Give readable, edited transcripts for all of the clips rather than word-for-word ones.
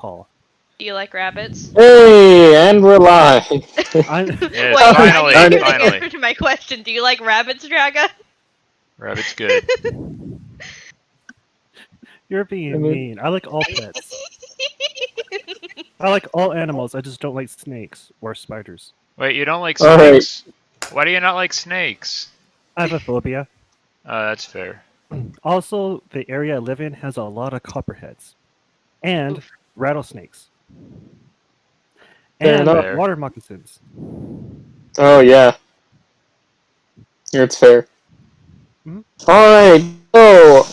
Paul. Do you like rabbits? Hey, and we're live. I'm, Wait, finally, I didn't finally. answer to my question. Do you like rabbits, Draga? Rabbit's good. you're being I mean- mean. I like all pets. I like all animals. I just don't like snakes or spiders. Wait, you don't like All right. snakes? Why do you not like snakes? I have a phobia. That's fair. Also, the area I live in has a lot of copperheads and Oof. rattlesnakes Fair and enough. water moccasins. Oh yeah, it's fair. Mhm. All right, so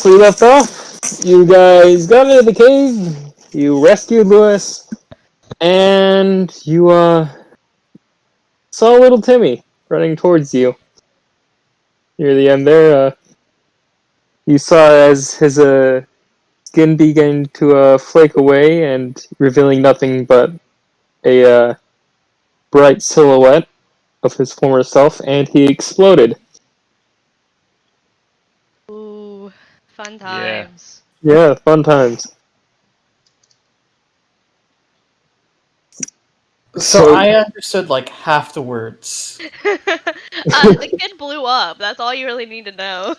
we left off. You guys got into the cave. You rescued Lewis, and you saw little Timmy running towards you. Near the end there, you saw as his skin began to flake away and revealing nothing but a bright silhouette of his former self, and he exploded. Ooh, fun Yeah. times. Yeah, fun times. So I understood like half the words. The kid blew up. That's all you really need to know.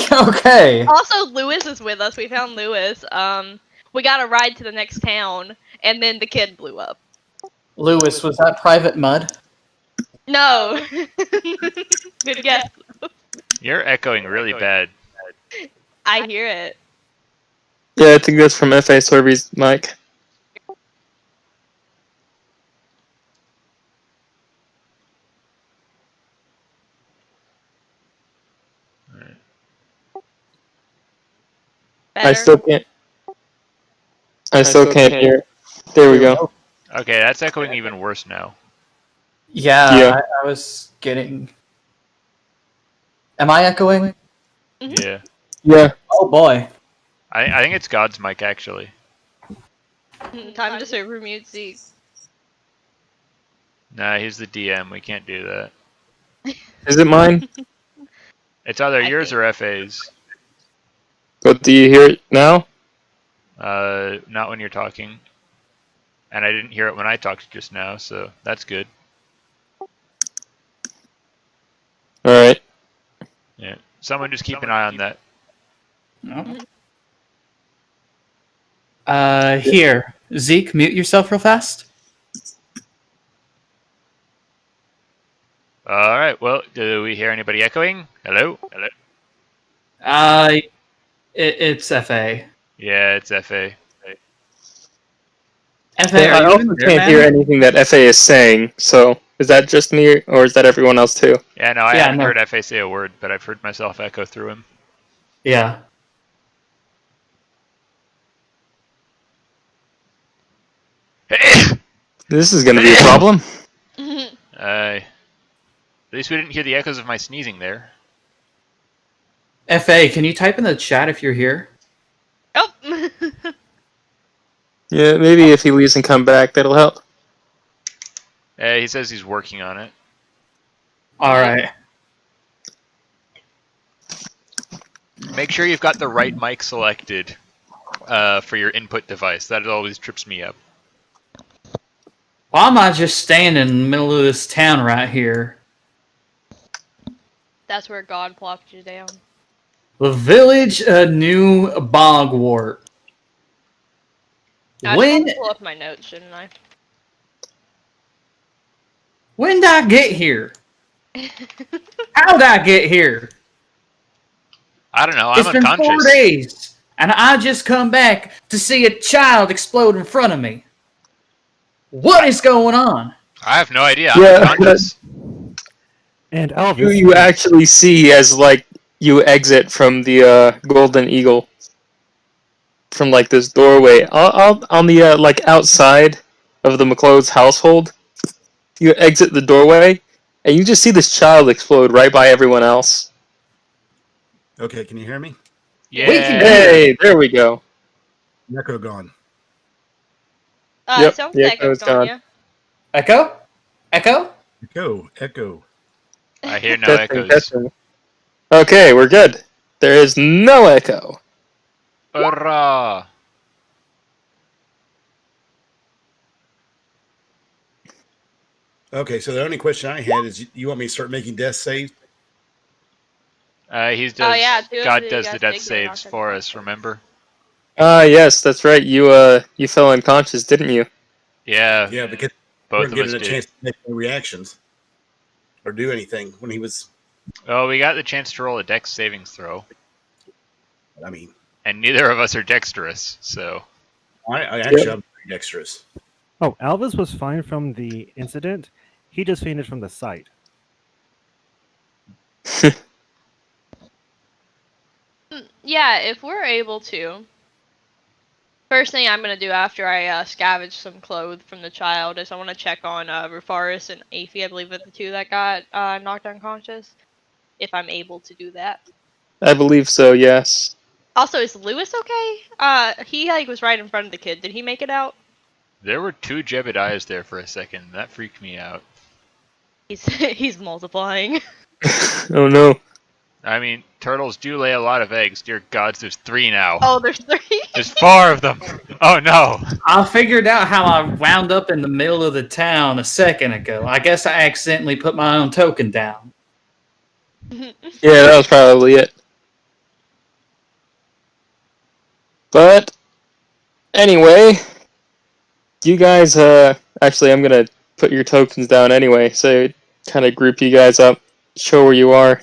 Okay. Also, Lewis is with us. We found Lewis. We got a ride to the next town, and then the kid blew up. Lewis, was that Private Mud? No. Good guess. You're echoing really bad. I hear it. Yeah, I think that's from F.A. Sorby's mic. Better. I still can't. I still can't hear. There we go. Okay, that's echoing even worse now. Yeah, Yeah. I was getting. Am I echoing? Mhm. Yeah. Yeah. Oh boy. I think it's God's mic, actually. Time to server mute Zeke. Nah, he's the DM. We can't do that. Is it mine? It's either I yours think- or FA's. But do you hear it now? Not when you're talking. And I didn't hear it when I talked just now, so that's good. All right. Yeah. Someone just keep an eye on that. No. Here, Zeke, mute yourself real fast. Alright, well, do we hear anybody echoing? Hello? Hello? It's FA. Yeah, it's FA. FA, I are you also in there, can't man? hear anything that F.A. is saying. So is that just me, or is that everyone else too? Yeah, no, I Yeah, haven't no. heard FA say a word, but I've heard myself echo through him. Yeah. This is going to be a problem. At least we didn't hear the echoes of my sneezing there. FA, can you type in the chat if you're here? Oh. Yeah, maybe if he leaves and come back, that'll help. He says he's working on it. Alright. Make sure you've got the right mic selected for your input device. That always trips me up. Why am I just standing in the middle of this town right here? That's where God plopped you down. The village New Bogwart. I When should pull up my notes, shouldn't I? did I get here? How did I get here? I don't know. It's I'm been 4 unconscious. days, and I just come back to see a child explode in front of me. What is going on? I have no idea. I'm Yeah, unconscious. And Who Elvis. you actually see as like you exit from the Golden Eagle from like this doorway on the like outside of the McCloud's household. You exit the doorway, and you just see this child explode right by everyone else. Okay, can you hear me? Yeah. We can- Hey, there we go. Echo gone. Yep, Sounds the like echo's it's gone, gone. yeah. Echo? Echo? Echo. I hear no Testing, echoes. testing. Okay, we're good. There is no echo. Hurrah! Okay, so the only question I had is, you want me to start making death saves? He's Oh, does. yeah, two of God you does guys the did death get saves knocked for out. us. Remember? Yes, that's right. You fell unconscious, didn't you? Yeah, Yeah, because we both weren't of us given a did. chance to make any reactions or do anything when he was. Oh, we got the chance to roll a dex savings throw, I mean, and neither of us are dexterous, so I actually I'm very dexterous. Oh, Alvis was fine from the incident. He just fainted from the sight. Yeah, if we're able to. First thing I'm gonna do after I scavenge some clothes from the child is I want to check on Rufaris and Aphie. I believe are the two that got knocked unconscious. If I'm able to do that. I believe so. Yes. Also, is Lewis okay? He like was right in front of the kid. Did he make it out? there were 2 Jebediahs there for a second. That freaked me out. He's multiplying. Oh no. I mean, turtles do lay a lot of eggs. Dear gods, there's 3 now. Oh, there's 3. There's 4 of them. Oh no. I figured out how I wound up in the middle of the town a second ago. I guess I accidentally put my own token down. Yeah, that was probably it. But anyway, you guys. Actually, I'm gonna put your tokens down anyway, so kind of group you guys up, show where you are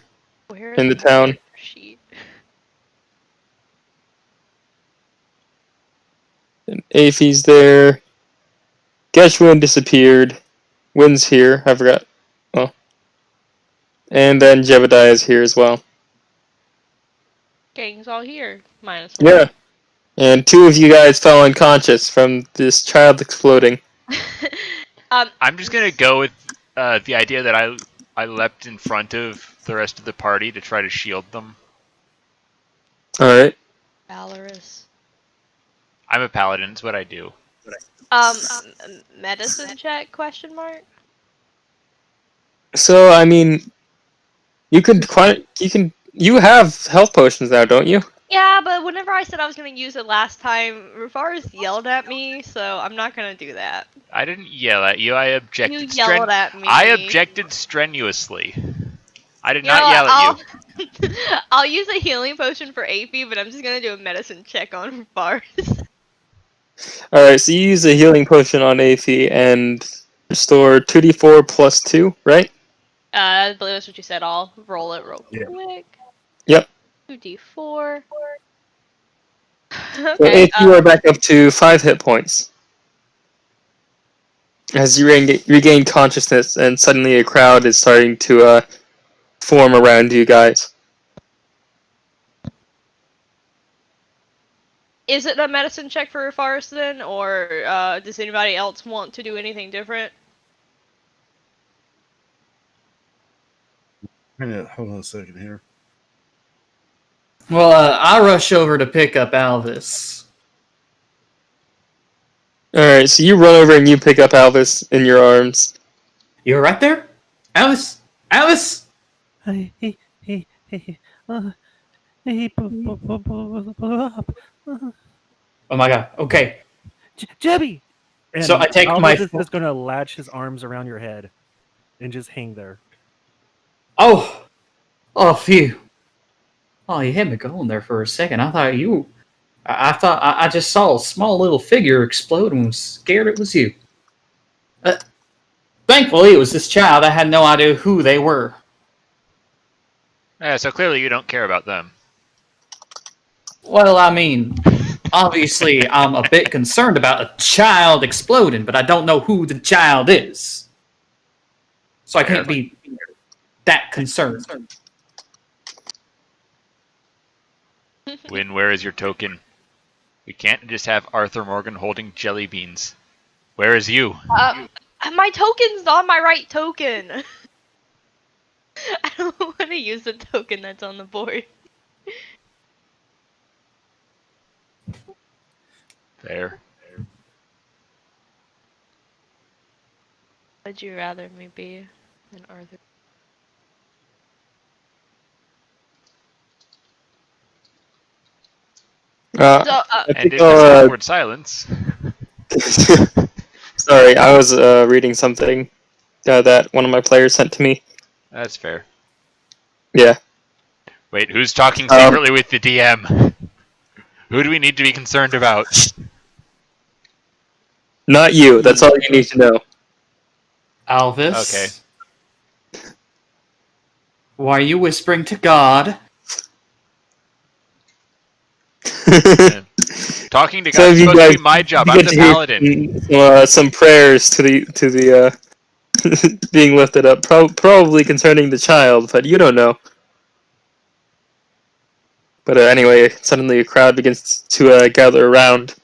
Where in the is town. my sheet? And Aphie's there. Getchwin disappeared. Wynn's here. I forgot. Oh. And then Jebediah is here as well. Gang's all here. Minus 1. Yeah. And 2 of you guys fell unconscious from this child exploding. I'm just gonna go with the idea that I leapt in front of the rest of the party to try to shield them. Alright. Valorous. I'm a paladin. It's what I do. Medicine check? Question mark. So, I mean, you have health potions now, don't you? Yeah, but whenever I said I was gonna use it last time, Rufaris yelled at me, so I'm not gonna do that. I didn't yell at you. I objected. You yelled at me. I objected strenuously. I did You not know yell what, at you. I'll use a healing potion for Aphie, but I'm just gonna do a medicine check on Rufaris. Alright, so you use a healing potion on Aphie and restore 2d4 plus 2, right? I believe that's what you said. I'll roll it real Yeah. quick. Yep. 2d4. So Okay. Aphie, you are back up to 5 hit points. As you regain consciousness, and suddenly a crowd is starting to form around you guys. Is it a medicine check for Rufaris then, or does anybody else want to do anything different? Hold on a second here. Well, I rush over to pick up Alvis. Alright, so you run over and you pick up Alvis in your arms. You're right there? Alice? Alice? Hey, hey, hey, hey, hey, blow up. Oh my god, okay. Jebby! And So I take Alvis my is just gonna latch his arms around your head and just hang there. Oh! Oh, phew. Oh, you had me going there for a second. I thought you... I thought I just saw a small little figure explode and was scared it was you. Thankfully, it was this child. I had no idea who they were. Yeah, so clearly you don't care about them. Well, I mean, obviously, I'm a bit concerned about a child exploding, but I don't know who the child is. So I can't be that concerned. Win, where is your token? We can't just have Arthur Morgan holding jelly beans. Where is you? My token's on my right token. I don't want to use the token that's on the board. There. Would you rather me be than Arthur? So, And in this awkward silence. Sorry, I was reading something. that one of my players sent to me. That's fair. Yeah. Wait, who's talking secretly with the DM? Who do we need to be concerned about? Not you. That's all you need to know. Alvis. Okay. Why are you whispering to God? Talking to So God if is you supposed guys- to be my job. you I'm get the to hear paladin. some prayers to the being lifted up, probably concerning the child, but you don't know. But anyway, suddenly a crowd begins to gather around,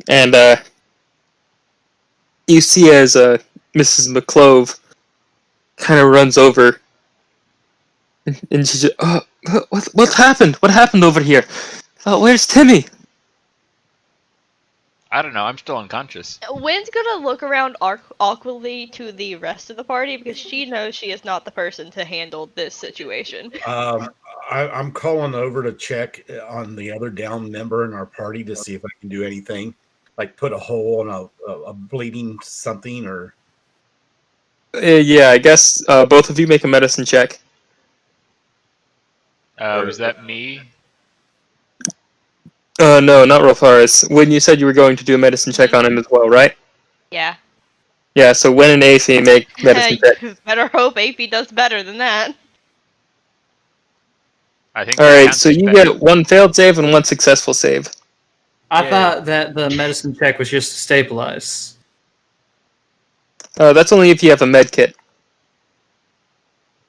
and you see as Mrs. McClove kind of runs over, and she just, what happened? What happened over here? Where's Timmy? I don't know. I'm still unconscious. Wynn's gonna look around awkwardly to the rest of the party because she knows she is not the person to handle this situation. I'm calling over to check on the other down member in our party to see if I can do anything, like put a hole in a bleeding something or. Yeah, I guess both of you make a medicine check. Was that me? No, not Rofaris. When you said you were going to do a medicine check on him as well, right? Yeah. Yeah, so when and Aphie make medicine check. Better hope AP does better than that. I think. Alright, so you get one failed save and one successful save. I thought that the medicine check was just to stabilize. That's only if you have a med kit.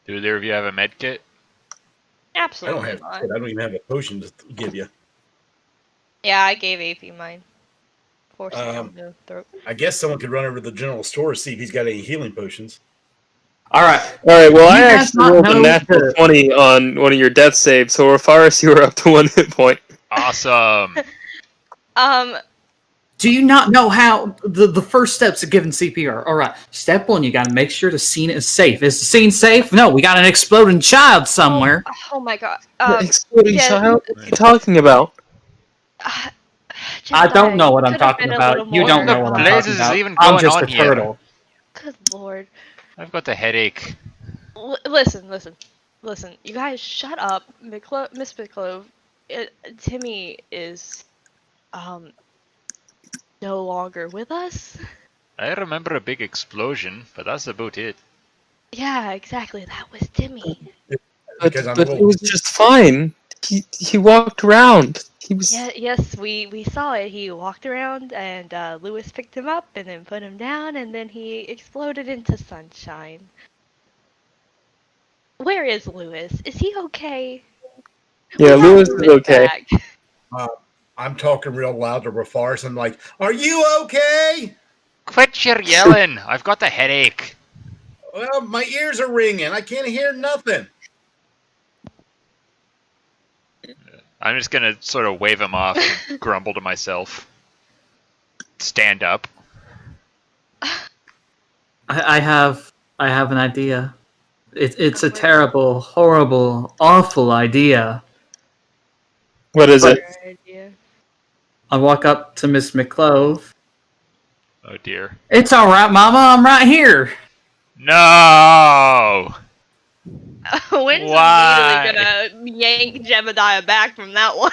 Do either of you have a med kit? Absolutely I don't not. have. I don't even have a potion to give you. Yeah, I gave AP mine. Force it down the throat. I guess someone could run over to the general store to see if he's got any healing potions. Alright. Well, I You guys actually not rolled a know natural the- 20 on one of your death saves, so Rofaris, you were up to 1 hit point. Awesome. Do you not know how the first steps of giving CPR? Alright, step 1, you gotta make sure the scene is safe. Is the scene safe? No, we got an exploding child somewhere. Oh my god. Exploding yeah. child? What are you talking about? I don't know what I'm Could have talking been a about. little You more- don't know what I'm Blazes talking is about. even I'm going just on a here? turtle. Good lord. I've got the headache. Listen. You guys, shut up, Miss McClove. Timmy is, no longer with us. I remember a big explosion, but that's about it. Yeah, exactly. That was Timmy. But Because I'm it little- was just fine. He walked around. He was. Yeah, yes, we saw it. He walked around, and Lewis picked him up, and then put him down, and then he exploded into sunshine. Where is Lewis? Is he okay? Yeah, We got Lewis is okay. back. I'm talking real loud to Rafaris. I'm like, "Are you okay?" Quit your yelling! I've got the headache. Well, my ears are ringing. I can't hear nothing. I'm just gonna sort of wave him off and grumble to myself. Stand up. I have an idea. It's a terrible, horrible, awful idea. What is But- it? I walk up to Miss McClove. Oh dear. It's alright, Mama, I'm right here. No! Wynn's Why? immediately gonna yank Jebediah back from that one.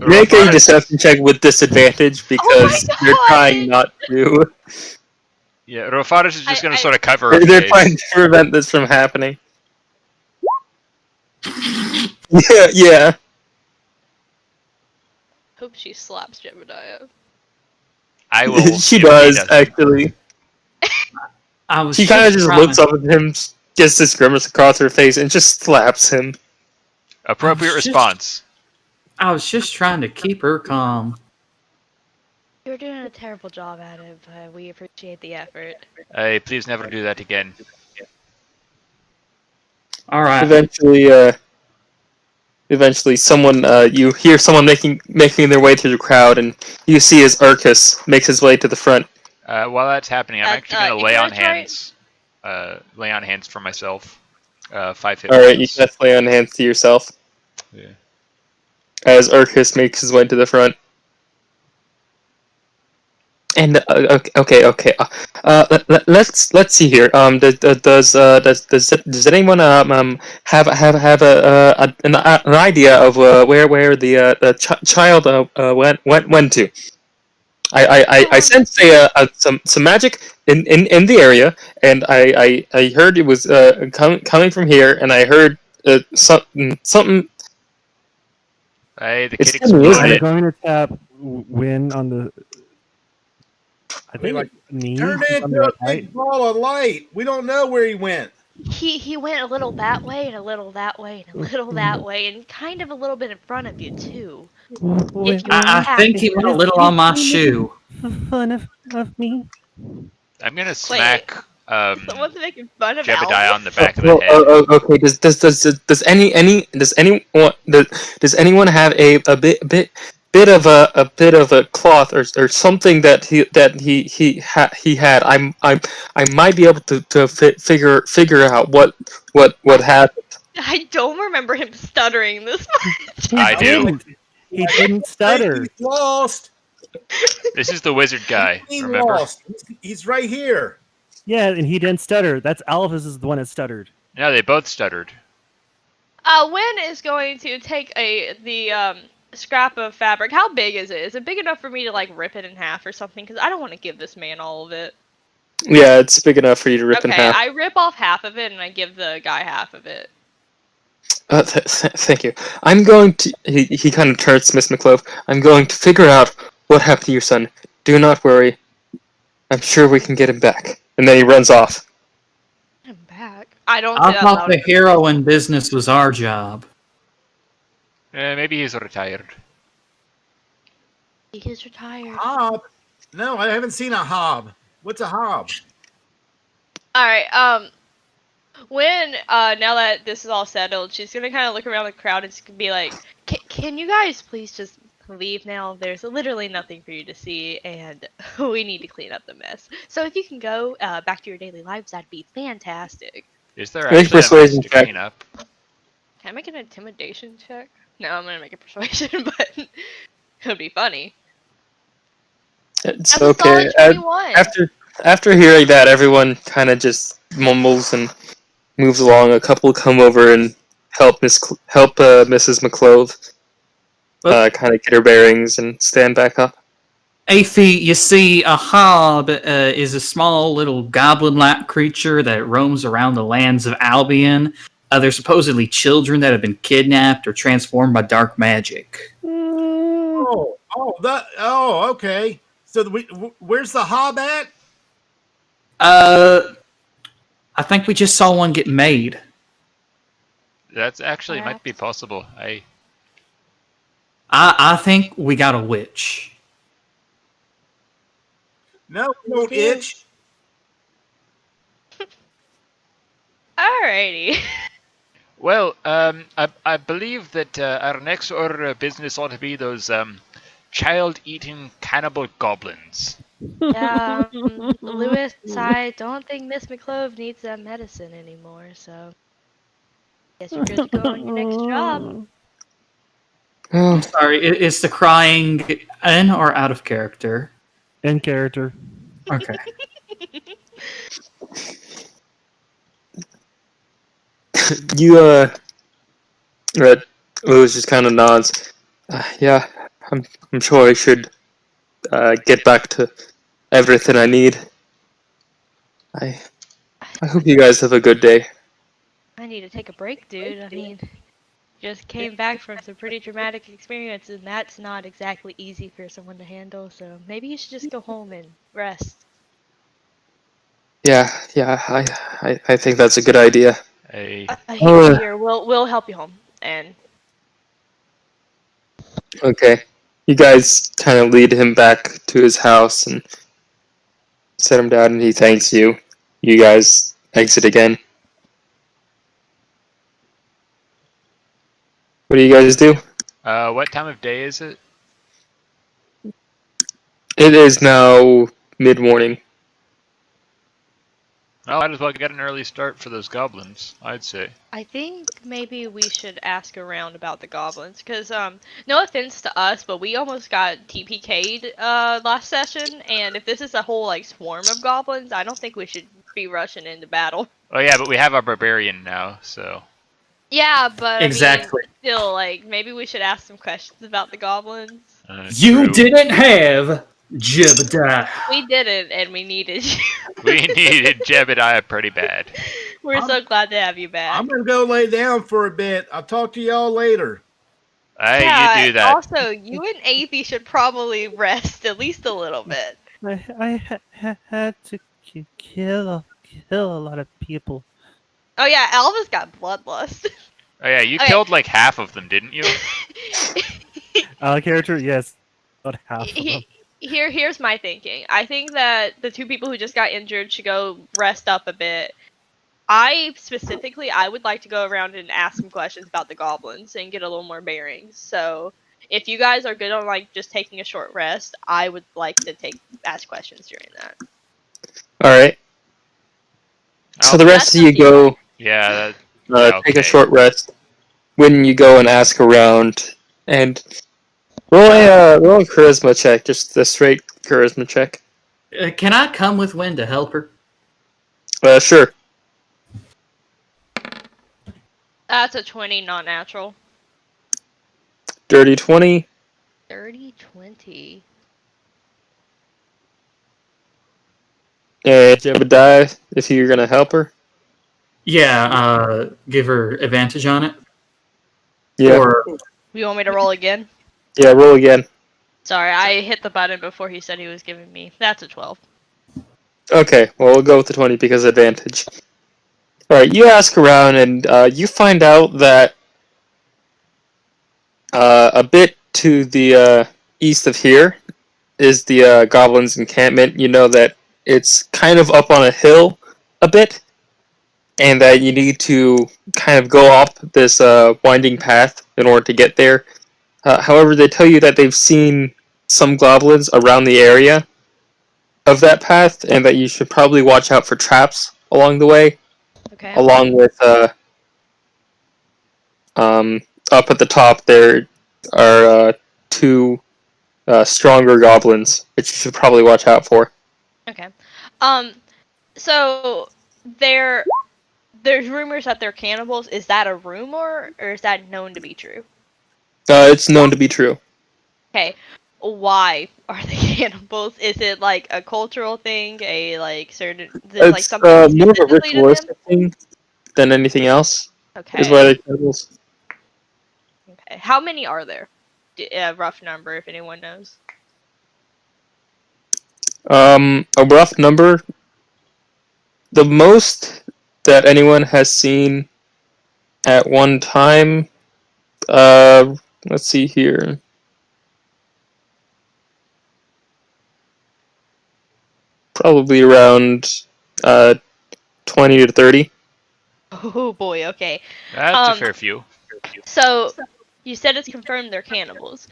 Make a deception check with disadvantage because God! they're trying not to. Yeah, Rofaris is just gonna I- sort of cover her They're face. trying to prevent this from happening. Yeah. Hope she slaps Jebediah. I will. She if he does, doesn't. actually. I was She kind of just trying- looks up at him, gets this grimace across her face, and just slaps him. Appropriate Just- response. I was just trying to keep her calm. You're doing a terrible job at it, but we appreciate the effort. Hey, please never do that again. Alright. Eventually, someone you hear someone making their way through the crowd, and you see as Arcus makes his way to the front. While that's happening, I'm actually gonna lay on Icarus, right? hands. Lay on hands for myself. 5 hit All right, you points. can lay on hands to yourself Yeah. as Arcus makes his way to the front. And okay. Let's see here. Does anyone have an idea of where the child went to? I sensed some magic in the area, and I heard it was coming from here, and I heard something. Hey, the It's kid still music. I'm exploded. going to tap Win on the. I think like, knee Turned on into the a right. big ball of light. We don't know where he went. He went a little that way and a little that way and a little that way and kind of a little bit in front of you too. If you I tap think he went a little on my shoe. Fun of me. I'm gonna smack Someone's making fun of Jebediah Alf. on the back of the head. Okay. Does anyone have a bit of a cloth or something that he had? I might be able to figure out what happened. I don't remember him stuttering this much. He I do. didn't. He didn't stutter. He's lost. This is the wizard guy. He's Remember? lost. He's right here. Yeah, and he didn't stutter. That's Alphys is the one that stuttered. No, they both stuttered. Win is going to take the scrap of fabric. How big is it? Is it big enough for me to like rip it in half or something? Because I don't want to give this man all of it. Yeah, it's big enough for you to rip in Okay, half. I rip off half of it and I give the guy half of it. Thank you. I'm going to. He kind of turns to Miss McClove. I'm going to figure out what happened to your son. Do not worry. I'm sure we can get him back. And then he runs off. I'm back. I don't I say that thought loud the enough. hero in business was our job. Maybe he's retired. He's retired. Hob? No, I haven't seen a hob. What's a hob? Alright, when now that this is all settled, she's gonna kind of look around the crowd and just be like, "Can you guys please just leave now? There's literally nothing for you to see, and we need to clean up the mess. So if you can go back to your daily lives, that'd be fantastic." Is there Make actually a persuasion mess to check. clean up? Can I make an intimidation check? No, I'm gonna make a persuasion, but it'll be funny. It's That's a okay. solid 21. After hearing that, everyone kind of just mumbles and moves along. A couple come over and help Mrs. McClove kind of get her bearings and stand back up. Aphie, you see, a hob is a small little goblin-like creature that roams around the lands of Albion. They're supposedly children that have been kidnapped or transformed by dark magic. Okay. So where's the hob at? I think we just saw one get made. That's actually might be possible. I think we got a witch. No, don't itch. Alrighty. Well, I believe that our next order of business ought to be those child-eating cannibal goblins. Yeah, Lewis, I don't think Miss McClove needs that medicine anymore, so guess you're good to go on your next job. Oh, Sorry, is the crying in or out of character? In character. Okay. you Lewis just kind of nods. Yeah, I'm sure I should get back to everything I need. I hope you guys have a good day. I need to take a break, dude. I mean, just came back from some pretty dramatic experiences, and that's not exactly easy for someone to handle, so maybe you should just go home and rest. Yeah, I think that's a good idea. Here, we'll help you home, and Okay. You guys kind of lead him back to his house and set him down, and he thanks you. You guys exit again. What do you guys do? What time of day is it? It is now mid-morning. Well, might as well get an early start for those goblins, I'd say. I think maybe we should ask around about the goblins, because no offense to us, but we almost got TPK'd last session, and if this is a whole like swarm of goblins, I don't think we should be rushing into battle. Oh yeah, but we have our barbarian now, so. Yeah, but I mean, Exactly. still, like, maybe we should ask some questions about the goblins. You True. didn't have Jebediah. We did it, and we needed you. We needed Jebediah pretty bad. We're so glad to have you back. I'm gonna go lay down for a bit. I'll talk to y'all later. Hey, Yeah, you do that. also, you and Athie should probably rest at least a little bit. I had to kill a lot of people. Oh yeah, Alva's got bloodlust. Oh yeah, you Okay. killed like half of them, didn't you? Character, yes, about half of them. Here's my thinking. I think that the two people who just got injured should go rest up a bit. I would like to go around and ask some questions about the goblins and get a little more bearings. So if you guys are good on like just taking a short rest, I would like to ask questions during that. All right. So the rest That's of you up to you. go Yeah. take a okay. short rest. When you go and ask around, and roll a charisma check, just a straight charisma check. Can I come with Wynn to help her? Sure. That's a 20, not natural. Dirty 20. 30-20. And Jebediah, if you're gonna help her. Yeah, give her advantage on it. Yeah. Or You want me to roll again? Yeah. Roll again. Sorry, I hit the button before he said he was giving me. That's a 12. Okay. Well, we'll go with the 20 because advantage. All right. You ask around, and you find out that a bit to the east of here is the goblins' encampment. You know that it's kind of up on a hill a bit, and that you need to kind of go up this winding path in order to get there. However, they tell you that they've seen some goblins around the area of that path, and that you should probably watch out for traps along the way, Okay. along with up at the top there are two stronger goblins, which you should probably watch out for. Okay. So there's rumors that they're cannibals. Is that a rumor or is that known to be true? It's known to be true. Okay. Why are they cannibals? Is it like a cultural thing? A like certain is it like It's something more of a specifically to them? ritualistic thing than anything else. Okay. Is why they're cannibals. Okay. How many are there? Rough number, if anyone knows. A rough number. The most that anyone has seen at one time. Let's see here. Probably around 20 to 30. Oh boy. Okay. That's a fair few. So you said it's confirmed they're cannibals.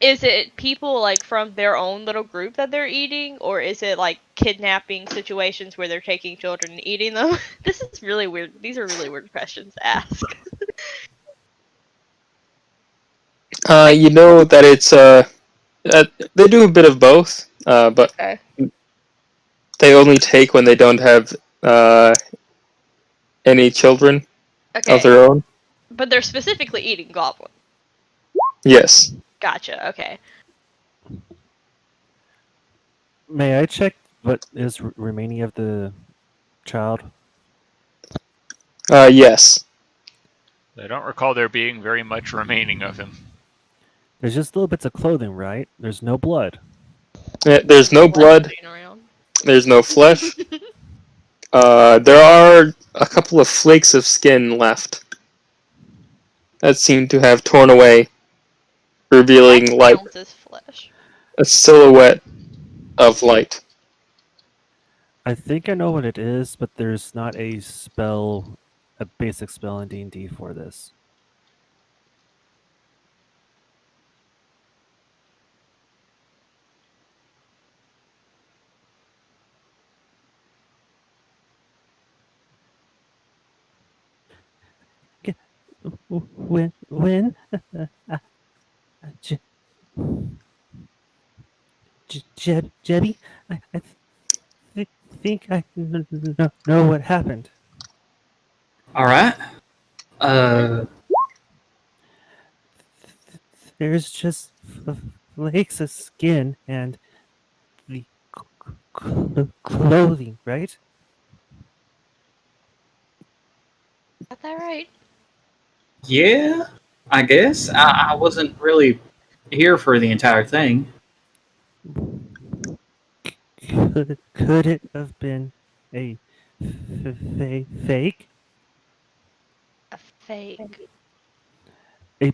Is it people like from their own little group that they're eating, or is it like kidnapping situations where they're taking children and eating them? This is really weird. These are really weird questions to ask. You know that it's they do a bit of both, but Okay. they only take when they don't have any children Okay. of their own. But they're specifically eating goblin. Yes. Gotcha. Okay. May I check what is remaining of the child? Yes. I don't recall there being very much remaining of him. There's just little bits of clothing, right? There's no blood. There's no blood. laying around. There's no flesh. There are a couple of flakes of skin left that seem to have torn away, revealing That light, counts as flesh. a silhouette of light. I think I know what it is, but there's not a spell, a basic spell in D&D for this. when Je- Jebby, I think I know what happened. All right. Uh, There's just flakes of skin and the clothing, right? Got that right? yeah, I guess I wasn't really here for the entire thing. Could it have been a fake? A fake. A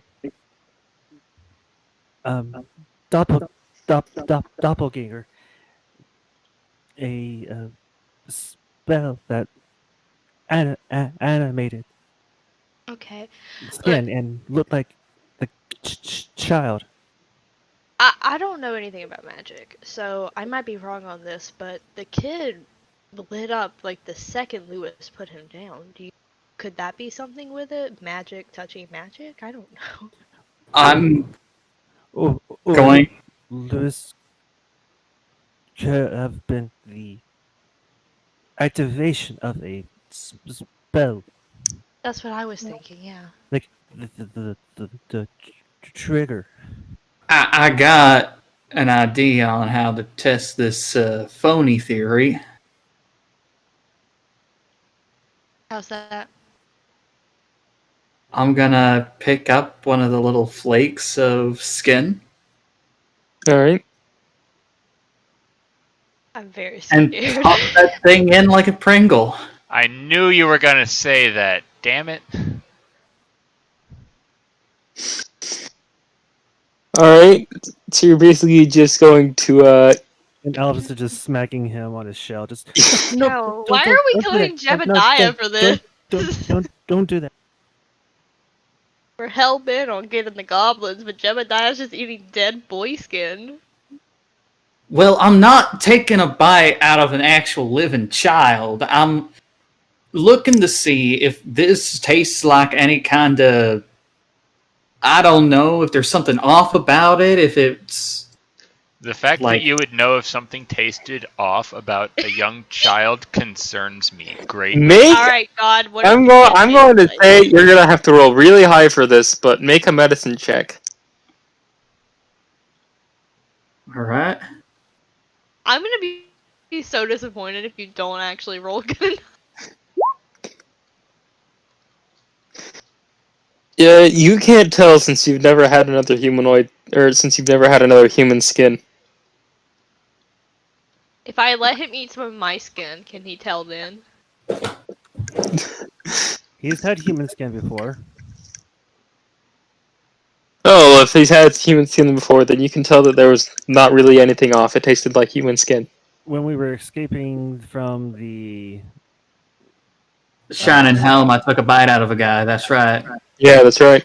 um doppel, doppelganger? A spell that animated Okay. Look, skin and looked like the child? I don't know anything about magic, so I might be wrong on this, but the kid lit up like the second Lewis put him down. Could that be something with it? Magic touching magic? I don't know. I'm Or going. Lewis could have been the activation of a spell, That's what I was thinking, yeah. like the trigger. I got an idea on how to test this phony theory. How's that? I'm gonna pick up one of the little flakes of skin All right. I'm very and scared. pop that thing in like a Pringle. I knew you were gonna say that. Damn it. All right. So you're basically just going to And Elvis is just smacking him on his shell. Just No, why are we don't do that. killing Jebediah for this? Don't do that. We're hell bent on getting the goblins, but Jebediah's just eating dead boy skin. Well, I'm not taking a bite out of an actual living child. I'm looking to see if this tastes like any kind of. I don't know if there's something off about it. If it's The fact that like you would know if something tasted off about a young child concerns me greatly. make. Alright, God, what I'm if going. the kid I'm going to tastes like- say you're gonna have to roll really high for this, but make a medicine check. all right. I'm gonna be so disappointed if you don't actually roll good enough. Yeah, you can't tell since you've never had another humanoid, or since you've never had another human skin. If I let him eat some of my skin, can he tell then? He's had human skin before. Oh, well, if he's had human skin before, then you can tell that there was not really anything off. It tasted like human skin. When we were escaping from the Shining Helm, I took a bite out of a guy. That's right. Yeah, that's right.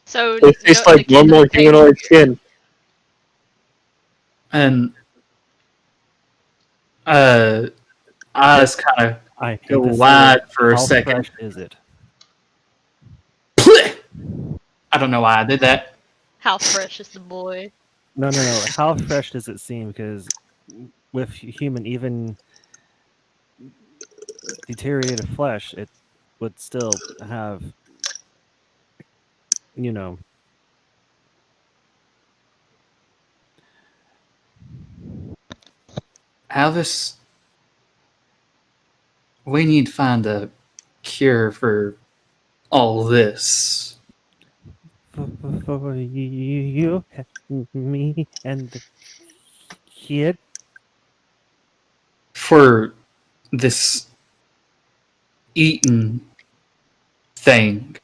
So It tastes the like kid normal doesn't taste- humanoid skin. And eyes kind of I hate go to say wide it, for a how second. fresh is it? I don't know why I did that. How fresh is the boy? No. How fresh does it seem? Because with human, even deteriorated flesh, it would still have, you know, Alvis, we need to find a cure for all this. for you, me, and the kid. For this eaten thing.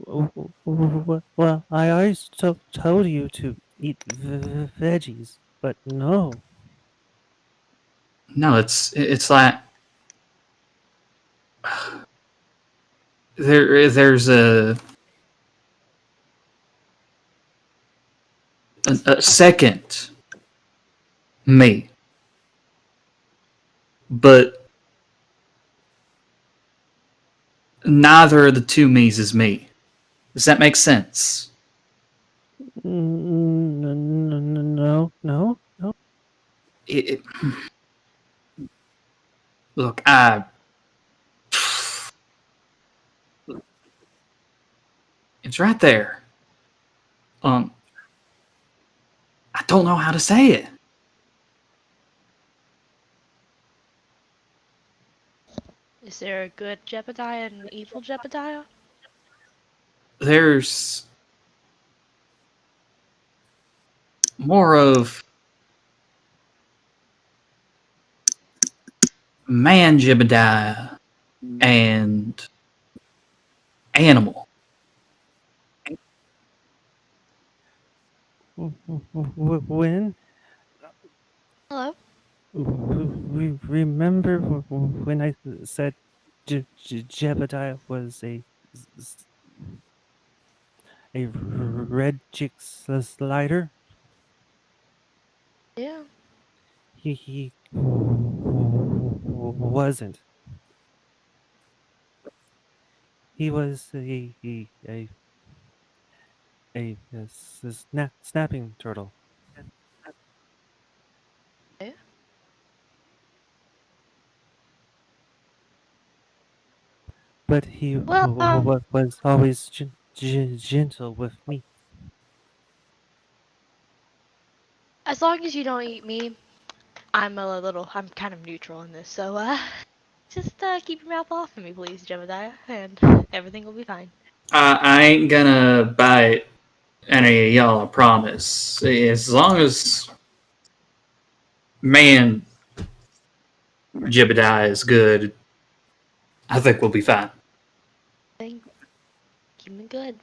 Well, I always told you to eat veggies, but no. No, it's like there's a second me, but neither of the two me's is me. Does that make sense? No. It, look, it's right there. I don't know how to say it. Is there a good Jebediah and an evil Jebediah? There's more of man Jebediah and animal. When Hello? remember when I said Jebediah was a red chick slider? Yeah. He wasn't. He was a snapping turtle. Yeah. But he Well, was always gentle with me. as long as you don't eat me, I'm kind of neutral in this, so, just, keep your mouth off of me, please, Jebediah, and everything will be fine. I ain't gonna bite any of y'all, I promise. As long as man Jebediah is good, I think we'll be fine. Keep me good.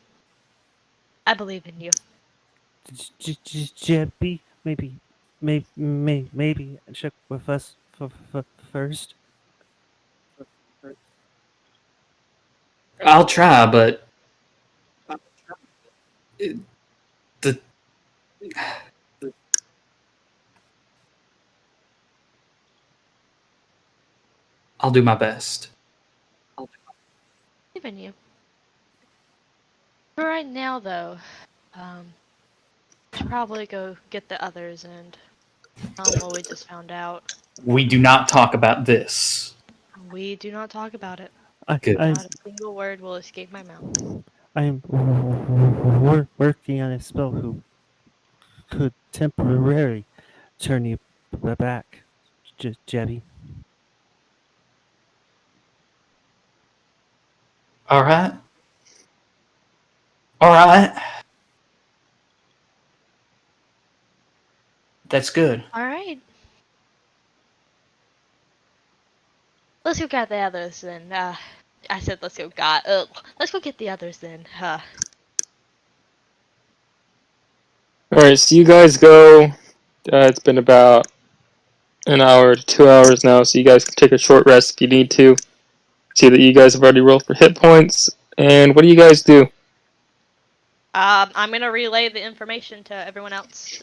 I believe in you. Jebby, maybe check with us first. I'll try, but the I'll do my best. Believe in you. For right now, though, should probably go get the others and tell them what we just found out. We do not talk about this. We do not talk about it. Good. Not a single word will escape my mouth. I'm working on a spell who could temporarily turn you back, Jebby. All right. All right. That's good. Alright. Let's go get the others then. I said let's go let's go get the others then. Alright, so you guys go. It's been about an hour to 2 hours now, so you guys can take a short rest if you need to. See that you guys have already rolled for hit points. And what do you guys do? I'm gonna relay the information to everyone else.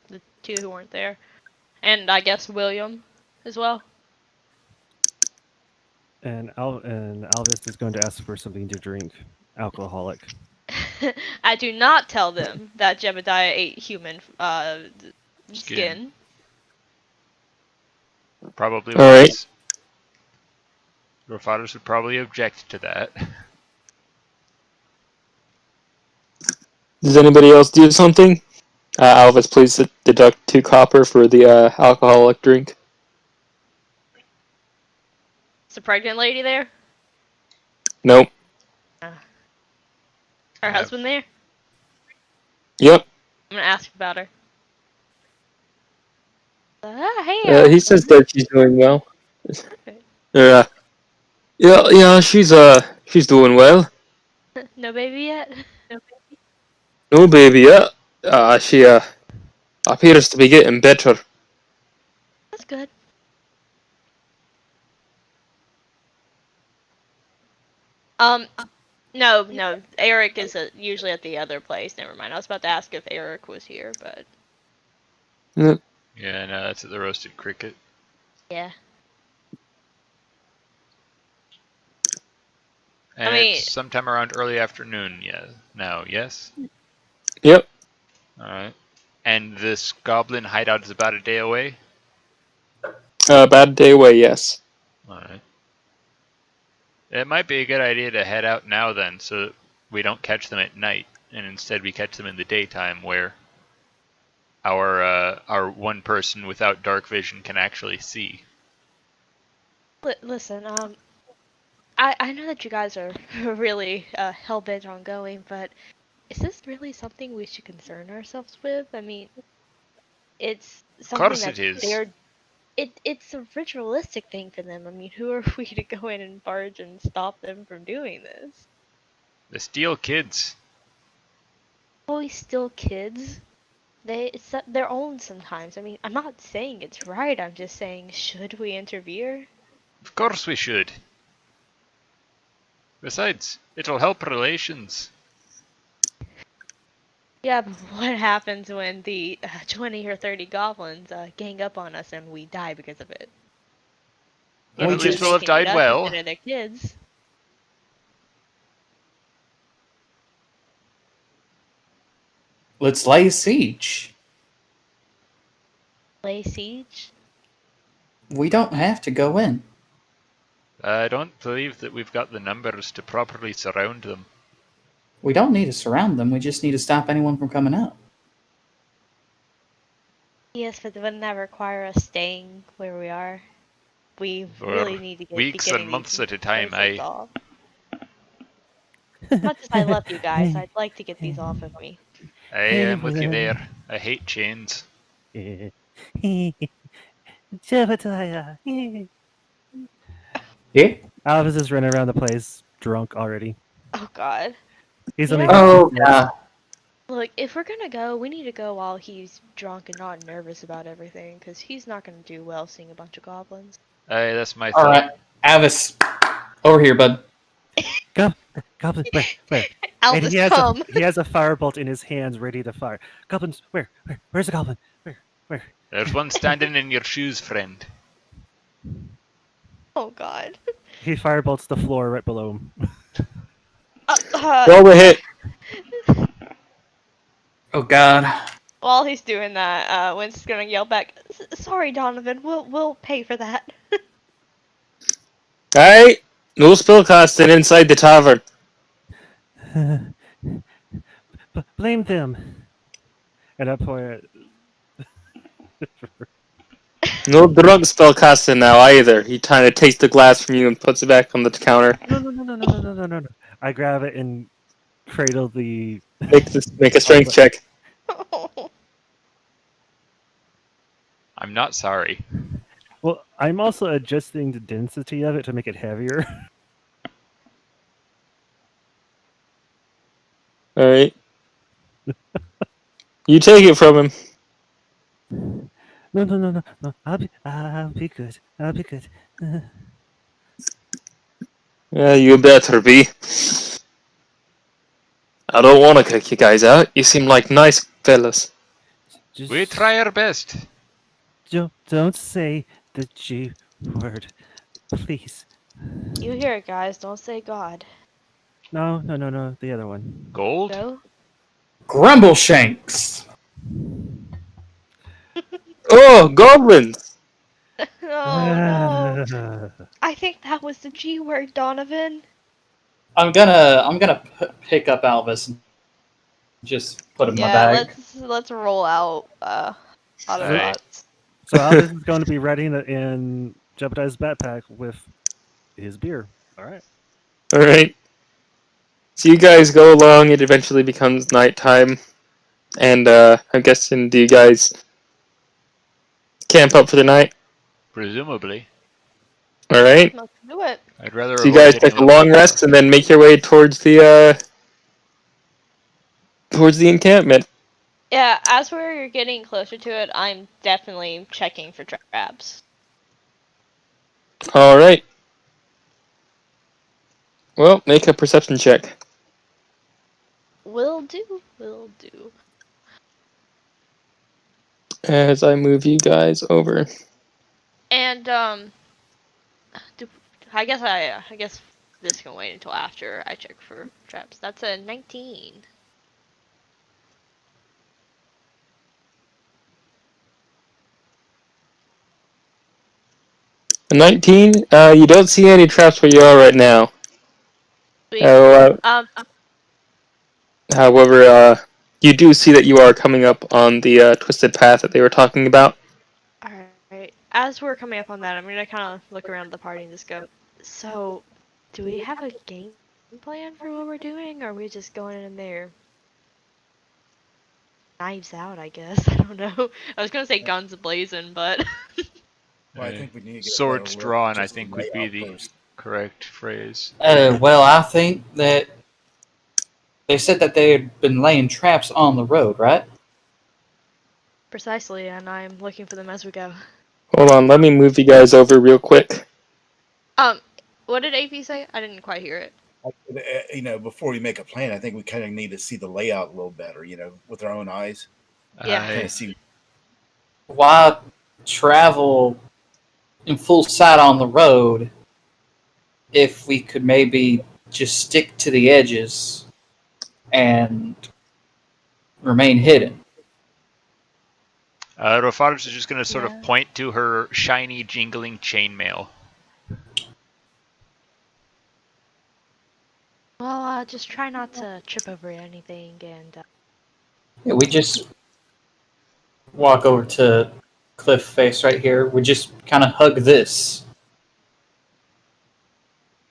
The two who weren't there. And I guess William as well. And Alvis is going to ask for something to drink. Alcoholic. I do not tell them that Jebediah ate human skin. Probably Alright. was. Your fathers would probably object to that. Does anybody else do something? Alvis, please deduct 2 copper for the alcoholic drink. Is the pregnant lady there? Nope. Her Yeah. husband there? Yep. I'm gonna ask about her. Hey, He says that she's doing well. Yeah. Yeah, she's doing well. no baby yet? No baby yet. She appears to be getting better. That's good. No. Eric is usually at the other place. Never mind. I was about to ask if Eric was here, but Yep. Yeah, no, that's at the Roasted Cricket. yeah. And mean- it's sometime around early afternoon. Yeah. Now, yes. Yep. All right. And this goblin hideout is about a day away. About a day away, yes. All right. It might be a good idea to head out now then, so that we don't catch them at night, and instead we catch them in the daytime, where our one person without dark vision can actually see. Listen, I know that you guys are really hell bent on going, but is this really something we should concern ourselves with? I mean, it's something course that it is. it's a ritualistic thing for them. I mean, who are we to go in and barge and stop them from doing this? The Steel Kids. Always still kids. It's their own sometimes. I mean, I'm not saying it's right. I'm just saying, should we interfere? Of course we should. Besides, it'll help relations. Yeah, but what happens when the 20 or 30 goblins gang up on us and we die because of it? Then We at least just- we'll have They can eat died us well. instead of their kids. Let's lay siege. Lay siege? We don't have to go in. I don't believe that we've got the numbers to properly surround them. We don't need to surround them. We just need to stop anyone from coming out. Yes, but wouldn't that require us staying where we are? We For really need to get weeks be and getting months these at a time, places I- off. As much as I love you guys, I'd like to get these off of me. I am with you there. I hate chains. Jebediah. Yeah. Alvis is running around the place drunk already. Oh God. He's Yeah. only Oh, God. Look, if we're gonna go, we need to go while he's drunk and not nervous about everything, because he's not gonna do well seeing a bunch of goblins. That's my All thought. right. Avis, over here, bud. Goblin, where? And Albus, he has come! he has a firebolt in his hands ready to fire. Goblins, where's the goblin? Where? There's one standing in your shoes, friend. Oh God. He firebolts the floor right below him. Roll the hit. Oh, God. While he's doing that, Winston's gonna yell back, "Sorry, Donovan. We'll pay for that." Alright. No spellcasting inside the tavern. Blame them. At that point, No drug spellcasting now either. He kind of takes the glass from you and puts it back on the counter. no. I grab it and cradle the. Make a strength check. I'm not sorry. Well, I'm also adjusting the density of it to make it heavier. Alright. You take it from him. No. I'll be good. I'll be good. Yeah, you better be. I don't want to kick you guys out. You seem like nice fellas. Just We try our best. don't say the G word, please. You hear it, guys. Don't say God. No. The other one. Gold? No. Grumbleshanks. Oh, goblins! Oh no. I think that was the G word, Donovan. I'm gonna pick up Alvis and just put him in my bag. let's roll out Autobots. So Albus is going to be riding in Jebediah's backpack with his beer. All right. Alright. So you guys go along, it eventually becomes nighttime. And I'm guessing, do you guys camp up for the night? Presumably. Alright. Let's do it. I'd rather So you avoid guys getting take a long rest and then make your way towards the encampment. Yeah, as we're getting closer to it, I'm definitely checking for traps. Alright. Well, make a perception check. Will do. As I move you guys over. And I guess this can wait until after I check for traps. That's a 19. A 19. You don't see any traps where you are right now. Sweet. However, you do see that you are coming up on the twisted path that they were talking about. Alright. As we're coming up on that, I'm gonna kind of look around the party and just go, so, do we have a game plan for what we're doing, or are we just going in there? Knives out, I guess. I don't know. I was gonna say guns blazing, but... Well, I think we need to get Swords a drawn, I just think, lay would be out the first. correct phrase. Well, I think that they said that they had been laying traps on the road, right? Precisely, and I'm looking for them as we go. Hold on, let me move you guys over real quick. What did AP say? I didn't quite hear it. Before we make a plan, I think we kind of need to see the layout a little better, with our own eyes. Yeah. Kind of see. Why travel in full sight on the road if we could maybe just stick to the edges and remain hidden? Rofaris is just going to sort Yeah. of point to her shiny, jingling chainmail. Well, just try not to trip over anything, and... Yeah, we just walk over to cliff face right here. We just kind of hug this.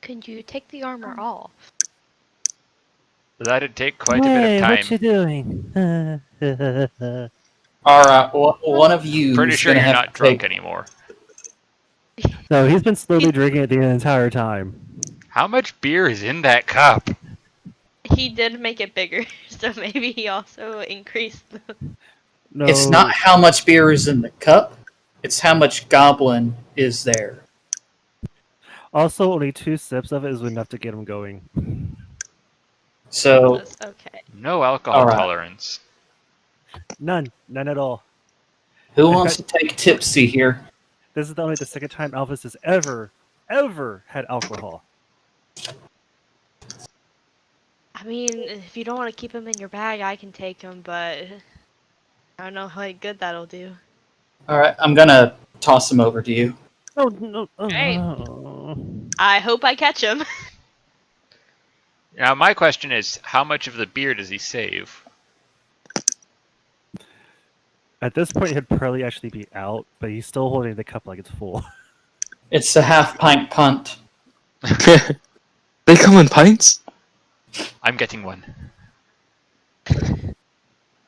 Can you take the armor off? That'd take quite a bit Hey, of time. what you doing? All right, one of you Pretty is sure gonna you're have not to drunk take. anymore. No, he's been slowly drinking it the entire time. How much beer is in that cup? He did make it bigger, so maybe he also increased the... No, It's not how much beer is in the cup; it's how much goblin is there. Also, only 2 sips of it is enough to get him going. So, Okay. No alcohol All right. tolerance. None at all. who In wants fact, to take tipsy here? this is only the second time Elvis has ever had alcohol. I mean, if you don't want to keep him in your bag, I can take him, but... I don't know how good that'll do. All right, I'm gonna toss him over to you. Oh no! Right. I hope I catch him. Now, my question is, how much of the beer does he save? At this point, he'd probably actually be out, but he's still holding the cup like it's full. It's a half pint punt. They come in pints? I'm getting one.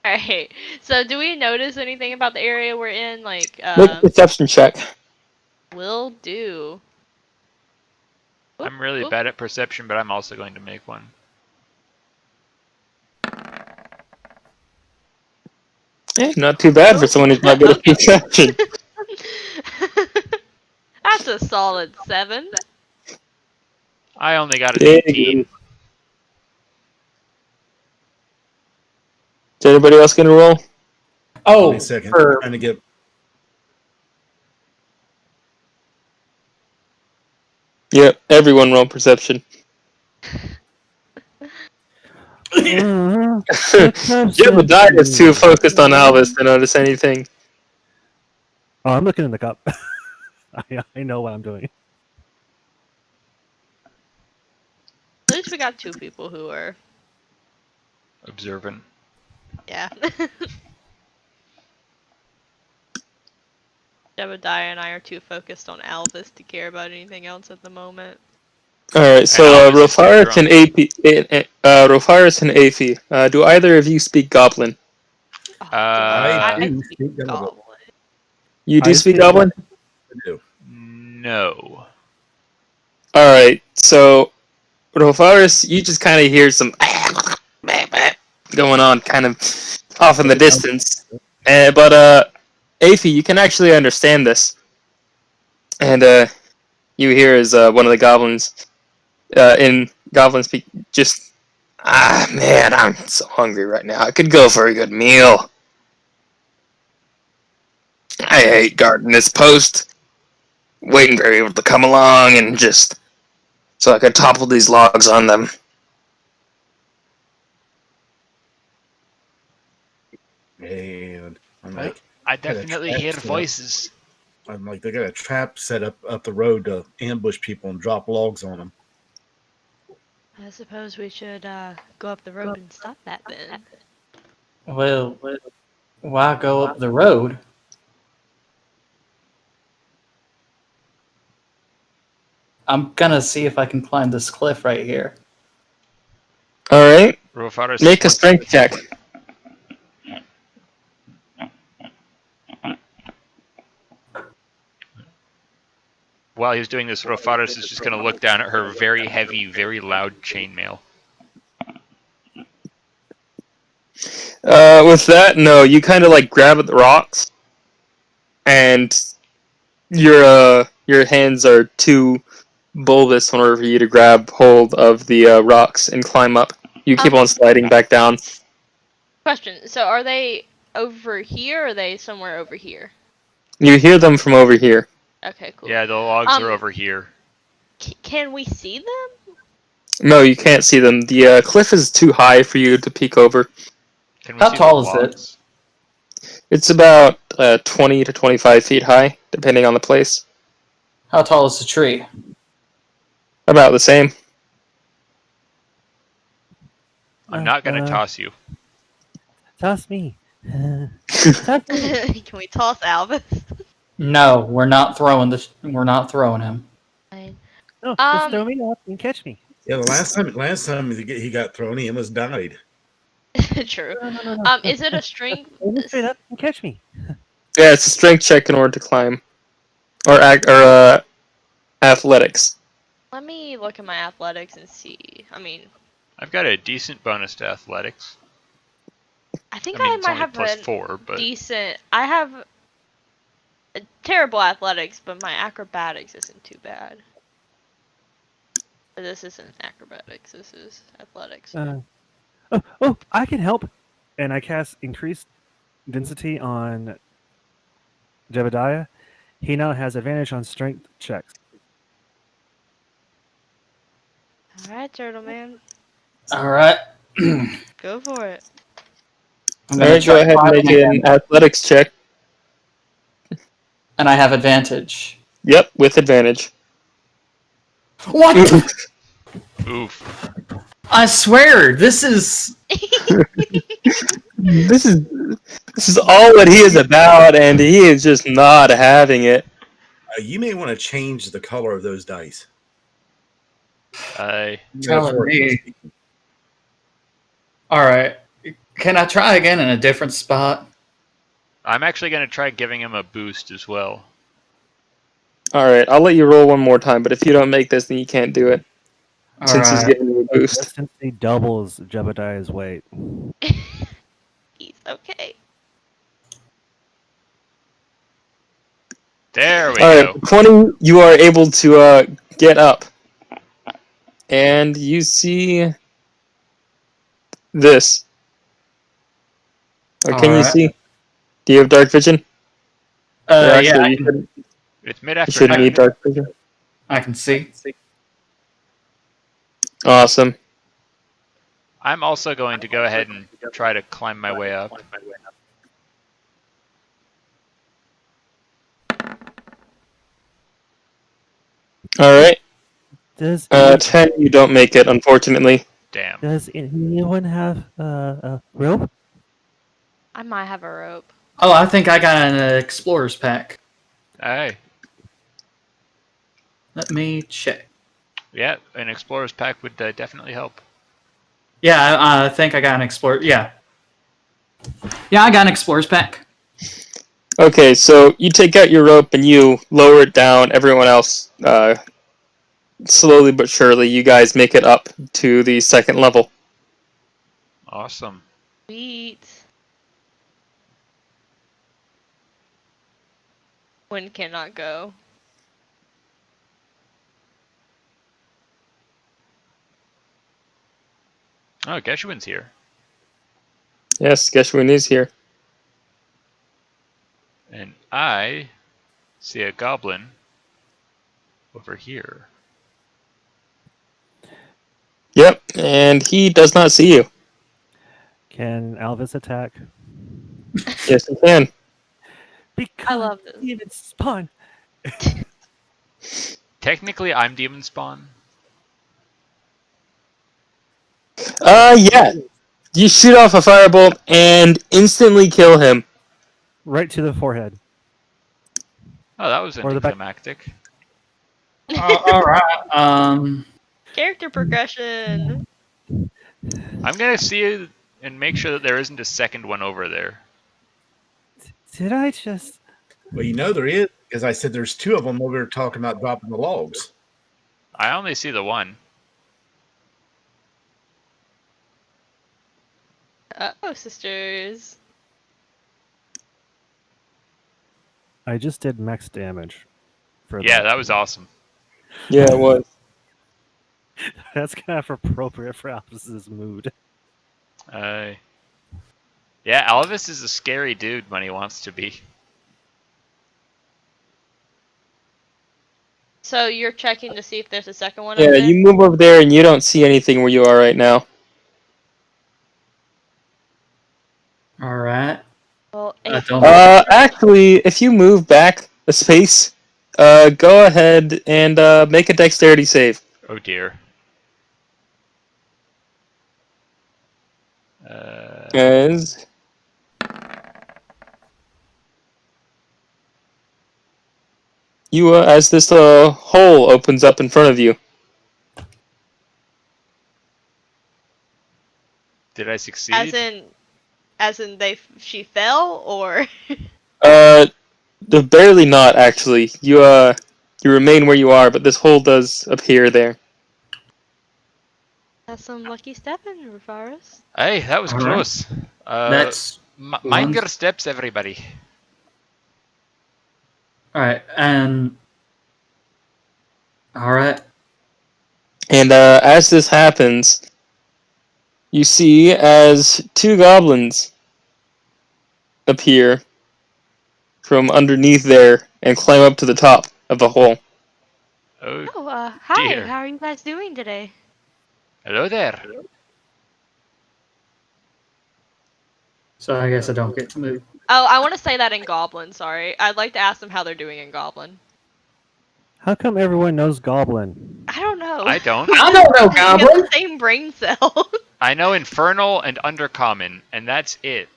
Alright, so do we notice anything about the area we're in? Like, Make a perception check. will do. Whoop, I'm really whoop. bad at perception, but I'm also going to make one. Yeah, not too bad for someone who's not good at Okay. perception. That's a solid 7. I only got an Yeah, 18. Is anybody else gonna roll? Oh, Wait a second. for Trying to get. Yep, everyone roll perception. Jebediah is too focused on Albus to notice anything. Oh, I'm looking in the cup. I know what I'm doing. At least we got 2 people who are... Observant. Yeah. Jebediah and I are too focused on Alvis to care about anything else at the moment. Alright, so Albus is getting Rofaris and Rofaris and Afi, do either of you speak Goblin? Oh, I do speak speak Goblin. Goblin. You do I speak speak- Goblin? I do. No. Alright, so Rofaris, you just kind of hear some going on kind of off in the distance. But Afi, you can actually understand this. And you hear as one of the goblins in goblin speak just, man, I'm so hungry right now. I could go for a good meal. I hate guarding this post, waiting for people to come along and just so I could topple these logs on them. And I'm Well, like, I got a definitely trap hear set up. voices. I'm like, they got a trap set up the road to ambush people and drop logs on them. I suppose we should go up the road and stop that then. Well, why go up the road? I'm gonna see if I can climb this cliff right here. All right, Rofaris make a wants- strength check. While he's doing this, Rofaris is just going to look down at her very heavy, very loud chainmail. With that, no, you kind of like grab at the rocks, and your hands are too bulbous in order for you to grab hold of the rocks and climb up. You keep on sliding back down. Question. So are they over here or are they somewhere over here? You hear them from over here. Okay, cool. Yeah, the logs are over here. Can we see them? No, you can't see them. The cliff is too high for you to peek over. Can we How see tall the is it? logs? It's about 20 to 25 feet high, depending on the place. How tall is the tree? About the same. I'm not going to toss you. Toss me. Toss me. Can we toss Albus? No, we're not throwing him. Fine. No, just throw me up and catch me. Yeah, the last time he got thrown, he almost died. True. No. Is it a strength? Throw me straight up and catch me. Yeah, it's a strength check in order to climb. Or athletics. Let me look at my athletics and see. I mean, I've got a decent bonus to athletics. I think I mean, I it's might only have plus a 4, but decent. I have a terrible athletics, but my acrobatics isn't too bad. But this isn't acrobatics. This is athletics. Oh, I can help. And I cast increased density on Jebediah. He now has advantage on strength checks. All right, Turtle Man, All right. go for it. I'm Alright, go ahead and make an athletics check. And I have advantage. Yep, with advantage. What? oof. I swear, this is. This is all what he is about, and he is just not having it. You may want to change the color of those dice. I Telling me. All right. Can I try again in a different spot? I'm actually going to try giving him a boost as well. Alright, I'll let you roll one more time, but if you don't make this, then you can't do it. All Since he's right. giving you a boost. Density doubles Jebediah's weight. He's okay. There we Alright, go. 20, you are able to get up. And you see this. Or can you Alright. see? Do you have dark vision? Or Yeah, actually, you shouldn't, It's you mid-afternoon. shouldn't need dark vision. I can see. Awesome. I'm also going to go ahead and try to climb my way up. Alright. Does 10, you don't make it, unfortunately. Damn. does anyone have a rope? I might have a rope. Oh, I think I got an explorer's pack. Hey. Let me check. Yeah, an explorer's pack would definitely help. Yeah, I think I got an explorer. Yeah. Yeah, I got an explorer's pack. Okay, so you take out your rope and you lower it down. Everyone else, slowly but surely, you guys make it up to the second level. Awesome. Sweet. When cannot go. Oh, Geshuin's here. Yes, Geshwin is here. And I see a goblin over here. and he does not see you. Can Alvis attack? Yes, he can. Because love this. demon spawn. Technically, I'm demon spawn. Yeah. You shoot off a firebolt and instantly kill him. Right to the forehead. Oh, that was Or the back. anticlimactic. All right. Character progression. I'm gonna see you and make sure that there isn't a second one over there. Did I just? Well, you know there is, because I said there's two of them over there talking about dropping the logs. I only see the one. Uh-oh, sisters. I just did max damage. For Yeah, that was awesome. Yeah, it was. That's kind of appropriate for Alvis's mood. Yeah, Elvis is a scary dude when he wants to be. So you're checking to see if there's a second one Yeah, over there? you move over there and you don't see anything where you are right now. All right. Well, I if don't- Actually, if you move back a space, go ahead and make a dexterity save. Oh dear. Guys. You, as this hole opens up in front of you. Did I succeed? as in she fell, or? Barely not, actually. You remain where you are, but this hole does appear there. That's some lucky stepping, Rufaris. Hey, that was All right. close. That's Mind your steps, everybody. all right. And all right. And as this happens, you see as two goblins appear from underneath there and climb up to the top of the hole. Oh, Oh, hi. dear. How are you guys doing today? hello there. So I guess I don't get to move. Oh, I want to say that in Goblin, sorry. I'd like to ask them how they're doing in Goblin. How come everyone knows Goblin? I don't know. I don't. I don't know, We have Goblin. the same brain cell. I know Infernal and Undercommon, and that's it.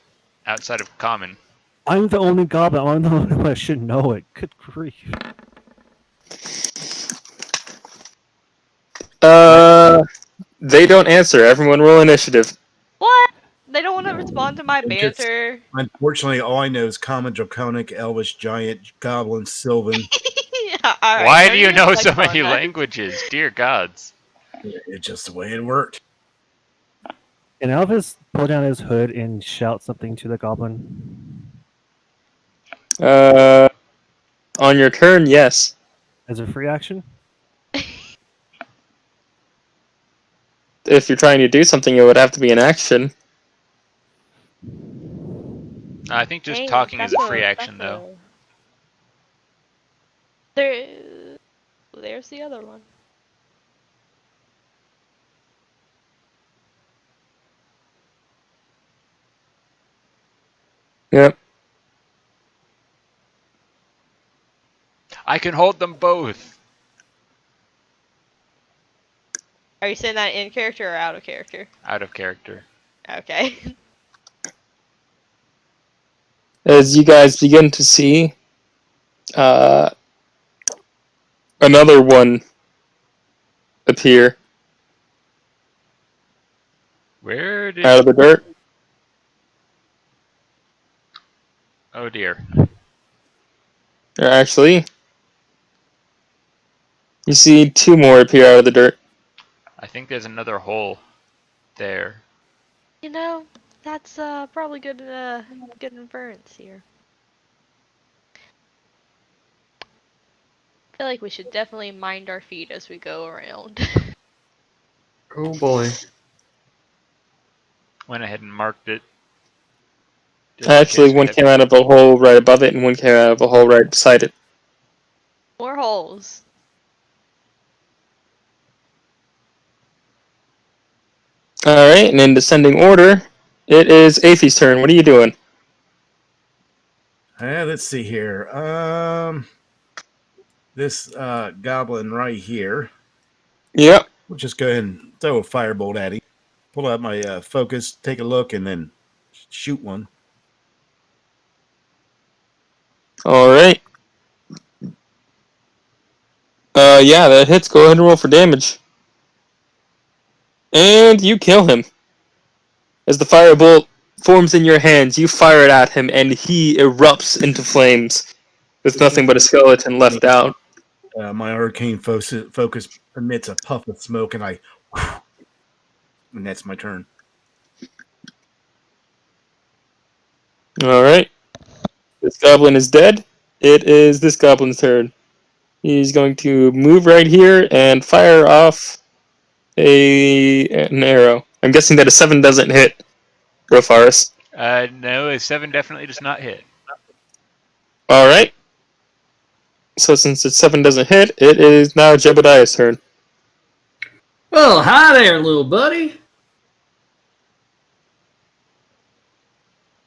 Outside of Common. I'm the only Goblin. I'm the only one that should know it. Good grief. They don't answer. Everyone roll initiative. What? They don't want to respond to my Just- banter. Unfortunately, all I know is Common, Draconic, Elvish, Giant, Goblin, Sylvan. Yeah, all right, Why no do you need know to so flex many on that. languages? Dear gods. It's just the way it worked. Can Elvis pull down his hood and shout something to the Goblin? On your turn, yes. As a free action? If you're trying to do something, it would have to be an action. I think just Hey, talking is a that's free action, though. There's the other one. Yep. I can hold them both. Are you saying that in character or out of character? Out of character. Okay. As you guys begin to see, another one appear Where did... out of the dirt. Oh dear. Actually, you see two more appear out of the dirt. I think there's another hole there. You know, that's probably good inference here. I feel like we should definitely mind our feet as we go around. Oh boy. Went ahead and marked it. Just in Actually, case we one had- came out of a hole right above it, and one came out of a hole right beside it. More holes. Alright, and in descending order, it is Aphie's turn. What are you doing? Let's see here. This goblin right here. Yep. We'll just go ahead and throw a firebolt at him. Pull out my focus, take a look, and then shoot one. Alright. Yeah, that hits. Go ahead and roll for damage. And you kill him. As the firebolt forms in your hands, you fire it at him, and he erupts into flames, with nothing but a skeleton left out. My arcane focus emits a puff of smoke, and and that's my turn. Alright. This goblin is dead. It is this goblin's turn. He's going to move right here and fire off an arrow. I'm guessing that a 7 doesn't hit Rofaris. No, a 7 definitely does not hit. Alright. So since a 7 doesn't hit, it is now Jebediah's turn. Well, hi there, little buddy.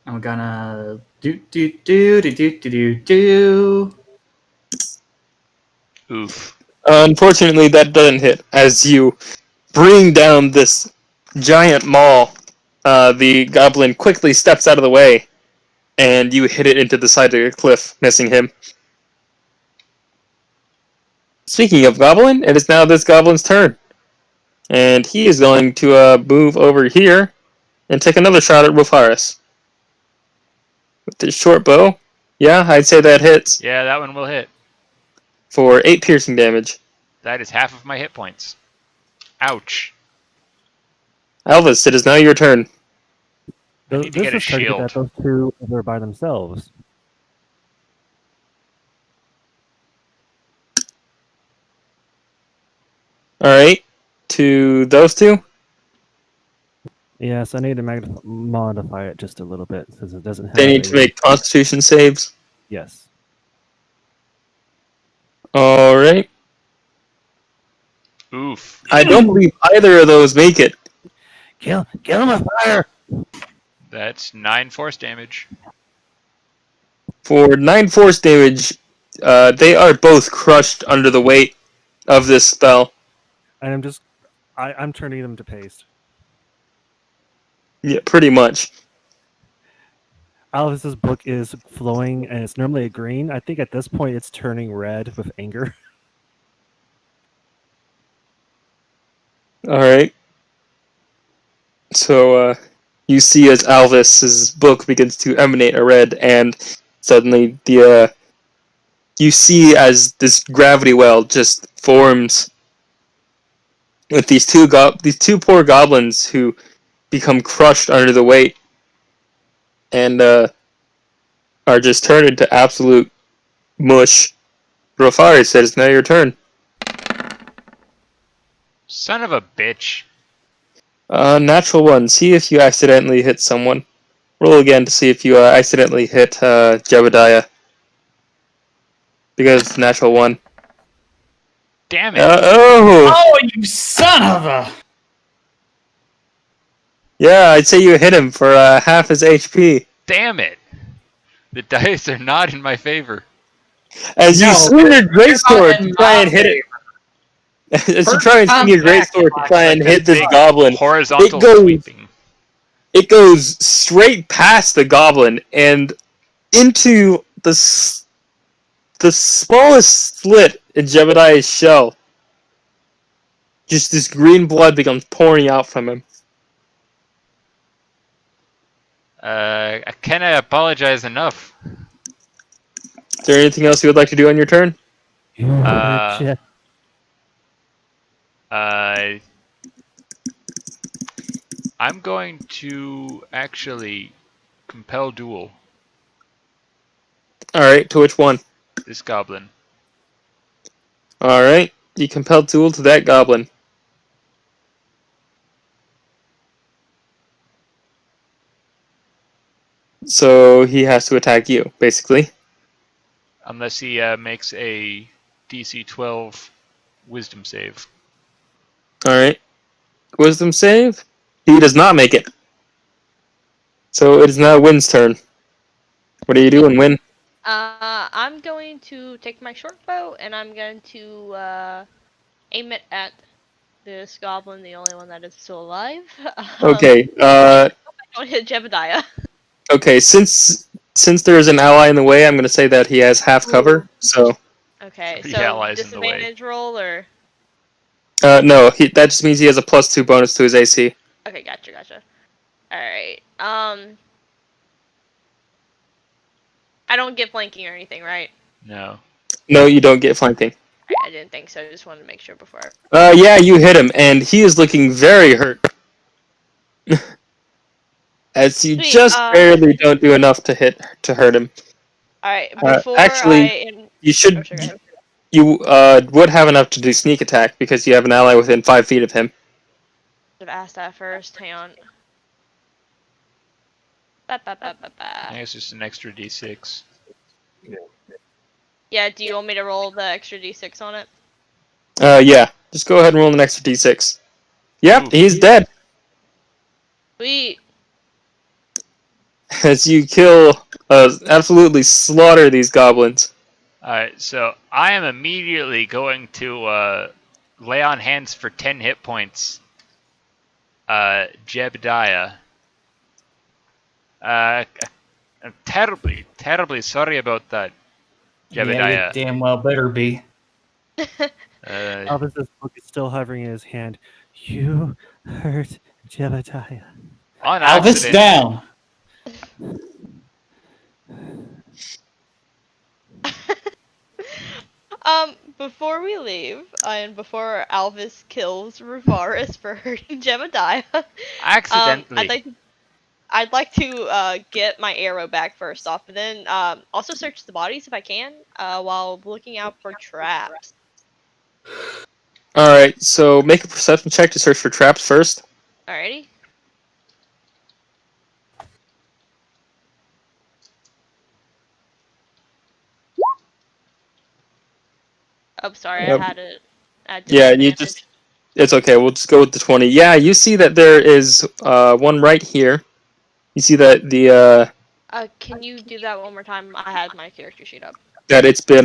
I'm gonna do. Oof. Unfortunately, that doesn't hit. As you bring down this giant maul, the goblin quickly steps out of the way, and you hit it into the side of the cliff, missing him. Speaking of goblin, it is now this goblin's turn. And he is going to move over here and take another shot at Rofaris. With his short bow, yeah, I'd say that hits. Yeah, that one will hit. For 8 piercing damage. That is half of my hit points. Ouch. Elvis, it is now your turn. I need to get a is targeted shield. at those two over by themselves. Alright, to those two. Yes, I need to modify it just a little bit since it doesn't have. They need to make constitution saves. Yes. Alright. Oof. I don't believe either of those make it. Kill him with fire! That's 9 force damage. For 9 force damage, they are both crushed under the weight of this spell. And I'm turning them to paste. Yeah, pretty much. Alice's book is flowing, and it's normally a green. I think at this point it's turning red with anger. Alright. So, you see as Alvis's book begins to emanate a red, and suddenly you see as this gravity well just forms with these two poor goblins who become crushed under the weight and are just turned into absolute mush. Rofari says, now your turn. Son of a bitch. Natural one. See if you accidentally hit someone. Roll again to see if you accidentally hit Jebediah. Because it's natural one. Damn it. Oh, you son of a! Yeah, I'd say you hit him for half his HP. Damn it. The dice are not in my favor. As you No, swing your they're greatsword not in to try my and hit it. As you First try and swing your contact, greatsword to try and Like hit a this big goblin, Horizontal goes- sweeping. it goes straight past the goblin and into the smallest slit in Jebediah's shell. Just this green blood becomes pouring out from him. I cannot apologize enough. Is there anything else you would like to do on your turn? Shit. I'm going to actually compel duel Alright, to which one? this goblin. Alright, you compel duel to that goblin. So he has to attack you, basically. Unless he makes a DC 12 wisdom save. Alright. Wisdom save? He does not make it. So it is now Wynn's turn. What are you doing, Wynn? I'm going to take my short bow and I'm going to aim it at this goblin, the only one that is still alive. Okay. I don't hit Jebediah. Okay. Since there is an ally in the way, I'm going to say that he has half cover. So Okay, The so allies in the way. disadvantage roll or no, that just means he has a +2 bonus to his AC. okay, gotcha. All right. I don't get flanking or anything, right? No. No, you don't get flanking. I didn't think so. I just wanted to make sure before. Yeah, you hit him, and he is looking very hurt. As you Sweet, just barely don't do enough to hurt him. All right. Before actually, you should. Oh, sure, go ahead. You would have enough to do sneak attack because you have an ally within 5 feet of him. Should have asked that first. Hang on. I guess it's an extra d6. Yeah. Do you want me to roll the extra d6 on it? Yeah. Just go ahead and roll an extra d6. Yep, Ooh. he's dead. Sweet. As you kill, absolutely slaughter these goblins. Alright, so I am immediately going to lay on hands for 10 hit points. Jebediah. I'm terribly sorry about that, Yeah, Jebediah. you damn well better be. Alvis's book is still hovering in his hand. You hurt Jebediah. On Alvis accident. down. Before we leave, and before Alvis kills Ruvaris for hurting Jebediah, Accidentally. I'd like to get my arrow back first off, and then also search the bodies if I can, while looking out for traps. Alright, so make a perception check to search for traps first. Alrighty. Oh, sorry, Yep. I had it at Yeah, you disadvantage. just. It's okay, we'll just go with the 20. Yeah, you see that there is one right here. You see that Can you do that one more time? I had my character sheet up. that it's been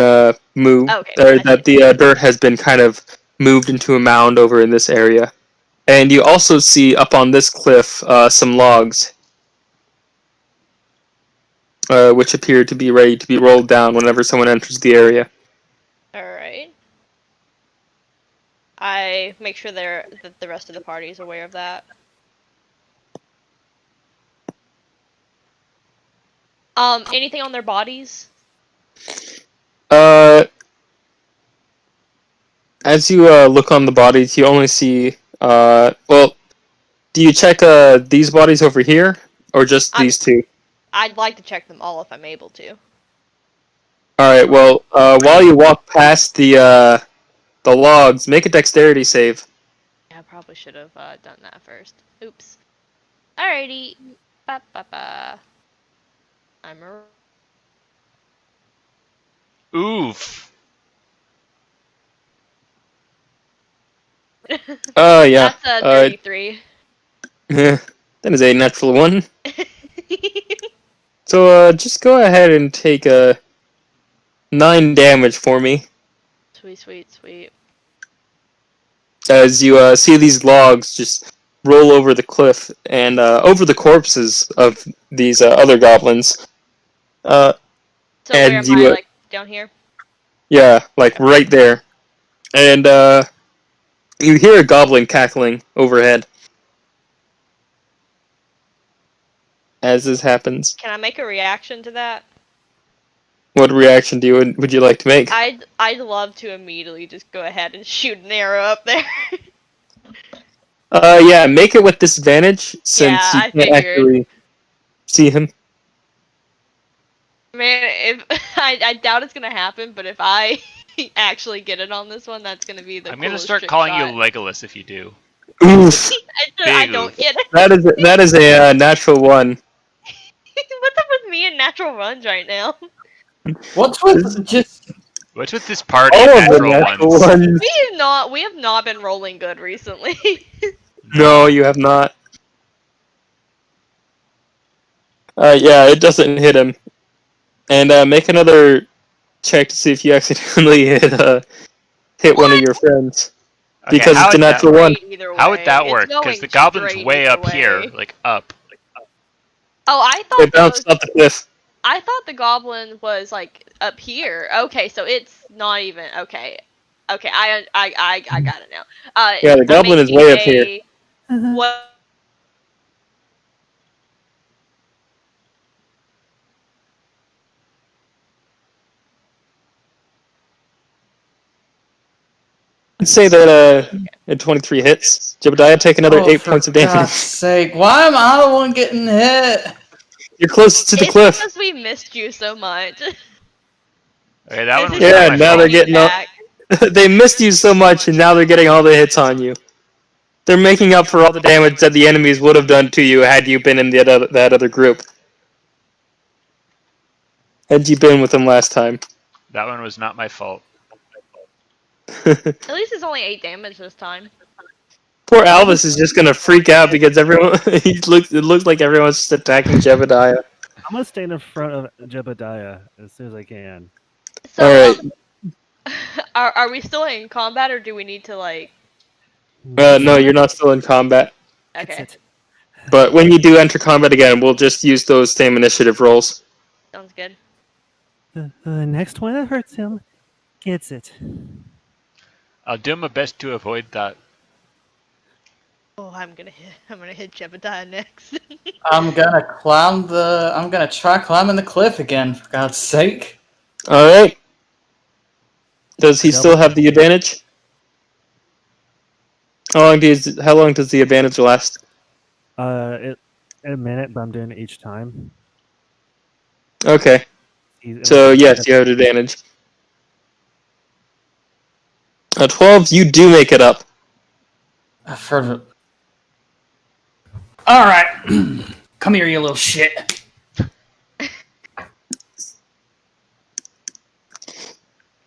moved, Okay, or I see that it. the dirt has been kind of moved into a mound over in this area. And you also see up on this cliff some logs, which appear to be ready to be rolled down whenever someone enters the area. Alright. I make sure that the rest of the party is aware of that. Anything on their bodies? As you look on the bodies, you only see do you check these bodies over here, or just these two? I'd like to check them all if I'm able to. Alright, well, while you walk past the logs, make a dexterity save. Yeah, I probably should have done that first. Oops. Alrighty. Ba-ba-ba. I'm a... Oof. Yeah. That's a 33. That is a natural one. So, just go ahead and take 9 damage for me. Sweet. As you see these logs just roll over the cliff and over the corpses of these other goblins. So and where am you, I, like, down here? Yeah, like right there. And you hear a goblin cackling overhead. As this happens. Can I make a reaction to that? What reaction would you like to make? I'd love to immediately just go ahead and shoot an arrow up there. Yeah, make it with disadvantage since Yeah, you can't actually see him. Man, if I doubt it's gonna happen, but if I actually get it on this one, that's gonna be the I'm gonna coolest start trick calling shot. you Legolas if you do. Oof! I Big don't oof. get it. That is a natural one. What's up with me and natural runs right now? What's with just What's with this party All of of the natural natural ones? ones. We have not been rolling good recently. No, you have not. Yeah, it doesn't hit him. And make another check to see if you accidentally hit one of your friends. Okay, Because it's a natural one. Straight either How would way. that It's work? Because going the goblin's straight way either up here, way. like up. Oh, I It thought bounced off the cliff. I thought the goblin was like up here. Okay, so it's not even okay. Okay, I got it now. Yeah, the I'm goblin is making way up here. what? I'd say that at 23 hits, Jebediah take another 8 points of For God's damage. sake, why am I the one getting hit? You're close to the It's cliff. because we missed you so much. Okay, that one This was is not Yeah, my now fault. they're getting up. They missed you so much, and now they're getting all the hits on you. They're making up for all the damage that the enemies would have done to you had you been in that other group. Had you been with them last time. That one was not my fault. At least it's only 8 damage this time. Poor Alvis is just gonna freak out because everyone. It looks like everyone's just attacking Jebediah. I'm gonna stand in front of Jebediah as soon as I can. So, All right. are we still in combat or do we need to like? No, you're not still in combat. Gets Okay, it. But when you do enter combat again, we'll just use those same initiative rolls. sounds good. The next one that hurts him gets it. I'll do my best to avoid that. Oh, I'm gonna hit Jebediah next. I'm gonna try climbing the cliff again, for God's sake. Alright. Does he still have the advantage? How long does the advantage last? A minute, but I'm doing it each time. Okay. So yes, you have advantage. 12, you do make it up. I've heard of it. Alright. Come here, you little shit.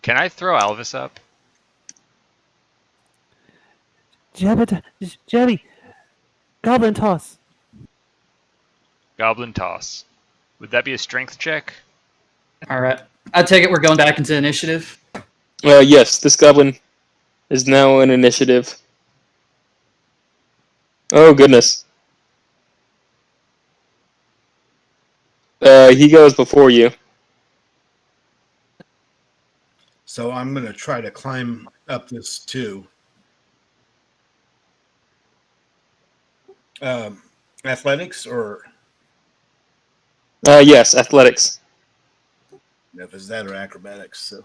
Can I throw Alvis up? Jebby, goblin toss. Goblin toss. Would that be a strength check? Alright. I take it we're going back into initiative. Yes, this goblin is now in initiative. Oh goodness. He goes before you. So I'm going to try to climb up this too. Athletics or Yes, athletics. if it's that or acrobatics. So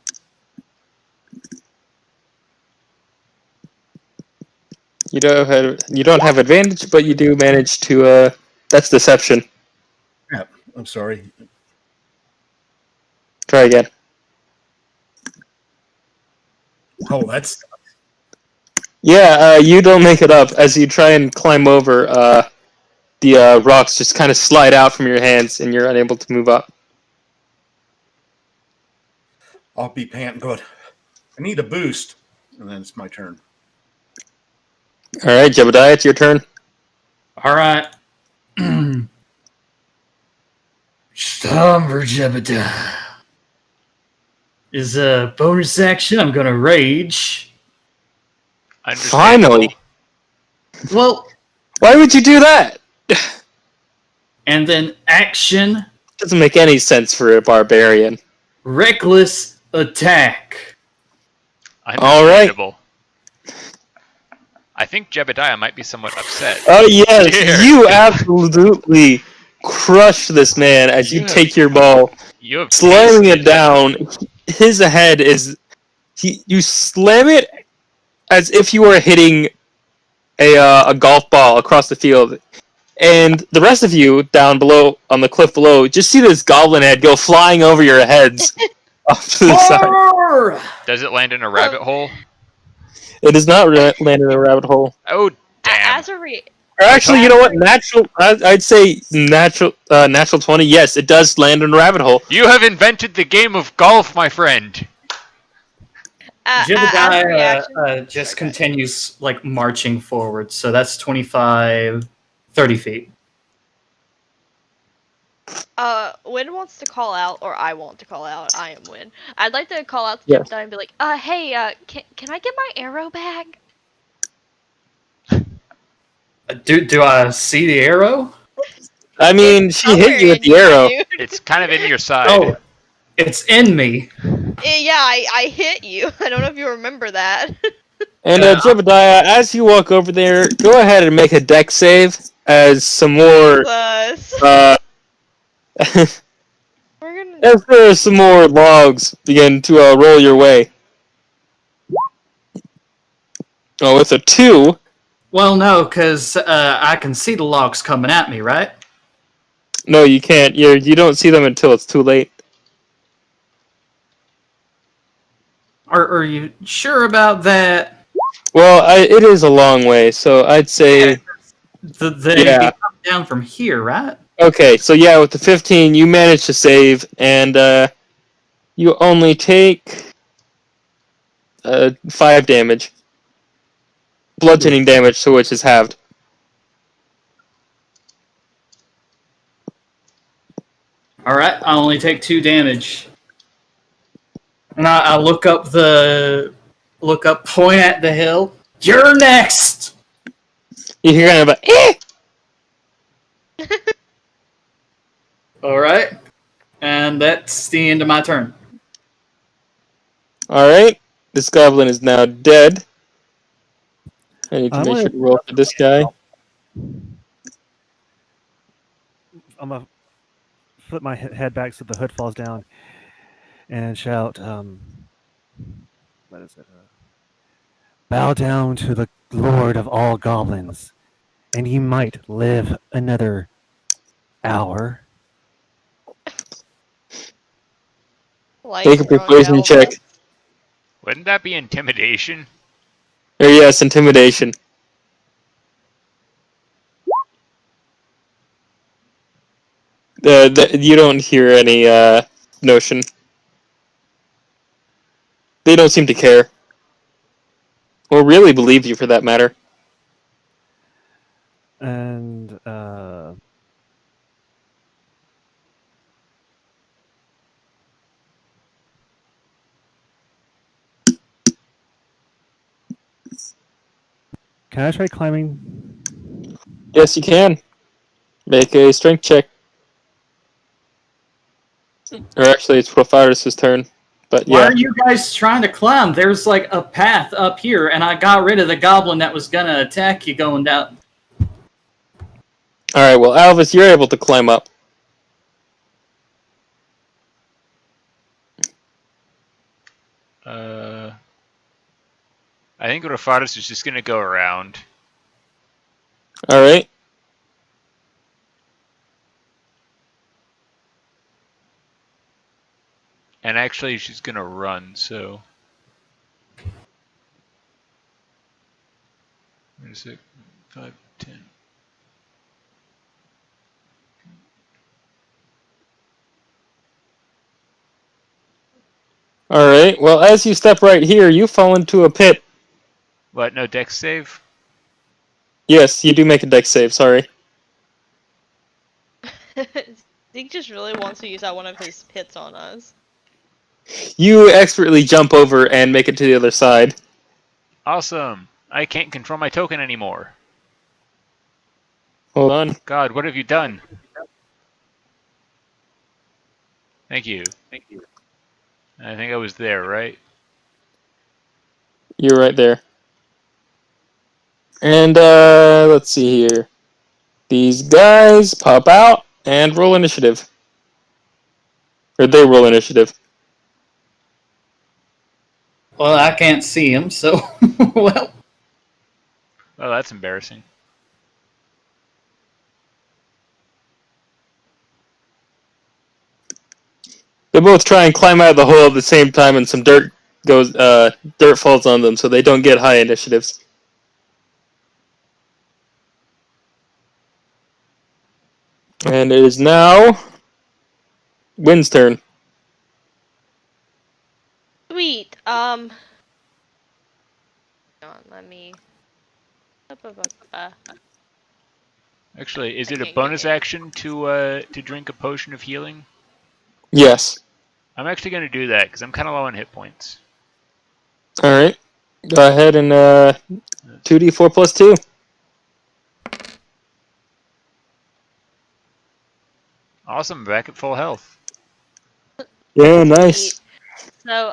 You don't have advantage, but you do manage to. That's deception. yeah, I'm sorry. Try again. Oh, that's Yeah, you don't make it up as you try and climb over. The rocks just kind of slide out from your hands, and you're unable to move up. I'll be panting going, I need a boost. And then it's my turn. All right, Jebediah, it's your turn. Alright. Storm for Jebediah. Is a bonus action. I'm gonna rage. Understandable. Finally. Well, Why would you do that? and then action, Doesn't make any sense for a barbarian. reckless attack. Understandable. I think Jebediah might be somewhat upset. Oh yes, Here. you absolutely crush this man as you Yeah. take your ball, You have slamming tasted it down. His head is. You slam it as if you were hitting a golf ball across the field, and the rest of you down below on the cliff below just see this goblin head go flying over your heads off to the side. Horror! Does it land in a rabbit hole? It does not land in a rabbit hole. Oh, damn. As a Or actually, you know what? I'd say natural 20. Yes, it does land in a rabbit hole. You have invented the game of golf, my friend. as a Jebediah reaction, just continues like marching forward, so that's 25, 30 feet. Win wants to call out, or I want to call out. I am Win. I'd like to call out to Yes. Jebediah and be like, hey, can I get my arrow back? Do I see the arrow? I mean, It's she hit you somewhere with in the you, my arrow. dude. It's kind of in your side. Oh, it's in me. Yeah, I hit you. I don't know if you remember that. And Uh, Jebediah, as you walk over there, go ahead and make a deck save as some more. Jesus. Uh, We're gonna. as there are some more logs begin to roll your way. Oh, it's a 2. Well, no, because I can see the logs coming at me, right? No, you can't. You don't see them until it's too late. Are you sure about that? Well, it is a long way, so I'd say They'd be yeah. coming down from here, right? Okay, so yeah, with the 15, you manage to save, and you only take 5 damage. Bludgeoning damage, so which is halved. All right, I only take 2 damage, and I look up, point at the hill. You're next. You hear kind of a eh! All right, and that's the end of my turn. Alright, this goblin is now dead. I need to I'm make gonna sure to roll for this guy. I'm gonna flip my head back so the hood falls down and shout, what is it? Bow down to the Lord of all goblins, and ye might live another hour. Like Make a throwing persuasion battle check. bets. Wouldn't that be intimidation? Or yes, intimidation. You don't hear any notion. They don't seem to care. Or really believe you, for that matter. And can I try climbing? Yes, you can. Make a strength check. Or actually, it's Prophyrus' turn. But Why yeah. are you guys trying to climb? There's like a path up here, and I got rid of the goblin that was gonna attack you going down. Alright, well, Alvis, you're able to climb up. I think Rafaris is just gonna go around. Alright. And actually, she's gonna run, so. Where is it? 5, 10. Alright, well, as you step right here, you fall into a pit. What? No dex save? Yes, you do make a dex save, sorry. Zeke just really wants to use out one of his pits on us. You expertly jump over and make it to the other side. Awesome! I can't control my token anymore. Hold on. God, what have you done? Thank you. I think I was there, right? You're right there. And, let's see here. These guys pop out and roll initiative. Or they roll initiative. Well, I can't see him, so well. Oh, that's embarrassing. They both try and climb out of the hole at the same time, and some dirt falls on them, so they don't get high initiatives. And it is now Wynn's turn. Sweet. Hang on, let me. Actually, is it a can't get bonus hit. action to drink a potion of healing? Yes. I'm actually going to do that because I'm kind of low on hit points. All right. Go ahead and 2d4 plus 2. Awesome, back at full health. Yeah, nice. So,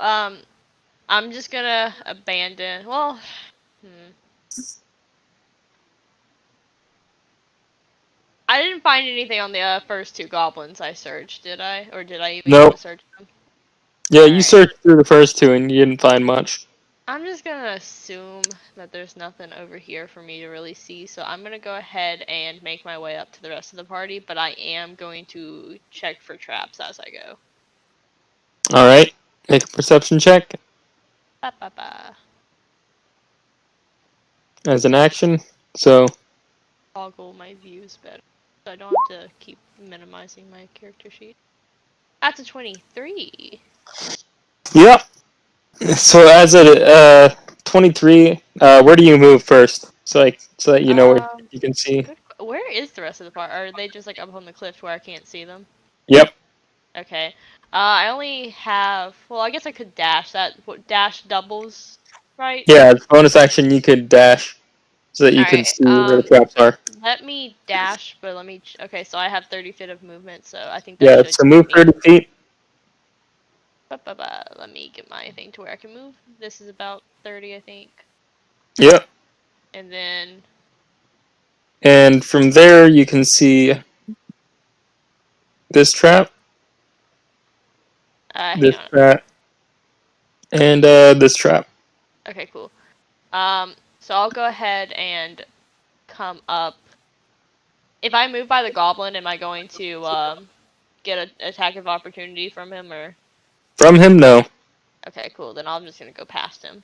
I'm just gonna abandon. Well, I didn't find anything on the first 2 goblins I searched, did I? Or did I even get Nope. to search them? Yeah, you Alright. searched through the first 2 and you didn't find much. I'm just gonna assume that there's nothing over here for me to really see, so I'm gonna go ahead and make my way up to the rest of the party, but I am going to check for traps as I go. All right. Make a perception check Ba ba ba. as an action. So, Toggle my views better, so I don't have to keep minimizing my character sheet. That's a 23. yep. So as a 23, where do you move first? So that you know where you can see. Where is the rest of the party? Are they just like up on the cliff where I can't see them? Yep. Okay. I only have. Well, I guess I could dash. Dash doubles, right? Yeah, as bonus action you could dash so that you can Alright. see where the traps are. Let me dash, but let me. Okay, so I have 30 feet of movement, so I think that Yeah, should so get move me. 30 feet. Let me get my thing to where I can move. This is about 30, I think. Yep. And then. And from there you can see this trap, Hang this on. trap, and this trap. Okay, cool. So I'll go ahead and come up. If I move by the goblin, am I going to get an attack of opportunity from him, or? From him, no. Okay, cool. Then I'm just gonna go past him.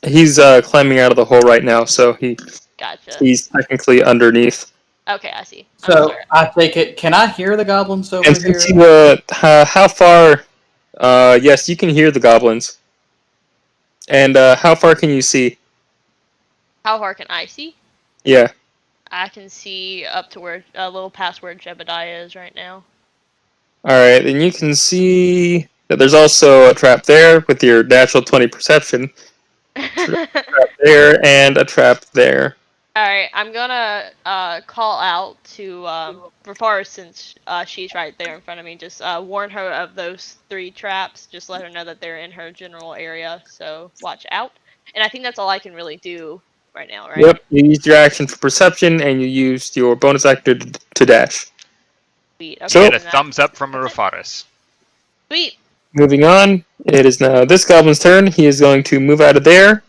He's climbing out of the hole right now, so Gotcha. he's technically underneath. Okay, I see. So I take it. Can I hear the goblins over And here? since you, how far? Yes, you can hear the goblins. And how far can you see? How far can I see? Yeah. I can see up to where a little past where Jebediah is right now. All right, and you can see that there's also a trap there with your natural 20 perception. Trap there and a trap there. Alright, I'm gonna call out to Rafara, since she's right there in front of me. Just warn her of those 3 traps. Just let her know that they're in her general area, so watch out. And I think that's all I can really do right now, right? Yep, you used your action for perception, and you used your bonus action to dash. Sweet. You Okay, get a then thumbs up from that's it. Arafaris. Sweet. Moving on, it is now this goblin's turn. He is going to move out of there,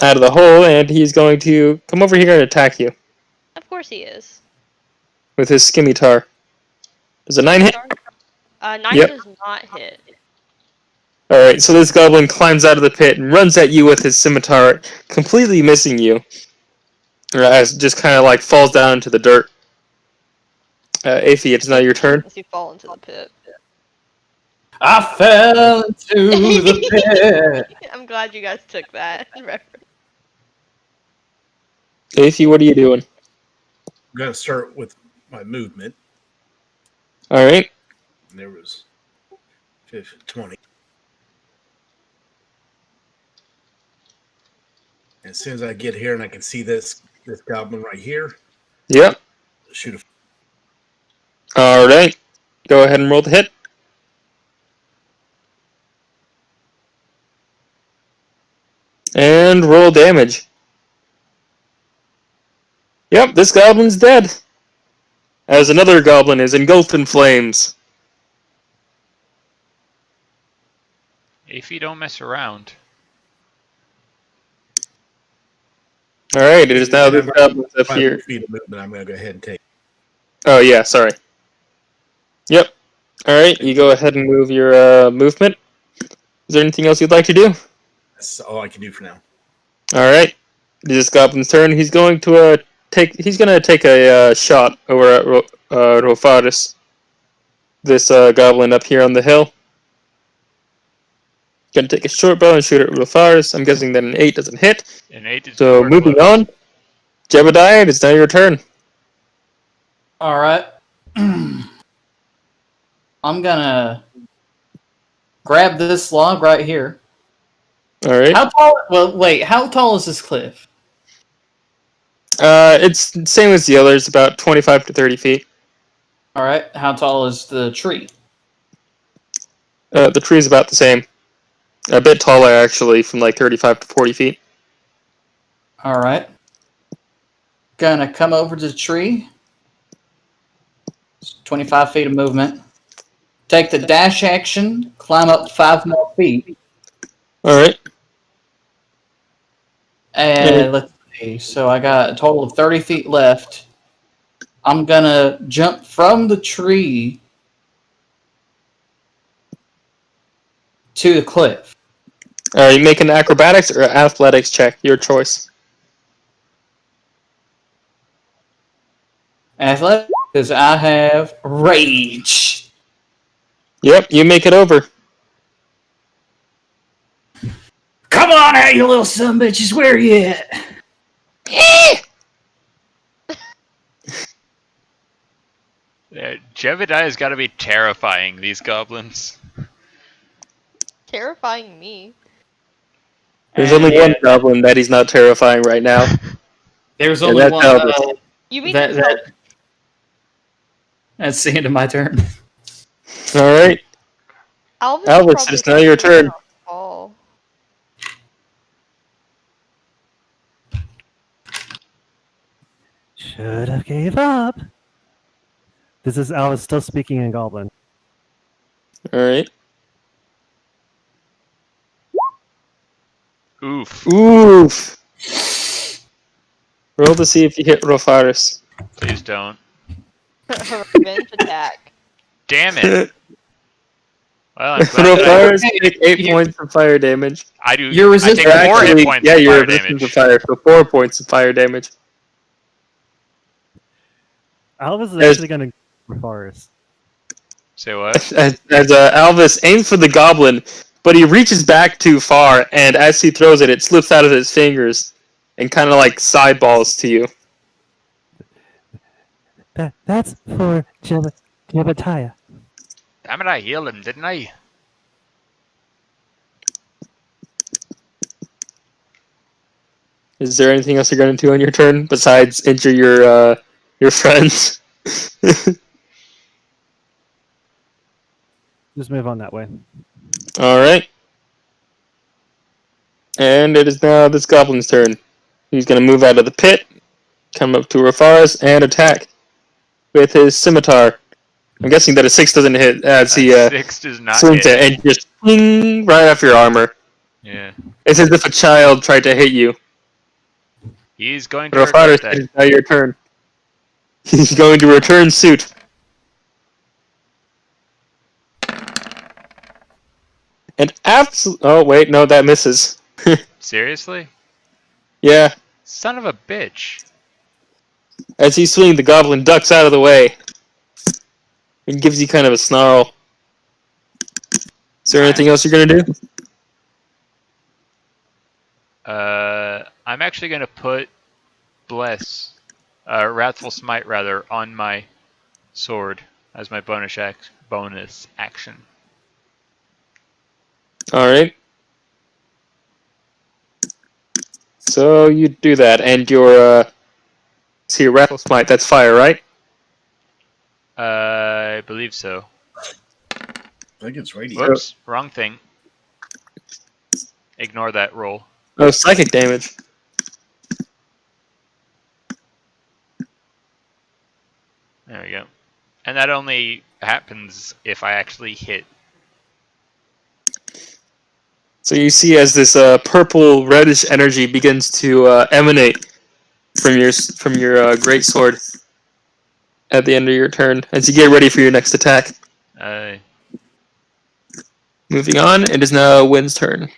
out of the hole, and he's going to come over here and attack you Of course he is. with his scimitar. Does a 9 hit? 9 Yep. does not hit. Alright, so this goblin climbs out of the pit and runs at you with his scimitar, completely missing you. As just kind of like falls down into the dirt. Aphie, it's now your turn. As you fall into the pit. I fell into the pit. I'm glad you guys took that reference. Aphie, what are you doing? I'm going to start with my movement. Alright. And there was 20. As soon as I get here and I can see this goblin right here, Yep. shoot a. Alright. Go ahead and roll the hit. And roll damage. Yep, this goblin's dead. As another goblin is engulfed in flames. Aphie, don't mess around. Alright, it is now this goblin's up 5 here. feet of movement. I'm going to go ahead and take. Oh, yeah, sorry. Yep. Alright, you go ahead and move your movement. Is there anything else you'd like to do? That's all I can do for now. Alright. This goblin's turn. He's going to take a shot over at Rofaris. This goblin up here on the hill. Gonna take a short bow and shoot it real fast. I'm guessing that an 8 doesn't hit. An 8 is So nowhere moving close. on. Jebediah, it's now your turn. All right. I'm gonna grab this log right here. All right. How tall? Well, wait. How tall is this cliff? It's the same as the others, about 25 to 30 feet. All right. How tall is the tree? The tree's about the same. A bit taller, actually, from like 35 to 40 feet. All right. Gonna come over to the tree. It's 25 feet of movement. Take the dash action. Climb up 5 more feet. All right. And let's see. So I got a total of 30 feet left. I'm gonna jump from the tree to the cliff. All right. You make an acrobatics or athletics check. Your choice. Athletics, because I have rage. Yep. You make it over. Come on out, you little son bitches. Where are you at? Jebediah's got to be terrifying, these goblins. Terrifying me. There's And only one goblin that he's not terrifying right now. There's Yeah, only that's one. Albus. You mean That's the end of my turn. All right. Alvis? Albus, it's now your turn. Oh. Should have gave up. This is Alice still speaking in Goblin. All right. Oof. Oof. Roll to see if you hit Rofaris. Please don't. Revenge attack. Damn it. Well, I'm glad that Rofaris, take 8 points of fire damage. I do. You're I resistant. take 4 hit Actually, points yeah, of you're fire resistant to damage. fire, so 4 points of fire damage. Alvis is Yes. actually going to go for Forest. Say what? As Alvis aims for the goblin, but he reaches back too far, and as he throws it, it slips out of his fingers and kind of like sideballs to you. That's for Jebediah. Damn it, I healed him, didn't I? Is there anything else you're going to do on your turn besides injure your friends? Just move on that way. All right. And it is now this goblin's turn. He's going to move out of the pit, come up to Rafaris, and attack with his scimitar. I'm guessing that a 6 doesn't hit as he 6 does not swings hit. it and just ping right off your armor. Yeah. It's as if a child tried to hit you. He's going to regret Rafaris, that. it is now your turn. He's going to return suit. And oh wait, no, that misses. Seriously? Yeah. Son of a bitch. As he's swinging, the goblin ducks out of the way and gives you kind of a snarl. Is there anything else you're gonna do? I'm actually going to put Wrathful Smite rather, on my sword as my bonus action. All right. So you do that, and your see, Rattle Smite. That's fire, right? I believe so. I think it's radiant. Whoops, wrong thing. Ignore that roll. Oh, psychic damage. There we go. And that only happens if I actually hit. So you see as this purple reddish energy begins to emanate from your great sword at the end of your turn as you get ready for your next attack. Moving on, it is now Wynn's turn.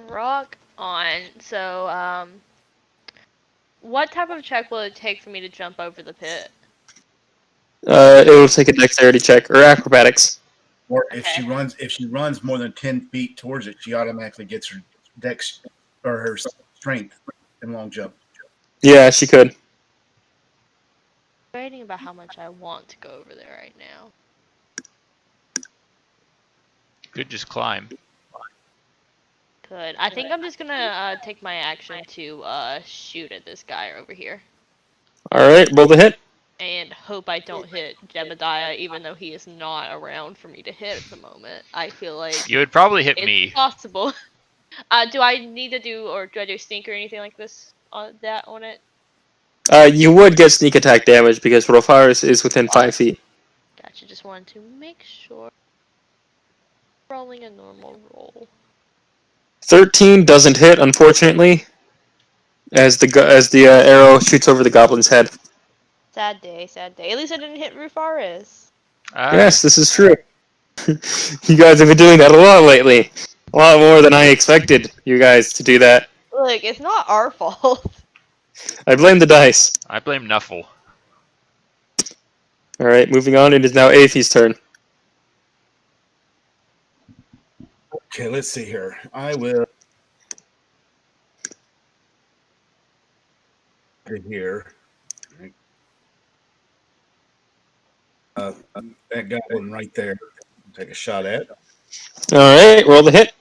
Rock on. So, what type of check will it take for me to jump over the pit? It will take a dexterity check or acrobatics. Or Okay. if she runs more than 10 feet towards it, she automatically gets her dex or her strength and long jump. Yeah, she could. Debating about how much I want to go over there right now. Could just climb. Good. I think I'm just gonna take my action to shoot at this guy over here. All right, roll the hit. And hope I don't hit Jebediah, even though he is not around for me to hit at the moment. I feel like You would probably hit it's me. possible. Do I need to do, or do I do sneak or anything like this on that on it? You would get sneak attack damage because Rofaris is within 5 feet. Gotcha. Just wanted to make sure. Rolling a normal roll. 13 doesn't hit, unfortunately, as the arrow shoots over the goblin's head. Sad day, sad day. At least I didn't hit Rufaris. Yes, this is true. You guys have been doing that a lot lately. A lot more than I expected you guys to do that. Look, it's not our fault. I blame the dice. I blame Nuffle. Alright, moving on. It is now Aethys' turn. Okay, let's see here. I will here. That goblin right there. Take a shot at. Alright, roll the hit.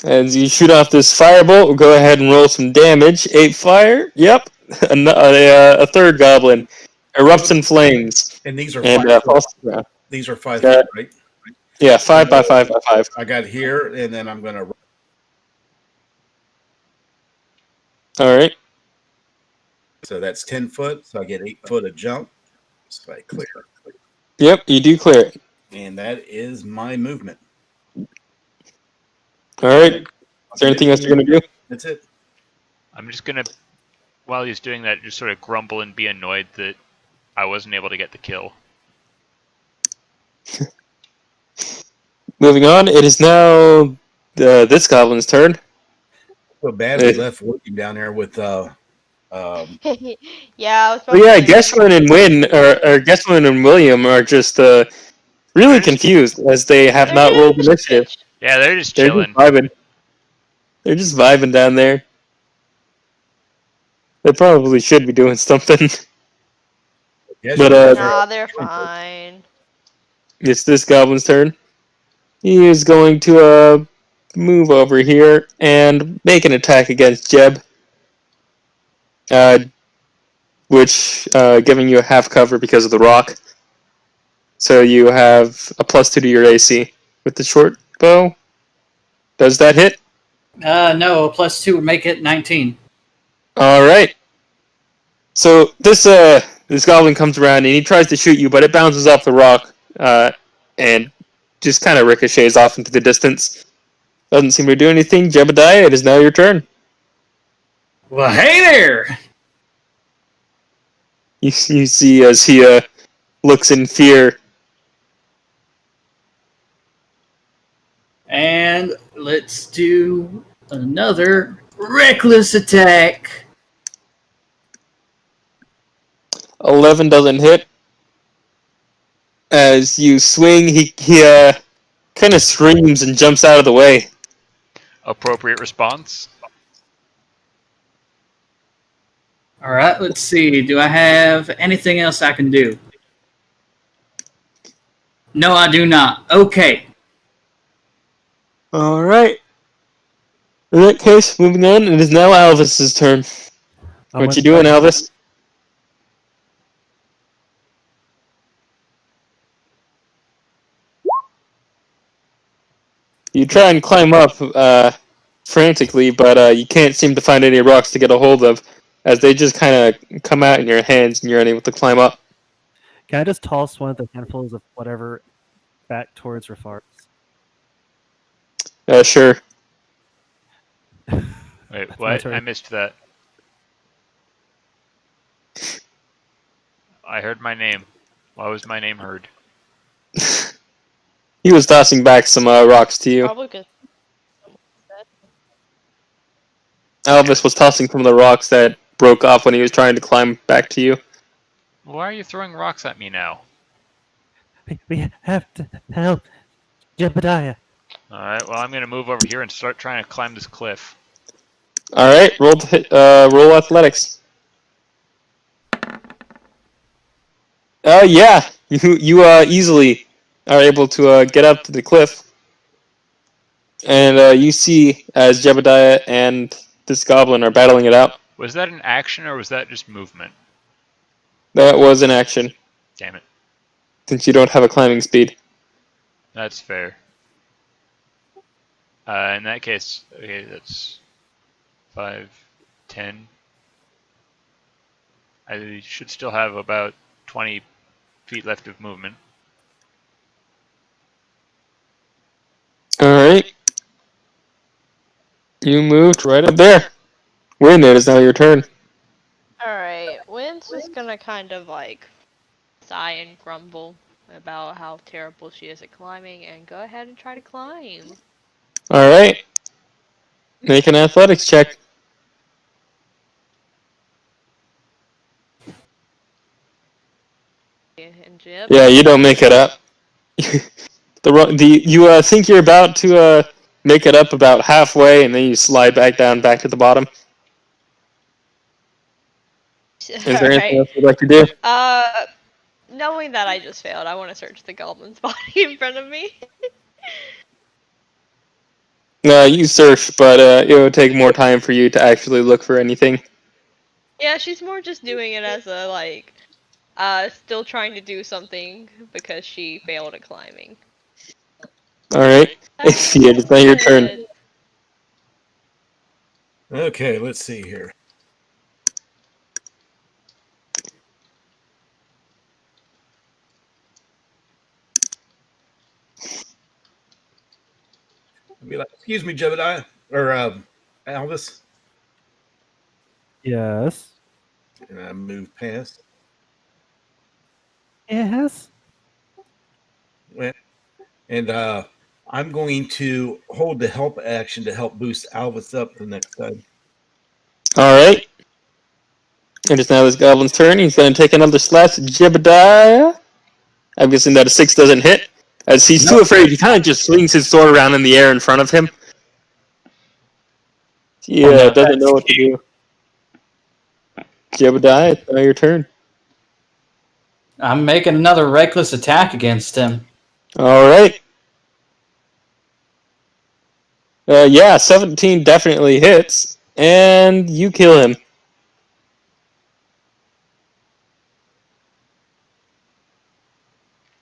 As you shoot off this firebolt, we'll go ahead and roll some damage. 8 fire. Yep. A third goblin erupts in flames. And these are And 5 falls to the ground. These are 5 Yeah. feet, right? Yeah, 5 by 5 by 5. I got here, and then I'm gonna. Alright. So that's 10 foot. So I get 8 foot of jump. So I clear. Yep, you do clear it. And that is my movement. Alright. Is there anything else you're going to do? That's it. I'm just gonna, while he's doing that, just sort of grumble and be annoyed that I wasn't able to get the kill. Moving on, it is now this goblin's turn. So bad we left working down there with yeah, I was. Well, probably yeah, gonna- Geshwin and Win, or Geshwin and William are just really confused as they have They're not doing rolled the initiative. shit. Yeah, they're just They're chilling. just vibing. They're just vibing down there. They probably should be doing something. But Nah, they're fine. it's this goblin's turn. He is going to move over here and make an attack against Jeb. Which giving you a half cover because of the rock. So you have a +2 to your AC with the short bow. Does that hit? No, a +2 would make it 19. All right. So this goblin comes around and he tries to shoot you, but it bounces off the rock and just kind of ricochets off into the distance. Doesn't seem to do anything. Jebediah, it is now your turn. Well, hey there! You see as he looks in fear. And let's do another reckless attack. 11 doesn't hit. As you swing, he kind of screams and jumps out of the way. Appropriate response. All right, let's see. Do I have anything else I can do? No, I do not. Okay. All right. In that case, moving on, it is now Alvis's turn. What you doing, Alvis? You try and climb up frantically, but you can't seem to find any rocks to get a hold of, as they just kind of come out in your hands and you're unable to climb up. Can I just toss one of the handfuls of whatever back towards Rafar's? Sure. Wait, That's my what? turn. I missed that. I heard my name. Why was my name heard? He was tossing back some rocks to you. Probably good. Alvis was tossing some of the rocks that broke off when he was trying to climb back to you. Why are you throwing rocks at me now? We have to help Jebediah. Alright, well, I'm going to move over here and start trying to climb this cliff. All right, roll athletics. Yeah, you easily are able to get up to the cliff, and you see as Jebediah and this goblin are battling it out. Was that an action or was that just movement? That was an action, Damn it. since you don't have a climbing speed. That's fair. In that case, okay, that's 5, 10. I should still have about 20 feet left of movement. All right, you moved right up there. Win, it is now your turn. Alright, Wynn's just gonna kind of like sigh and grumble about how terrible she is at climbing and go ahead and try to climb. All right, make an athletics check. And Jib? Yeah, you don't make it up. You think you're about to make it up about halfway, and then you slide back to the bottom. Is there anything Alright. else you'd like to do? Knowing that I just failed, I want to search the goblin's body in front of me. No, you search, but it would take more time for you to actually look for anything. Yeah, she's more just doing it as a, like, still trying to do something because she failed at climbing. All right, yeah, it's not your turn. Okay, let's see here. I'll be like, excuse me, Jebediah, or Alvis. Yes. And I move past. Yes. And I'm going to hold the help action to help boost Alvis up the next time. All right, it is now this goblin's turn. He's going to take another slash at Jebediah. I'm guessing that a 6 doesn't hit, as he's too afraid. He kind of just swings his sword around in the air in front of him. Yeah, doesn't know what to do. Jebediah, it's now your turn. I'm making another reckless attack against him. All right. Yeah, 17 definitely hits, and you kill him.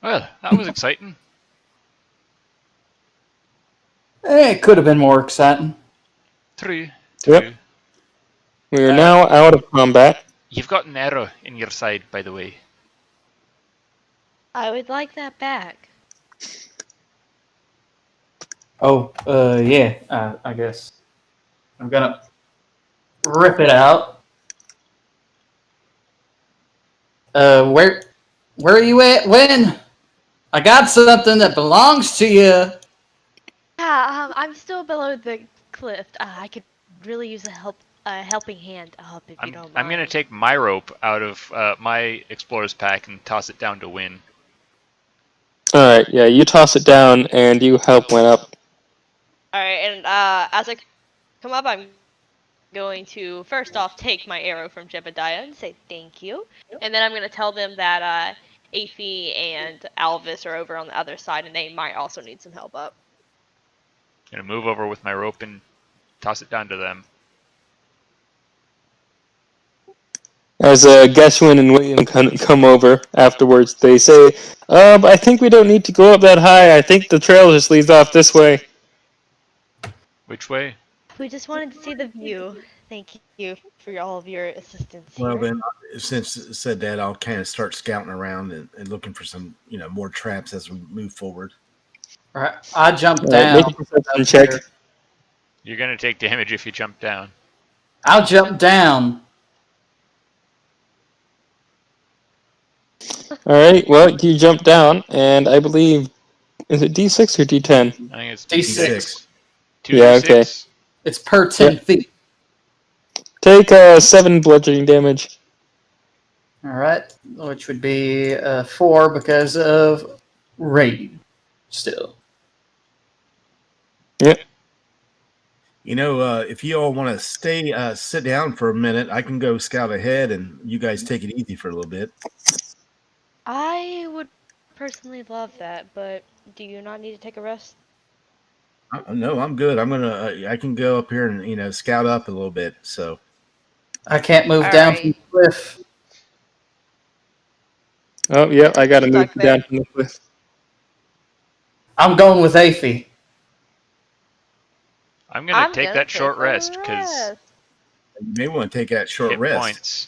Well, that was exciting. It could have been more exciting. True. Yep. We are now out of combat. You've got an arrow in your side, by the way. I would like that back. Oh, yeah, I guess. I'm gonna rip it out. Where are you at, Win? I got something that belongs to you. Yeah, I'm still below the cliff. I could really use a helping hand up if you don't mind. I'm going to take my rope out of my explorer's pack and toss it down to Win. All right, yeah, you toss it down, and you help Win up. Alright, and as I come up, I'm going to first off take my arrow from Jebediah and say thank you. And then I'm going to tell them that Afi and Alvis are over on the other side and they might also need some help up. I'm going to move over with my rope and toss it down to them. As Geshwin and William come over afterwards, they say, I think we don't need to go up that high. I think the trail just leads off this way. Which way? We just wanted to see the view. Thank you for all of your assistance here. Well, then, since it said that, I'll kind of start scouting around and looking for some, more traps as we move forward. All right, I jumped Make down. a perception check. You're going to take damage if you jump down. I'll jump down. All right, well, you jump down, and I believe, is it D6 or D10? I think it's D6. 2d6. Yeah, okay. It's per 10 feet. Take 7 bludgeoning damage. All right, which would be 4 because of rain. Still. Yep. If you all want to sit down for a minute, I can go scout ahead, and you guys take it easy for a little bit. I would personally love that, but do you not need to take a rest? No, I'm good. I can go up here and scout up a little bit. So I can't move All down from right. the cliff. Oh, yeah, I got to move Stuck there. down from the cliff. I'm going with Aphie. I'm gonna take that short a rest because rest. you may want to take that short hit rest. points.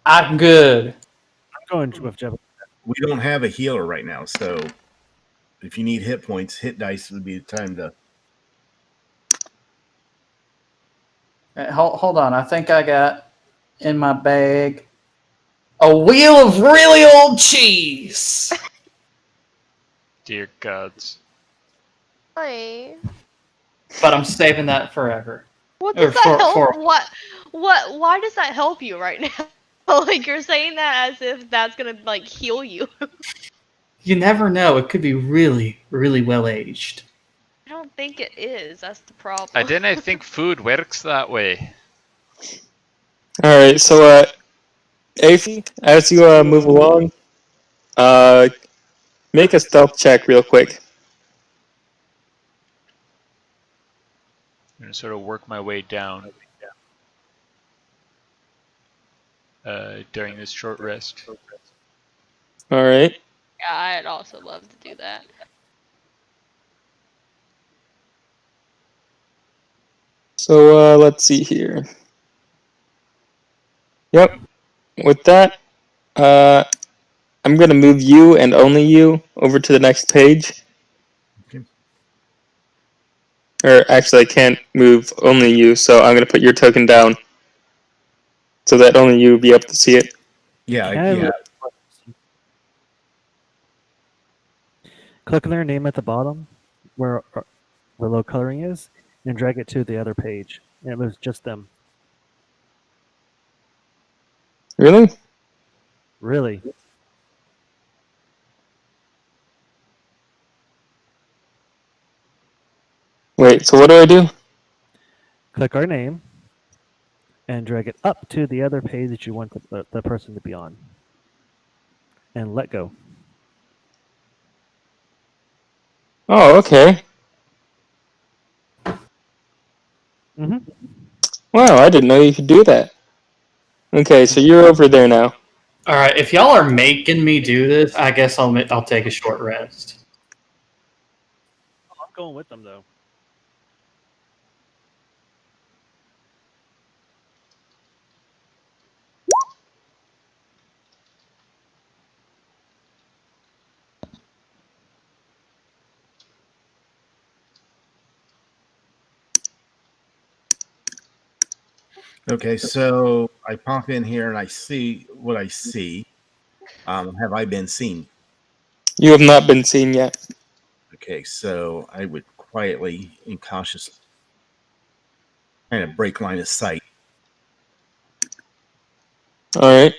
I'm good. I'm going with Jeff. We don't have a healer right now, so if you need hit points, hit dice would be the time to. Hold on. I think I got in my bag a wheel of really old cheese. Dear gods. Hey. But I'm saving that forever. What Or does that help? for- Why does that help you right now? Like, you're saying that as if that's gonna, like, heal you. You never know. It could be really, really well aged. I don't think it is. That's the problem. I didn't think food works that way. All right, so Aphie, as you move along, make a stealth check real quick. I'm gonna sort of work my way down during this short rest. All right. Yeah, I'd also love to do that. So let's see here. Yep. With that, I'm gonna move you and only you over to the next page. Okay. Or actually, I can't move only you, so I'm gonna put your token down so that only you will be able to see it. Yeah, Can click on their name at the bottom where the low coloring is and drag it to the other page. And it moves just them. Really? Really. Wait. So what do I do? Click our name and drag it up to the other page that you want the person to be on. And let go. Oh, okay. Mm-hmm. Wow, I didn't know you could do that. Okay, so you're over there now. All right. If y'all are making me do this, I guess I'll take a short rest. I'm going with them though. Okay, so I pop in here and I see what I see. Have I been seen? You have not been seen yet. Okay, so I would quietly and cautiously kind of break line of sight. All right.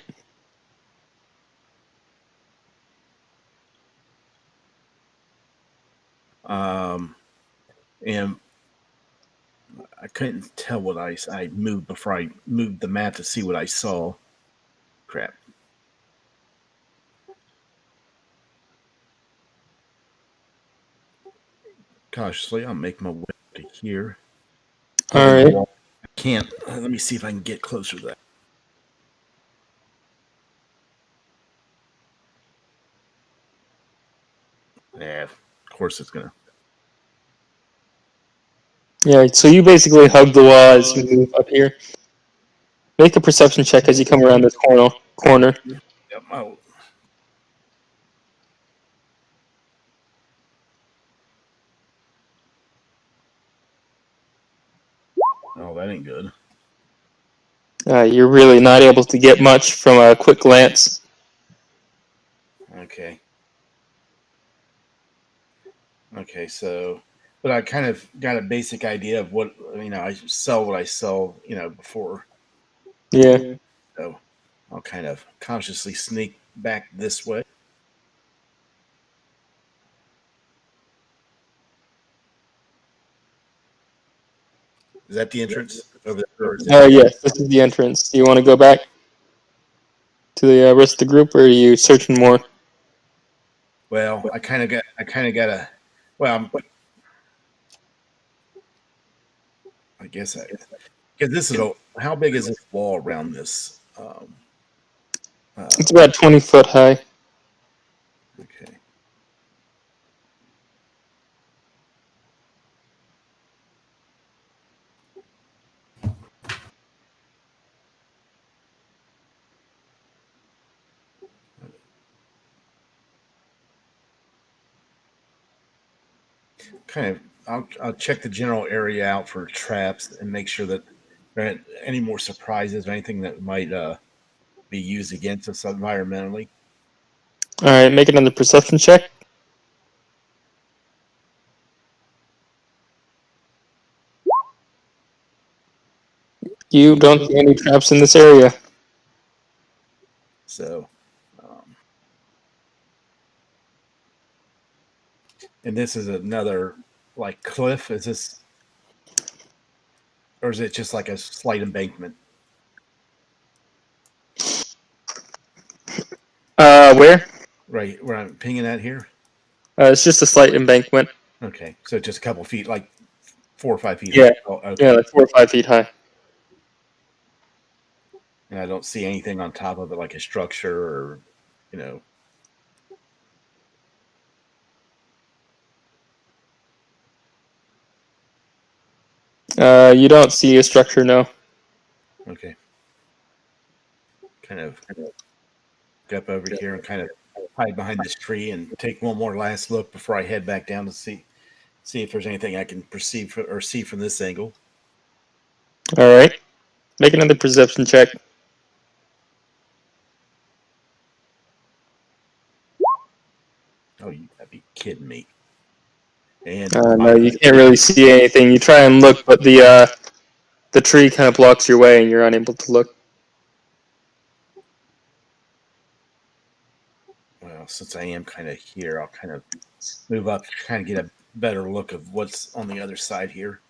And I couldn't tell what I moved before I moved the map to see what I saw. Crap. Cautiously, I'll make my way to here. All right. I can't. Let me see if I can get closer to that. Yeah, of course it's gonna. Yeah. So you basically hug the wall as you move up here. Make a perception check as you come around this corner. Yep, oh. Oh, that ain't good. You're really not able to get much from a quick glance. Okay. Okay, so, but I kind of got a basic idea of what I sell what I sell, before. Yeah. So, I'll kind of cautiously sneak back this way. Is that the entrance over there? Or is it Yes, this is the entrance. Do you want to go back to the rest of the group, or are you searching more? Well, I kind of got a. Well, I guess because this is how big is this wall around this? It's about 20 foot high. Okay. Kind of, I'll check the general area out for traps and make sure that there aren't any more surprises or anything that might be used against us environmentally. All right, make another perception check. You don't see any traps in this area. So, and this is another like cliff. Is this, or is it just like a slight embankment? Where? Right where I'm pinging at here. It's just a slight embankment. Okay, so just a couple feet, like 4 or 5 feet Yeah. high. Oh, okay. Yeah, like 4 or 5 feet high. And I don't see anything on top of it, like a structure or, you know. You don't see a structure, no. Okay. Kind of get up over here and kind of hide behind this tree and take one more last look before I head back down to see if there's anything I can perceive or see from this angle. All right. Make another perception check. Oh, you gotta be kidding me! And No, you can't really see anything. You try and look, but the tree kind of blocks your way, and you're unable to look. well, since I am kind of here, I'll kind of move up, kind of get a better look of what's on the other side here.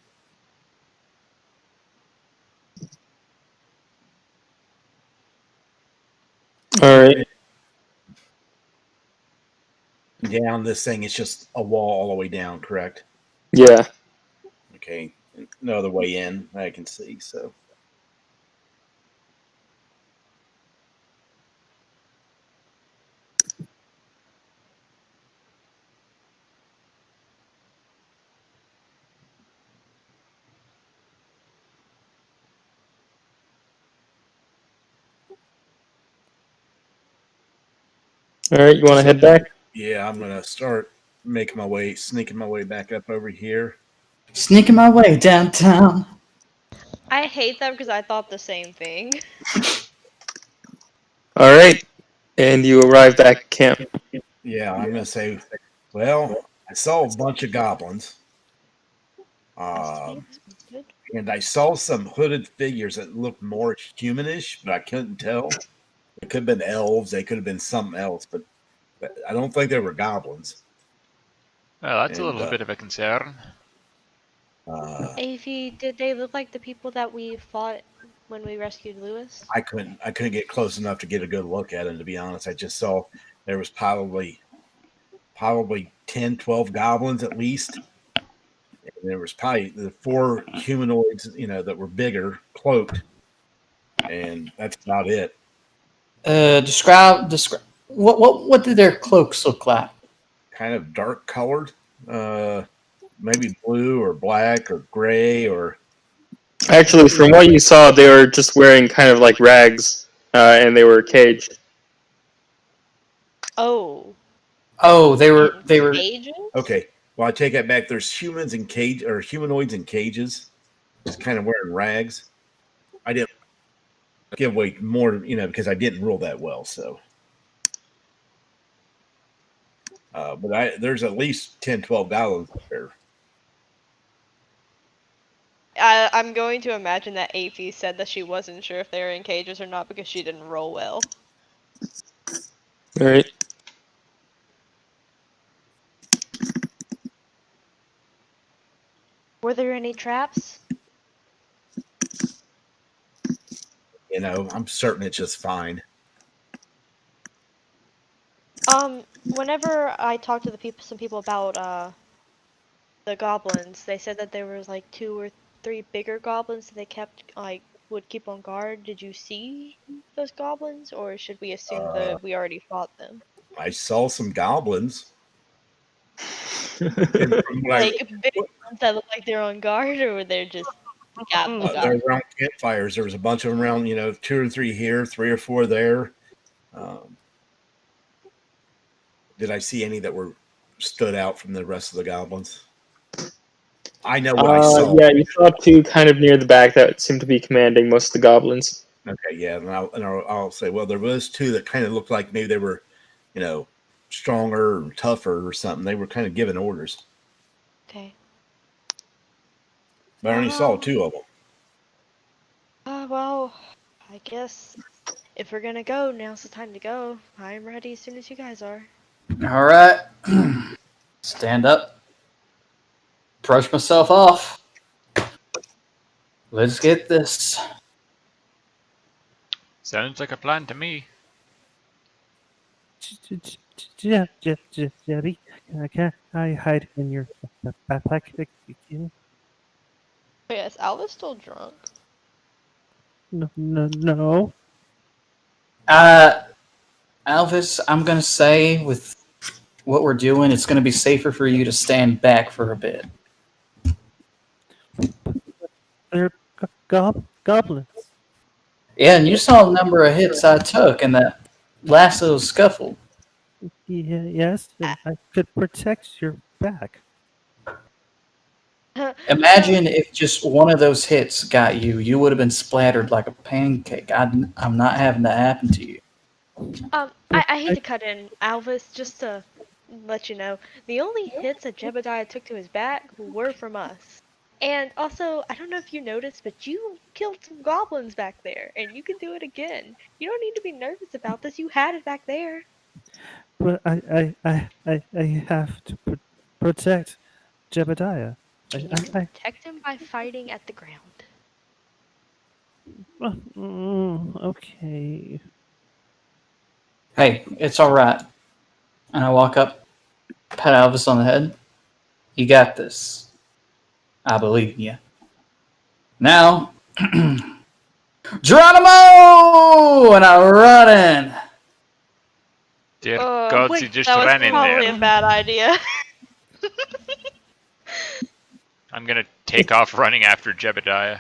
All right. Down this thing, it's just a wall all the way down, correct? Yeah. Okay, no other way in I can see. So All right. You want to head back? yeah, I'm gonna start sneaking my way back up over here. Sneaking my way downtown. I hate that because I thought the same thing. All right. And you arrive back at camp. Yeah, I'm gonna say, well, I saw a bunch of goblins, and I saw some hooded figures that looked more humanish, but I couldn't tell. It could have been elves. They could have been something else, but I don't think they were goblins. Well, that's a And little bit of a concern. Avi, did they look like the people that we fought when we rescued Lewis? I couldn't get close enough to get a good look at them, to be honest. I just saw there was probably 10, 12 goblins at least. And there was probably the 4 humanoids, that were bigger, cloaked, and that's about it. Describe. What did their cloaks look like? Kind of dark colored, maybe blue or black or gray or. Actually, from what you saw, they were just wearing kind of like rags, and they were caged. Oh. Oh, they were. Cages? Okay, well, I take that back. There's humans in cage or humanoids in cages, just kind of wearing rags. I didn't give away more, because I didn't rule that well. So, but there's at least 10, 12 goblins up there. I'm going to imagine that Aphie said that she wasn't sure if they were in cages or not because she didn't roll well. All right. Were there any traps? You know, I'm certain it's just fine. Whenever I talked to some people about the goblins, they said that there was like 2 or 3 bigger goblins that they kept would keep on guard. Did you see those goblins, or should we assume Uh, that we already fought them? I saw some goblins. And from what Like big ones that look like they're on guard, or were they just goblin they're guard? around campfires. There was a bunch of them around, 2 or 3 here, 3 or 4 there. Did I see any that were stood out from the rest of the goblins? I know what I saw. Yeah, you saw two kind of near the back that seemed to be commanding most of the goblins. Okay, yeah, and I'll say, well, there was 2 that kind of looked like maybe they were, stronger or tougher or something. They were kind of giving orders, Okay. but I only saw 2 of them. Well, I guess if we're gonna go, now's the time to go. I'm ready as soon as you guys are. All right. Stand up. Brush myself off. Let's get this. Sounds like a plan to me. Jebby, can I hide in your backpack again? Oh, yes, Alva's still drunk. No. Alvis, I'm gonna say with what we're doing, it's gonna be safer for you to stand back for a bit. They're goblins. Yeah, and you saw the number of hits I took in that last little scuffle. Yeah, yes, and I could protect your back. Imagine if just one of those hits got you. You would have been splattered like a pancake. I'm not having that happen to you. I hate to cut in, Alvis, just to let you know, the only hits that Jebediah took to his back were from us. And also, I don't know if you noticed, but you killed some goblins back there, and you can do it again. You don't need to be nervous about this. You had it back there. But I have to protect Jebediah. You can protect him by fighting at the ground. Okay. Hey, it's all right. And I walk up, pat Alvis on the head. You got this. I believe in you. Now, Geronimo! And I run in. Dear gods, Wait, he just that was ran in probably there. a bad idea. I'm gonna take off running after Jebediah,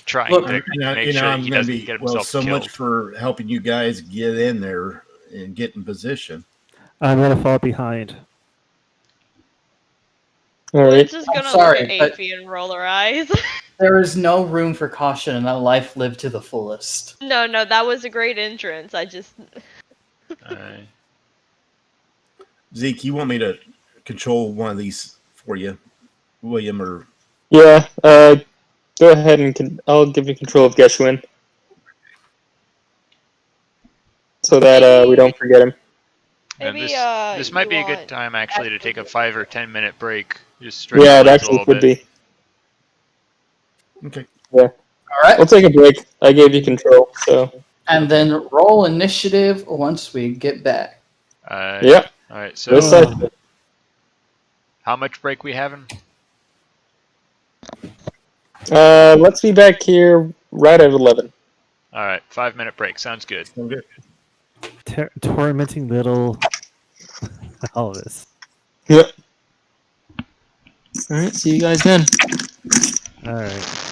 trying Look, to make sure I'm he going to doesn't be get himself so killed. much for helping you guys get in there and get in position. I'm gonna fall behind. All We're right. just I'm gonna sorry, look at but- Aphie and roll our eyes. There is no room for caution in a life lived to the fullest. No, that was a great entrance. I just... Zeke, you want me to control one of these for you, William, or Yeah. Go ahead and I'll give you control of Geshuin, so that we don't forget him. Maybe, this might you be a good want time actually to take a Ashley 5 or 10 minute break. Just stretch Yeah, the it legs a actually little could bit. be. okay. Yeah. All right. We'll take a break. I gave you control, so. And then roll initiative once we get back. Yeah. All right. No So, side. how much break we having? Let's be back here right at 11. All right, 5 minute break. Sounds good. Okay. Tormenting little Elvis. Yep. All right. See you guys then. All right.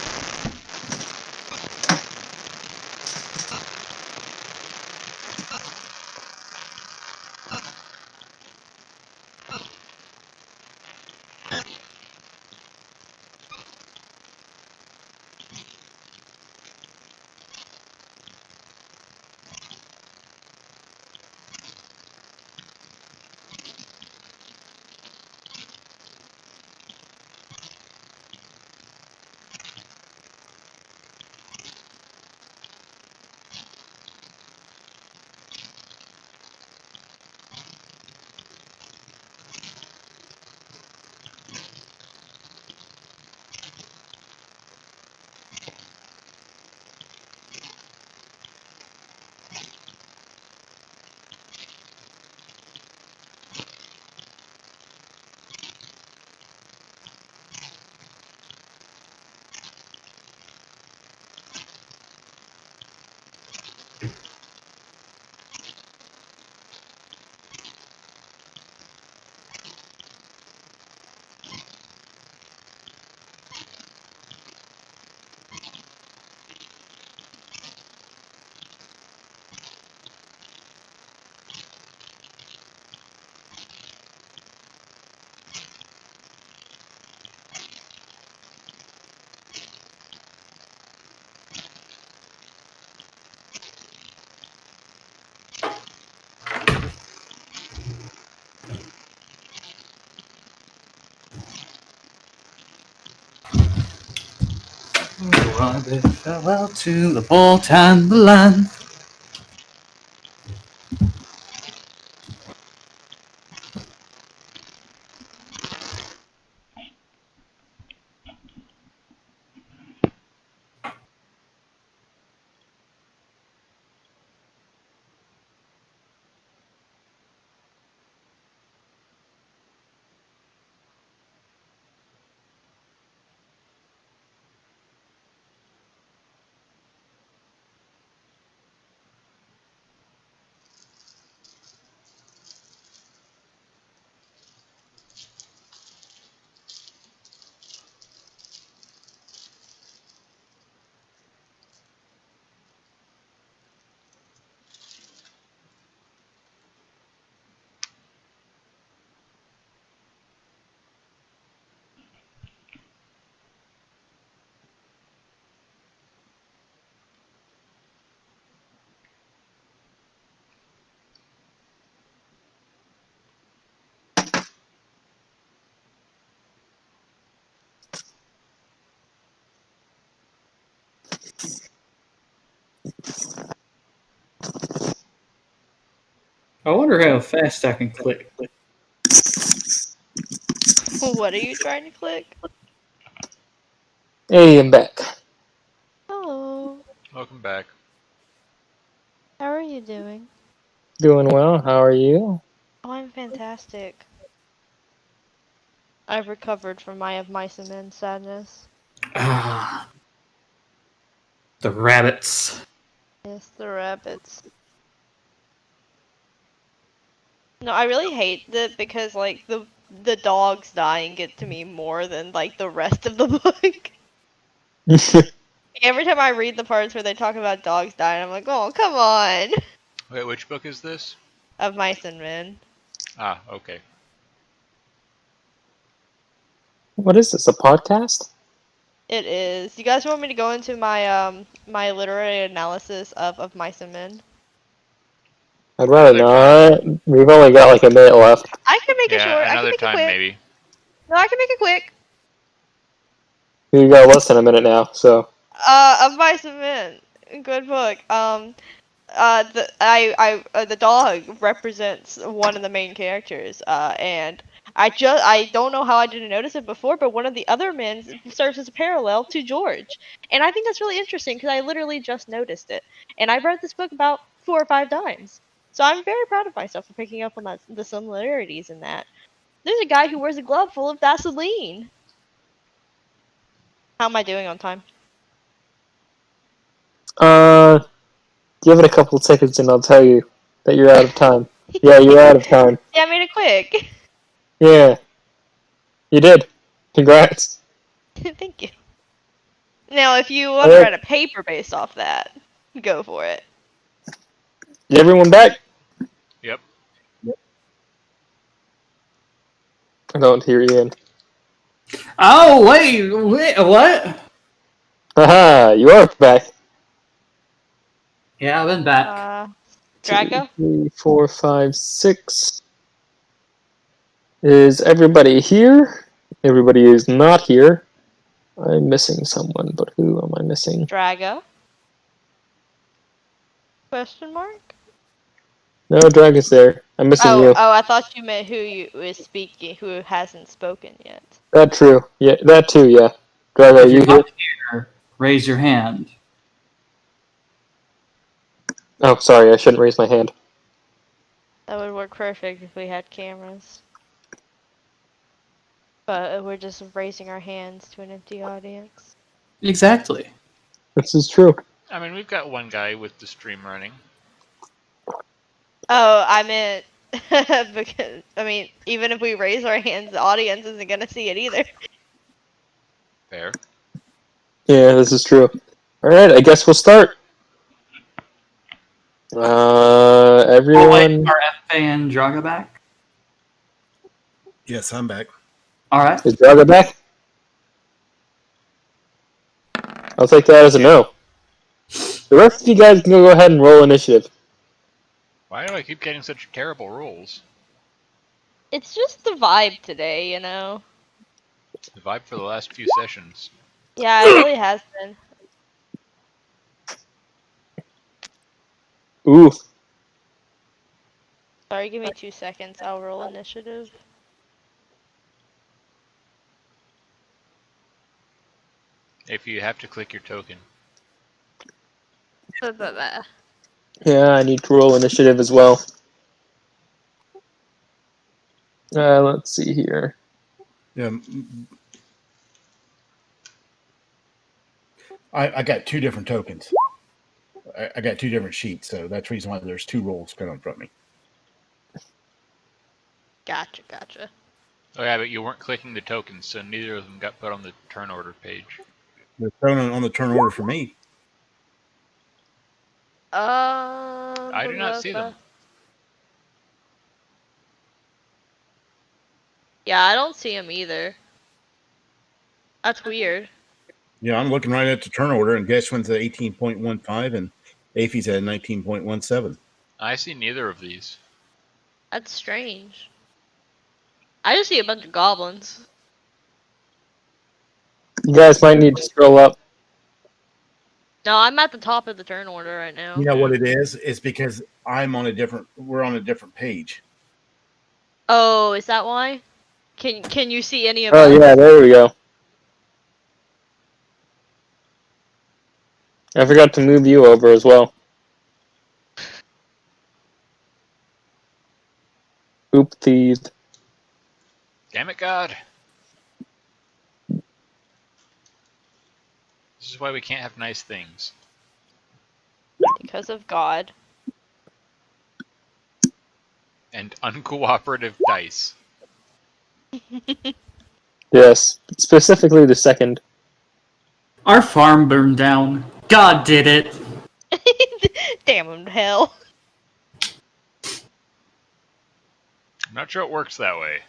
I bid farewell to the port and the land. I wonder how fast I can click. What are you trying to click? Hey, I'm back. Hello. Welcome back. How are you doing? Doing well. How are you? Oh, I'm fantastic. I've recovered from my of mice and men sadness. Ah, the rabbits. Yes, the rabbits. No, I really hate that because like the dogs dying get to me more than like the rest of the book. Every time I read the parts where they talk about dogs dying, I'm like, oh, come on. Wait, which book is this? Of mice and men. Ah, okay. What is this? A podcast? It is. You guys want me to go into my my literary analysis of mice and men? I'd rather Another time. not. We've only got like a minute left. I can make it Yeah, short. I can another make it time quick. maybe. No, I can make it quick. We got less than a minute now, so. Of mice and men. Good book. The dog represents one of the main characters. And I don't know how I didn't notice it before, but one of the other men serves as a parallel to George, and I think that's really interesting because I literally just noticed it, and I read this book about 4 or 5 times, so I'm very proud of myself for picking up on the similarities in that. There's a guy who wears a glove full of Vaseline. How am I doing on time? Give it a couple of seconds and I'll tell you that you're out of time. Yeah, you're out of time. Yeah, I made it quick. Yeah, you did. Congrats. Thank you. Now, if you want to Alright, write a paper based off that, go for it. is everyone back? Yep. I don't hear Ian. Oh, wait, what? Haha, you are back. Yeah, I've been back. 2, Draco? 3, 4, 5, 6. Is everybody here? Everybody is not here. I'm missing someone, but who am I missing? Drago? Question mark? No, Dragon's there. I'm missing Oh, you. I thought you meant who you is speaking, who hasn't spoken yet. That true. Yeah, that too, yeah. Drago, are If you you're here? not here, raise your hand. Oh, sorry, I shouldn't raise my hand. That would work perfect if we had cameras. But we're just raising our hands to an empty audience. Exactly. This is true. I mean, we've got one guy with the stream running. Oh, I meant because I mean, even if we raise our hands, the audience isn't gonna see it either. Fair. Yeah, this is true. Alright, I guess we'll start. Oh, wait, Everyone... are FA and Draga back? Yes, I'm back. Alright. Is Drago back? I'll take that as a no. The rest of you guys can go ahead and roll initiative. Why do I keep getting such terrible rolls? It's just the vibe today, you know. The vibe for the last few sessions. Yeah, it really has been. Ooh. Sorry, give me 2 seconds. I'll roll initiative. If you have to click your token. Yeah, I need to roll initiative as well. Let's see here. Yeah. I got 2 different tokens. I got 2 different sheets, so that's the reason why there's 2 rolls coming from me. Gotcha. Oh yeah, but you weren't clicking the tokens, so neither of them got put on the turn order page. They're thrown on the turn order for me. I do not see them. Yeah, I don't see him either. That's weird. Yeah, I'm looking right at the turn order, and Geshwin's at 18.15, and Afy's at 19.17. I see neither of these. That's strange. I just see a bunch of goblins. You guys might need to scroll up. No, I'm at the top of the turn order right now. You know what it is? It's because we're on a different page. Oh, is that why? Can you see any of Oh, us? yeah, there we go. I forgot to move you over as well. Oopsies. Damn it, God. This is why we can't have nice things. Because of God. And uncooperative dice. Yes, specifically the second. Our farm burned down. God did it. Damn him to hell. I'm not sure it works that way.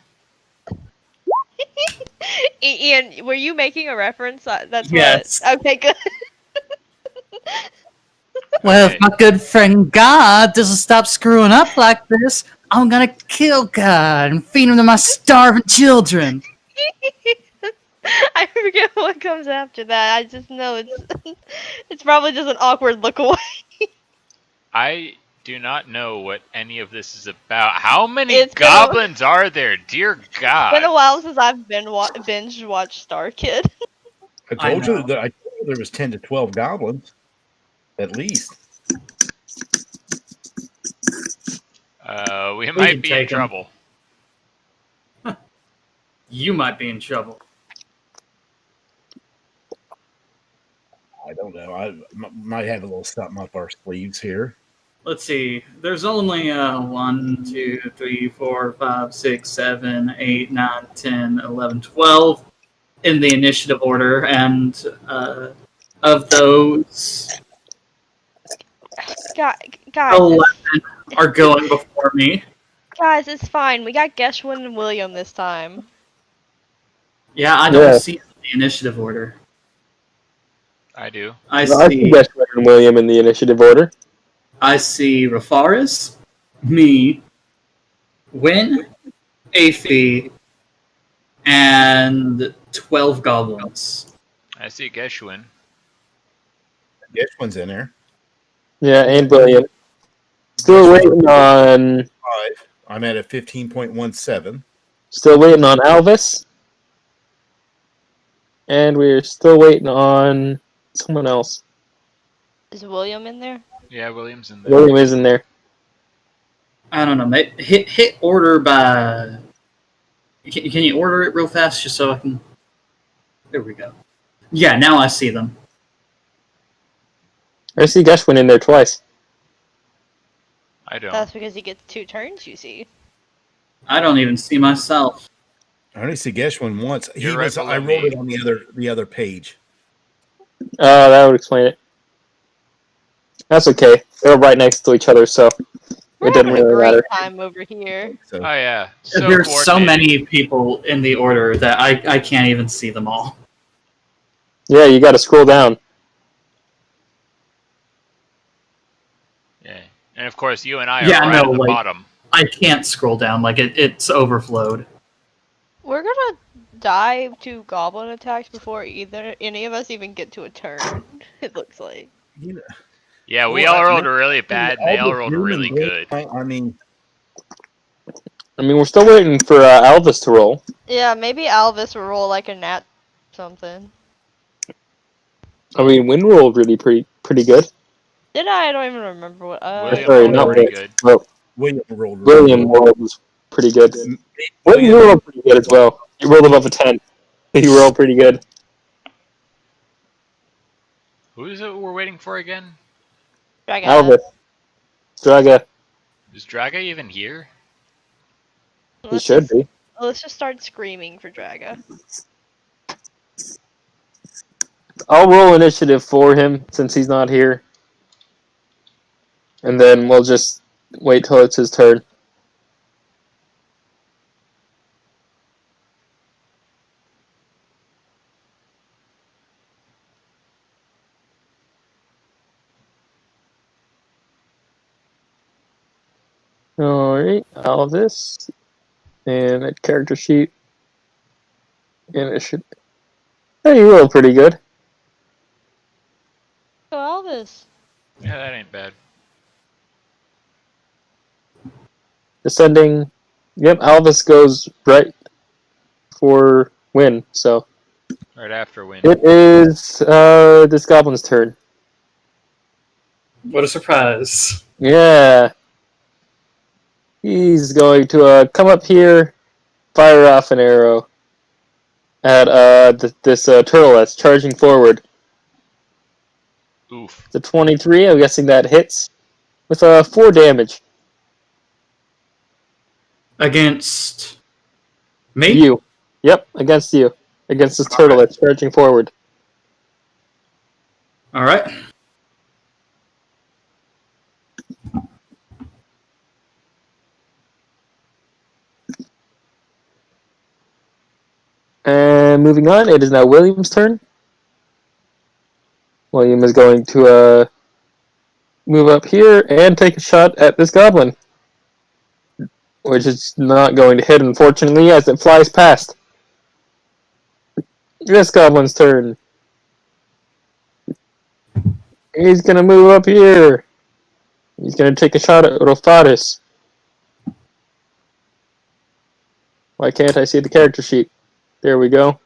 Ian, were you making a reference? That's Yes. what. Okay, good. Well, Okay. if my good friend God doesn't stop screwing up like this, I'm gonna kill God and feed him to my starving children. I forget what comes after that. I just know it's probably just an awkward look away. I do not know what any of this is about. How many It's been a- goblins are there? Dear It's been a God. while since I've binge watched Star Kid. I I told you know. there was 10 to 12 goblins, at least. We We might can be in take 'em. trouble. You might be in trouble. I don't know. I might have a little something up our sleeves here. Let's see. There's only 1, 2, 3, 4, 5, 6, 7, 8, 9, 10, 11, 12 in the initiative order, and of those, Guys, 11 are going before me. guys, it's fine. We got Geshwin and William this time. Yeah, I don't Yeah. see the initiative order. I do. I No, I see see Geshwin and William in the initiative order. Rafaris, me, Win, Afi, and 12 goblins. I see Geshwin. Geshwin's in there. Yeah, and William. Still waiting on. 5. I'm at a 15.17. Still waiting on Alvis. And we're still waiting on someone else. Is William in there? Yeah, William's in there. William is in there. I don't know. Hit order by. Can you order it real fast just so I can? There we go. Yeah, now I see them. I see Geshwin in there twice. I don't. That's because he gets 2 turns, you see. I don't even see myself. I only see Geshwin once. You're right below I rolled me. it on the other page. Oh, that would explain it. That's okay. They're right next to each other, so We're it doesn't having a really great matter. time over here. So Oh yeah. So There's so coordinated. many people in the order that I can't even see them all. Yeah, you got to scroll down. Yeah. And of course, you and I Yeah, are right no, at the like- bottom. I can't scroll down. Like it's overflowed. We're gonna die to goblin attacks before any of us even get to a turn. It looks like. You know, Yeah, we well, all I rolled mean, really bad, and they all rolled doom really and gloom, good. I mean, we're still waiting for Alvis to roll. Yeah, maybe Alvis will roll like a nat something. I mean, Win rolled really pretty good. Did I? I don't even remember what. William Sorry, rolled not pretty Win. good. Well, William rolled really William good. rolled was pretty good. Win William, rolled pretty good as well. He rolled above a 10. He rolled pretty good. Who is it we're waiting for again? Draga. Alvis. Draga. Is Draga even here? He should be. Let's just start screaming for Draga. I'll roll initiative for him since he's not here. And then we'll just wait till it's his turn. Alright, Alvis. And a character sheet. Initiative. Hey, you rolled pretty good. Oh, Alvis. Yeah, that ain't bad. Descending. Yep, Alvis goes right for Win. So Right after Win. it is this goblin's turn. What a surprise. Yeah. He's going to come up here, fire off an arrow at this turtle that's charging forward. Oof. The 23, I'm guessing that hits with 4 damage. Against me? You. Yep, against you. Against this turtle that's charging forward. Alright. And moving on, it is now William's turn. William is going to move up here and take a shot at this goblin. Which is not going to hit, unfortunately, as it flies past. This goblin's turn. He's going to move up here. He's going to take a shot at Rofaris. Why can't I see the character sheet? There we go.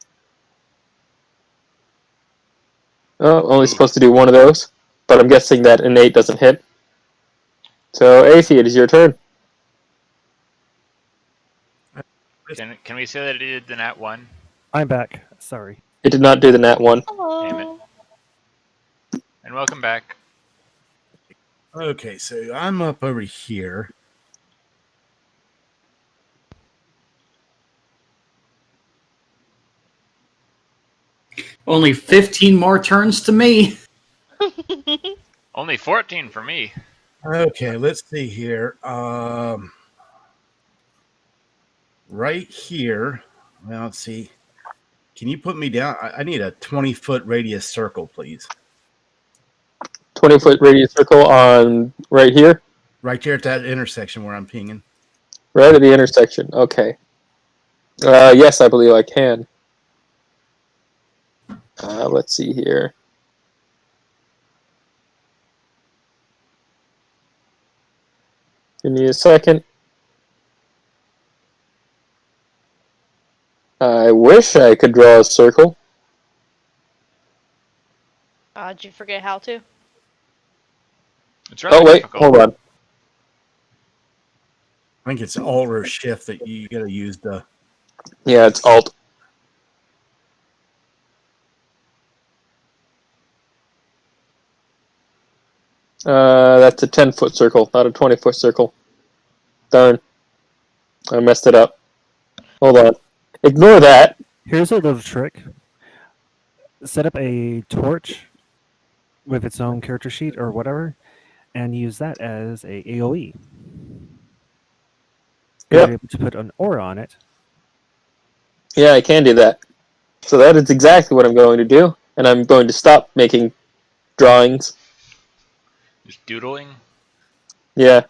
Oh, only supposed to do one of those. But I'm guessing that an 8 doesn't hit. So, Afi, it is your turn. Can we say that it did the nat 1? I'm back. Sorry. It did not do the nat 1. Hello. Damn it. And welcome back. okay, so I'm up over here. Only 15 more turns to me. Only 14 for me. Okay, let's see here. Right here. Well, let's see. Can you put me down? I need a 20-foot radius circle, please. 20-foot radius circle on right here. Right there at that intersection where I'm pinging. Right at the intersection. Okay. Yes, I believe I can. Let's see here. Give me a second. I wish I could draw a circle. Did you forget how to? It's rather Oh, wait. difficult. Hold on. I think it's Alt or Shift that you got to use the. Yeah, it's Alt. That's a 10-foot circle, not a 20-foot circle. Darn. I messed it up. Hold on. Ignore that. Here's a little trick. Set up a torch with its own character sheet or whatever, and use that as a AoE. You're Yep. able to put an aura on it. Yeah, I can do that. So that is exactly what I'm going to do. And I'm going to stop making drawings. Just doodling. Yeah.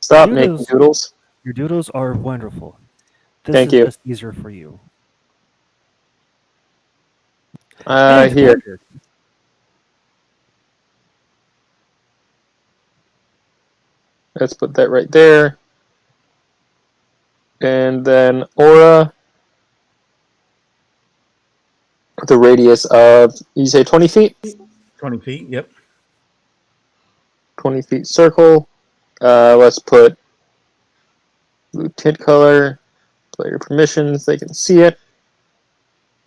Stop Doodles. making doodles. Your doodles are wonderful. This Thank is you. just easier for you. And it's Here. captured. Let's put that right there. And then aura. The radius of, you say 20 feet? 20 feet. Yep. 20 feet circle. Let's put blue tint color. Player permissions. They can see it.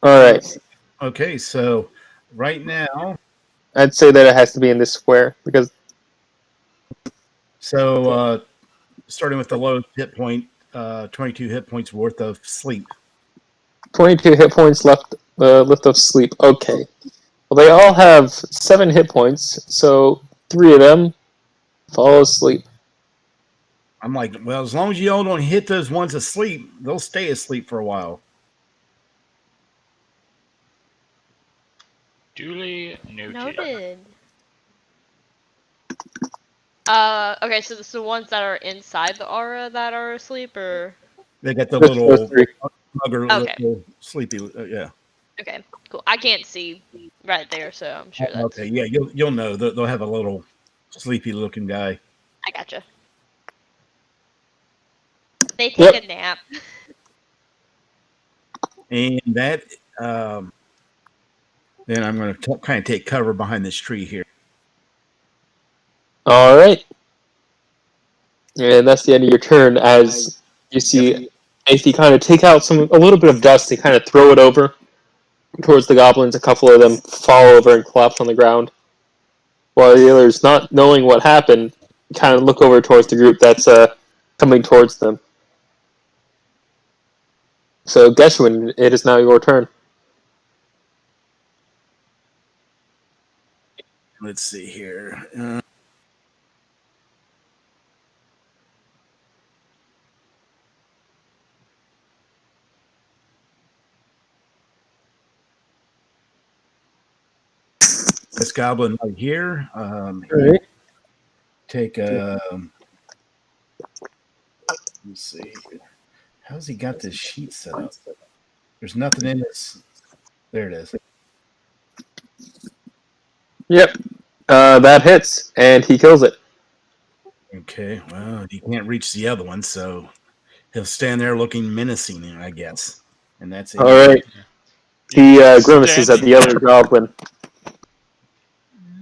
All right. Okay, so right now, I'd say that it has to be in this square because so starting with the lowest hit point, 22 hit points worth of sleep. 22 hit points left of sleep. Okay. Well, they all have 7 hit points, so 3 of them fall asleep. I'm like, well, as long as you all don't hit those ones asleep, they'll stay asleep for a while. Duly noted. Noted. Okay, so it's the ones that are inside the aura that are asleep, or They got the Just those little 3. mugger, Okay. little sleepy. Yeah. okay, cool. I can't see right there, so I'm sure that's. Okay. Yeah. You'll know. They'll have a little sleepy looking guy. I gotcha. They take Yep. a nap. And that, then I'm going to kind of take cover behind this tree here. All right. And that's the end of your turn as you see Athie kind of take out a little bit of dust and kind of throw it over towards the goblins. A couple of them fall over and collapse on the ground. While the others, not knowing what happened, kind of look over towards the group that's coming towards them. So, Geshwin, it is now your turn. Let's see here. This goblin right here. Right. Take let's see. How's he got this sheet set up? There's nothing in this. There it is. Yep. That hits, and he kills it. Okay. Well, he can't reach the other one, so he'll stand there looking menacing, I guess. And that's it. All right. He grimaces at the other goblin,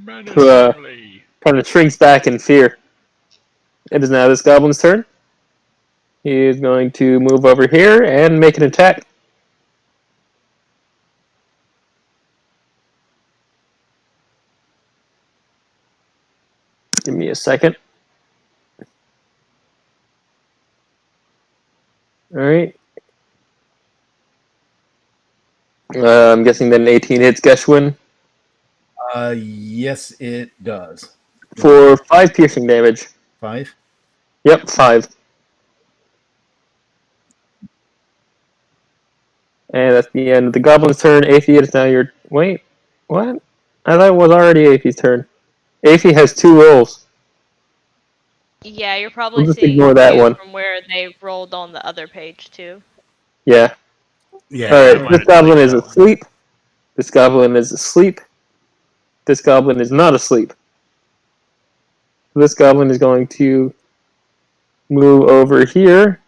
who Menacingly. kind of shrinks back in fear. It is now this goblin's turn. He is going to move over here and make an attack. Give me a second. All right. I'm guessing that an 18 hits Geshwin Yes, it does. for 5 piercing damage. 5. Yep, 5. And that's the end of the goblin's turn. Athie, it's now your... Wait, what? I thought it was already Athie's turn. Athie has 2 rolls. Yeah, you're probably We'll just seeing ignore that two one. from where they rolled on the other page too. Yeah. Yeah. Alright, this goblin is asleep. This goblin is asleep. This goblin is not asleep. This goblin is going to move over here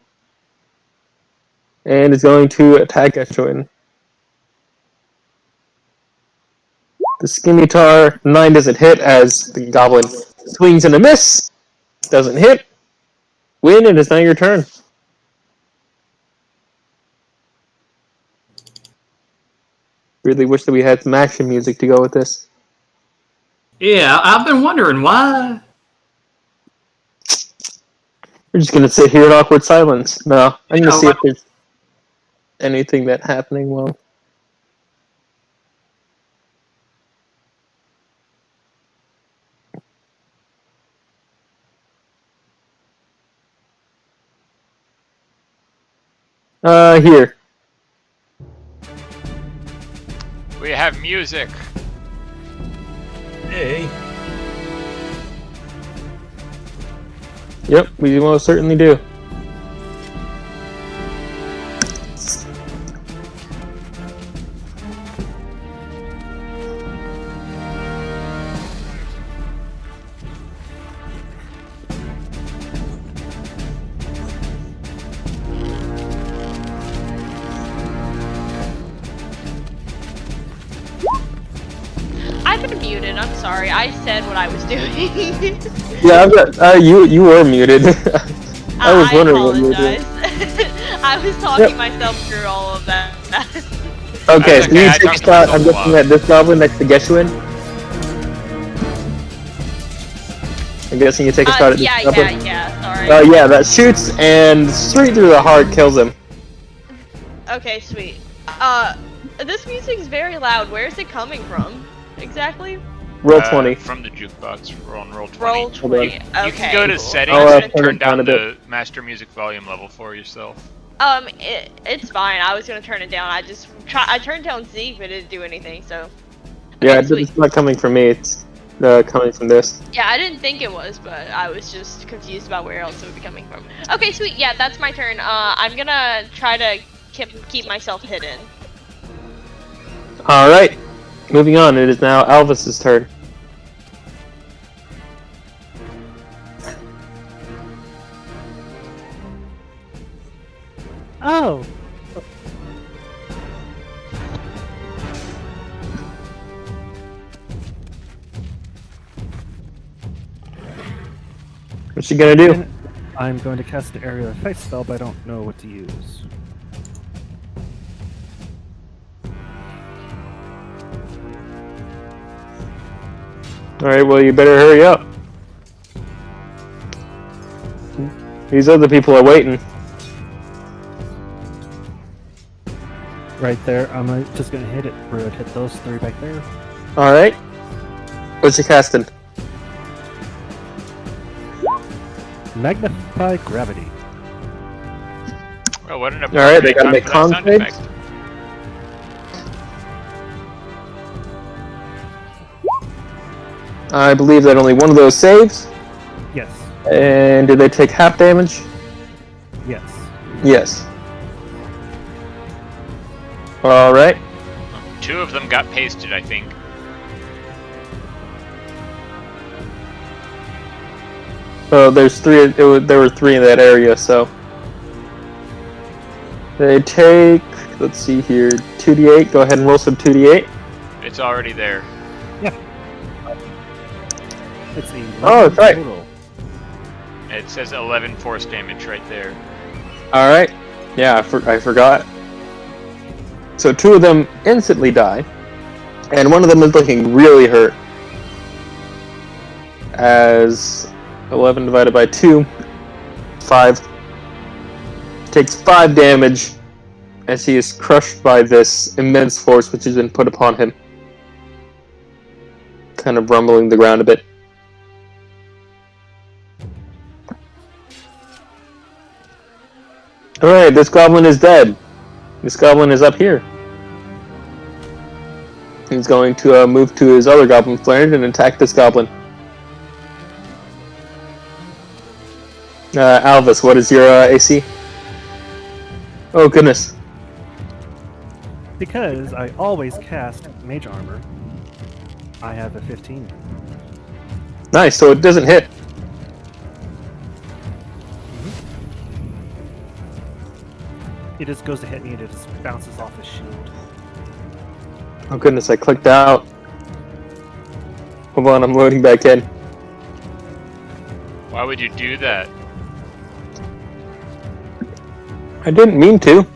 and is going to attack Geshwin. The scimitar 9 doesn't hit as the goblin swings and a miss. Doesn't hit. Win, it is now your turn. Really wish that we had some action music to go with this. Yeah, I've been wondering why. We're just gonna sit here in awkward silence. No, I'm gonna see if there's anything that's happening well. Here. We have music. Hey. Yep, we most certainly do. muted. I'm sorry. I said what I was doing. Yeah, I've got. You were muted. I was wondering what you were doing. apologize. I was talking myself through all of that. Okay, That's so okay, you I take talked a to shot. myself I'm a looking lot. at this goblin next to Geshuin. I'm guessing you take a shot at this goblin. Sorry. Yeah, that shoots and straight through the heart kills him. Okay, sweet. This music's very loud. Where is it coming from? Exactly? Roll 20. From the jukebox. We're on roll 20. Roll 20. You Okay. can go to cool. settings I'll, and turn turn it down down a bit. the master music volume level for yourself. It's fine. I was gonna turn it down. I turned down Zeke, but it didn't do anything. So. Yeah, Okay, sweet. it's not coming from me. It's coming from this. Yeah, I didn't think it was, but I was just confused about where else it would be coming from. Okay, sweet. Yeah, that's my turn. I'm gonna try to keep myself hidden. All right, moving on. It is now Alvis's turn. Oh, What's she gonna do? and I'm going to cast an area effect spell, but I don't know what to use. All right, well, you better hurry up. These other people are waiting. Right there, I'm just going to hit it. We're going to hit those three back there. All right. What's you casting? Magnify gravity. Well, what an All right, they appropriate gotta time make for that con sound saves. effect. I believe that only one of those saves. Yes. And did they take half damage? Yes. Yes. All right. Two of them got pasted, I think. Oh, there's three. There were three in that area, so they take. Let's see here. 2d8. Go ahead and roll some 2d8. It's already there. Let's see. Oh, that's right. Total. It says 11 force damage right there. All right. Yeah, I forgot. So two of them instantly die, and one of them is looking really hurt. As 11 divided by 2, 5. Takes 5 damage as he is crushed by this immense force which has been put upon him. Kind of rumbling the ground a bit. Alright, this goblin is dead. This goblin is up here. He's going to move to his other goblin flank and attack this goblin. Alvis, what is your AC? Oh goodness. Because I always cast mage armor, I have a 15. Nice, so it doesn't hit. It just goes to hit me and it just bounces off his shield. Oh goodness, I clicked out. Hold on, I'm loading back in. Why would you do that? I didn't mean to.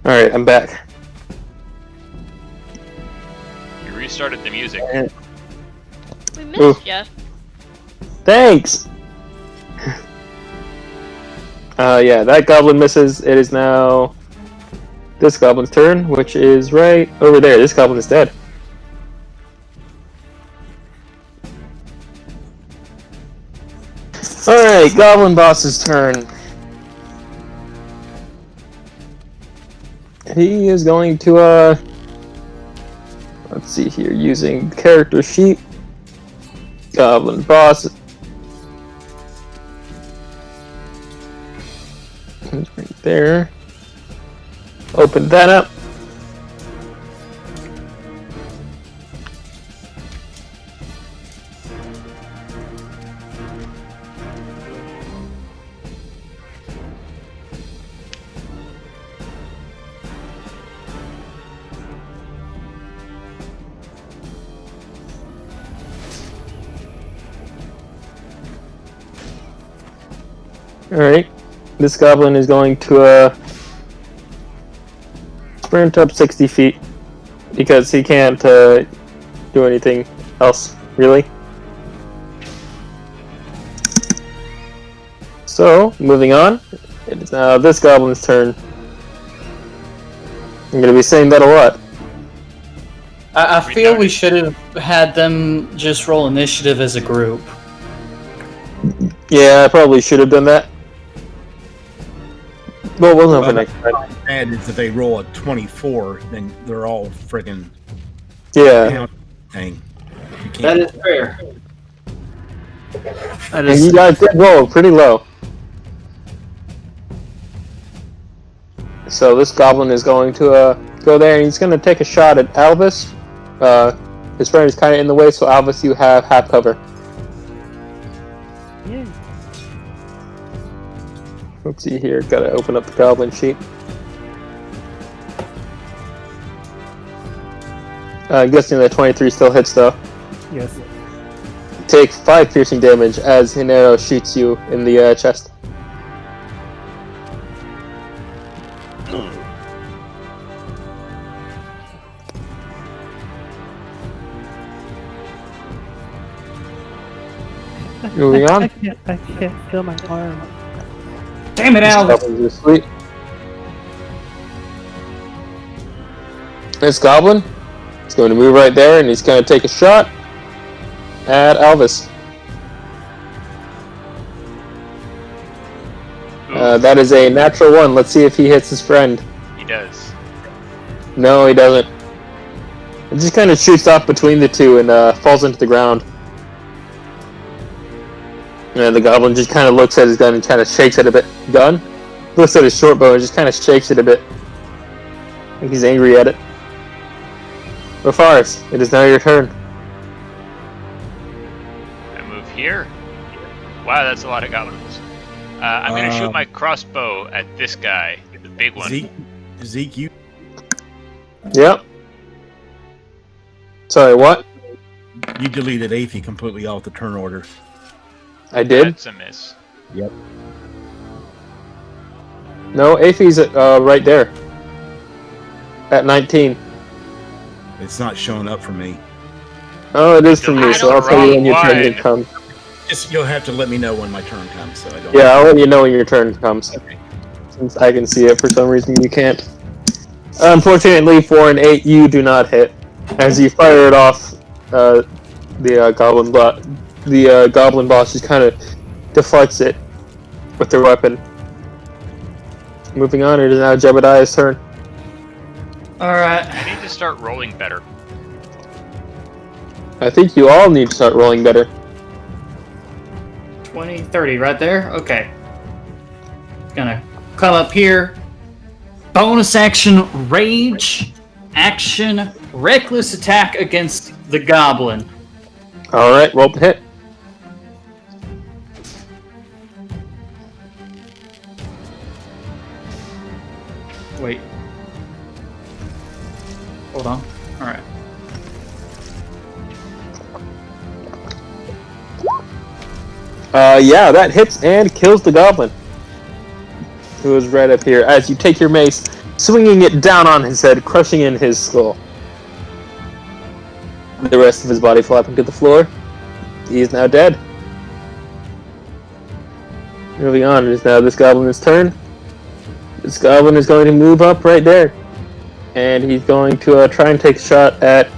Alright, I'm back. You restarted the music. We missed Ooh. ya. Thanks! Yeah, that goblin misses. It is now this goblin's turn, which is right over there. This goblin is dead. Alright, goblin boss's turn. He is going to, let's see here, using character sheet. Goblin boss. Right there. Open that up. Alright. This goblin is going to sprint up 60 feet. Because he can't do anything else, really. So, moving on. It is now this goblin's turn. I'm going to be saying that a lot. I feel we should have had them just roll initiative as a group. Yeah, I probably should have done that. Well, we'll know for next time. And if they roll a 24, then they're all friggin' Yeah. thing. That is fair. That And is, you guys did roll pretty low. So this goblin is going to go there and he's going to take a shot at Alvis. His friend is kind of in the way, so Alvis, you have half cover. yeah. Let's see here, gotta open up the goblin sheet. I'm guessing that 23 still hits though. Yes. Take 5 piercing damage as an arrow shoots you in the chest. Moving on. I can't feel my arm. Damn it, Al! Goblins are asleep. This goblin is going to move right there and he's going to take a shot at Alvis. That is a natural 1. Let's see if he hits his friend. He does. No, he doesn't. It just kind of shoots off between the two and falls into the ground. And the goblin just kind of looks at his gun and kind of shakes it a bit. Gun? Looks at his short bow and just kind of shakes it a bit. I think he's angry at it. Rapharis, it is now your turn. I move here. Wow, that's a lot of goblins. I'm gonna shoot my crossbow at this guy, the big one. Zeke, you Yep. Sorry, what? deleted Athey completely off the turn order. I did? That's a miss. Yep. No, Aphie's right there. At 19. It's not showing up for me. Oh, it is for me, so I'll tell you when your turn Wine. comes. Just you'll have to let me know when my turn comes, so I don't. Yeah, I'll let you know when your turn comes. Okay. Since I can see it, for some reason you can't. Unfortunately, for an 8, you do not hit. As you fire it off, the goblin boss just kind of deflects it with their weapon. Moving on, it is now Jebediah's turn. Alright. I need to start rolling better. I think you all need to start rolling better. 20, 30, right there? Okay. Gonna come up here. Bonus action, rage. Action, reckless attack against the goblin. Alright, roll to hit. Wait. Hold on. Alright. Yeah, that hits and kills the goblin. Who is right up here. As you take your mace, swinging it down on his head, crushing in his skull. The rest of his body flopping to the floor. He is now dead. Moving on, it is now this goblin's turn. This goblin is going to move up right there. And he's going to try and take a shot at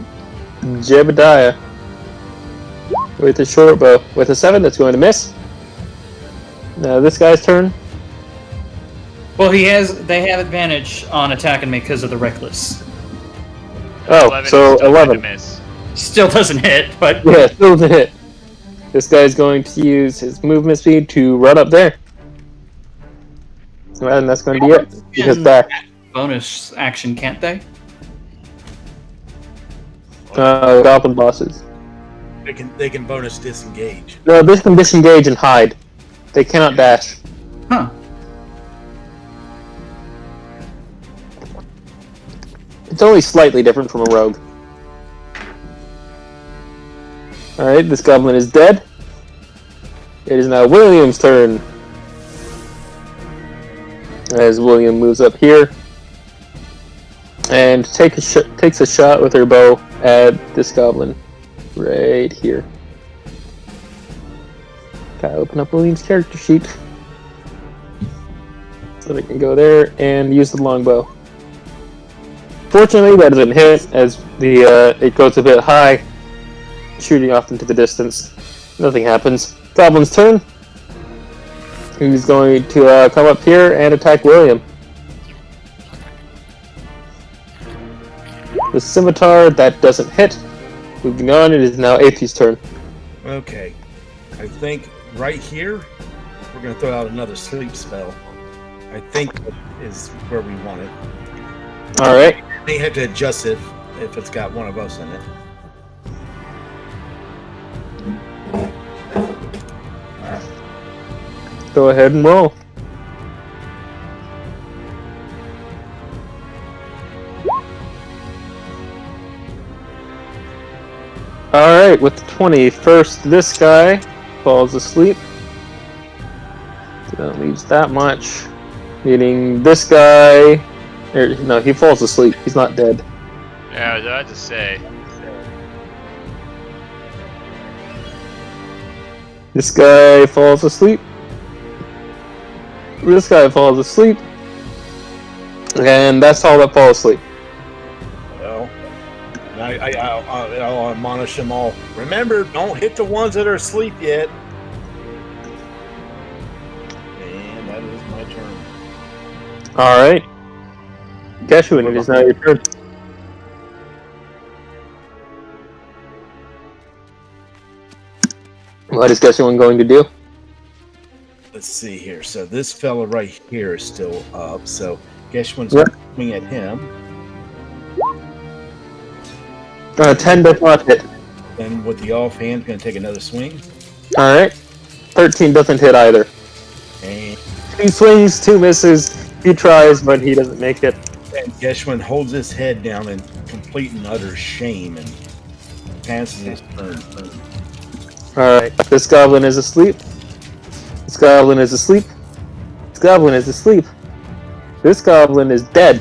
Jebediah. With a short bow. With a 7, that's going to miss. Now this guy's turn. Well, they have advantage on attacking me because of the reckless. Oh, 11 is so still 11. going to miss. Still doesn't hit, but Yeah, still the hit. This guy's going to use his movement speed to run up there. And that's going to be it. Because back. bonus action, can't they? Goblin bosses. They can bonus disengage. No, they can disengage and hide. They cannot dash. Huh. It's only slightly different from a rogue. Alright, this goblin is dead. It is now William's turn. as William moves up here and takes a shot with her bow at this goblin right here. Gotta open up William's character sheet so they can go there and use the longbow. Fortunately, that doesn't hit as it goes a bit high, shooting off into the distance. Nothing happens. Goblin's turn. He's going to come up here and attack William. The scimitar, that doesn't hit. Moving on, it is now Athe's turn. Okay. I think right here, we're going to throw out another sleep spell. I think that is where we want it. Alright. They have to adjust it if it's got one of us in it. Go ahead and roll. Alright, with the 20. First, this guy falls asleep. So that leaves that much. Meaning this guy... no, he falls asleep. He's not dead. Yeah, I was about to say. This guy falls asleep. This guy falls asleep. And that's all that fall asleep. Well, I'll admonish them all. Remember, don't hit the ones that are asleep yet. And that is my turn. Alright. Geshuin, it is now your turn. What is Geshuin going to do? Let's see here. So this fella right here is still up. So Geshuin's Yep. swing at him. 10 does not hit. Then with the offhand, going to take another swing. Alright. 13 doesn't hit either. And 2 swings, 2 misses. He tries, but he doesn't make it. Geshuin holds his head down in complete and utter shame and passes his turn. Alright. This goblin is asleep. This goblin is asleep. This goblin is asleep. This goblin is dead.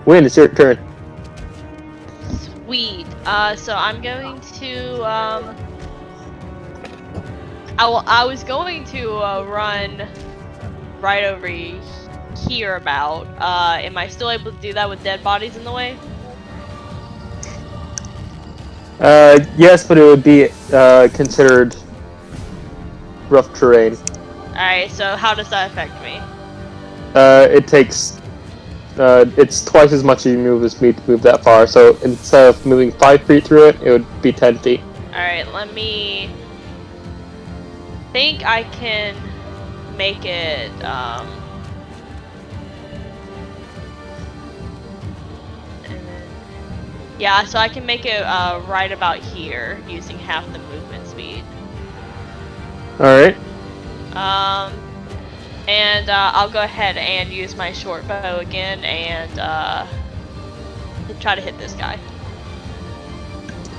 Win, it's your turn. Sweet. So I'm going to I was going to run right over here about. Am I still able to do that with dead bodies in the way? Yes, but it would be considered rough terrain. Alright, so how does that affect me? It takes it's twice as much as you move as me to move that far. So instead of moving 5 feet through it, it would be 10 feet. Alright, let me think I can make it yeah, so I can make it right about here using half the movement speed. Alright. And I'll go ahead and use my short bow again and try to hit this guy.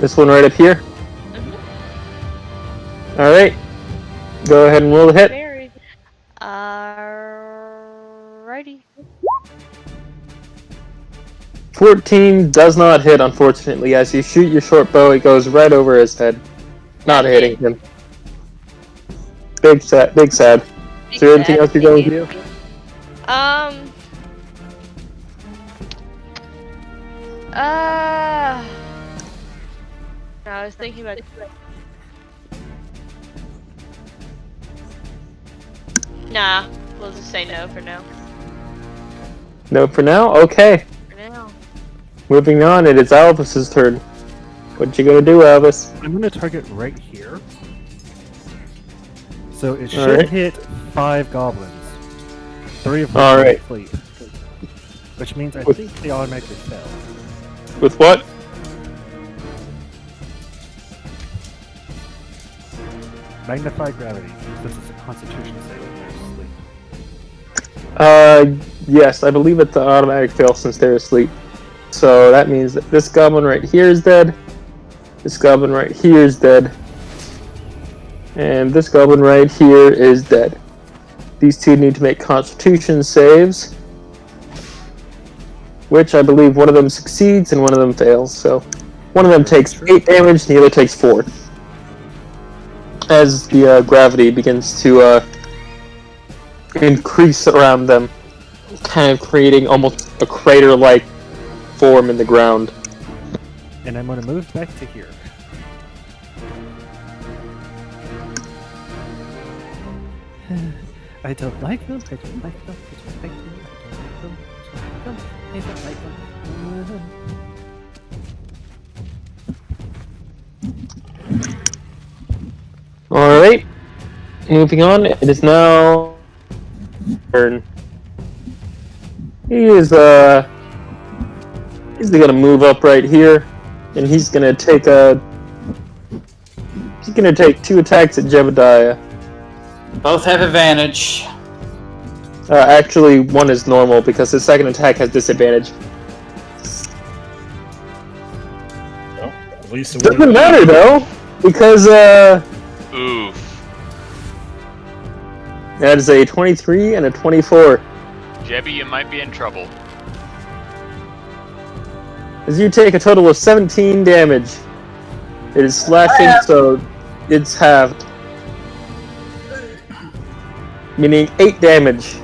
This one right up here. Mm-hmm. Alright. Go ahead and roll the hit. Very. Righty. 14 does not hit, unfortunately. As you shoot your short bow, it goes right over his head. Not hitting him. Big sad. Big sad. Is there anything else you're going to do? No, I was thinking about. Nah, we'll just say no for now. No for now? Okay. For now. Moving on, it is Alvis's turn. What you gonna do, Alvis? I'm going to target right here. So it should Alright. hit 5 goblins. 3 of which All are right. asleep. Which means I With- think they automatically fail. With what? Magnified gravity, since it's a constitution save when they're asleep. Yes, I believe it's an automatic fail since they're asleep. So that means that this goblin right here is dead. This goblin right here is dead. And this goblin right here is dead. These two need to make Constitution saves, which I believe one of them succeeds and one of them fails. So one of them takes 8 damage, and the other takes 4. As the gravity begins to increase around them, kind of creating almost a crater-like form in the ground. And I'm going to move back to here. I don't like them. I don't like them. I don't like them. I don't like them. Alright, moving on. It is now turn. He's gonna move up right here, and he's gonna take 2 attacks at Jebediah. Both have advantage. Actually, one is normal because his second attack has disadvantage. Well, at least it Doesn't matter though, because Oof. that is a 23 and a 24. Jebby, you might be in trouble. As you take a total of 17 damage. It is slashing, so it's halved. Meaning 8 damage.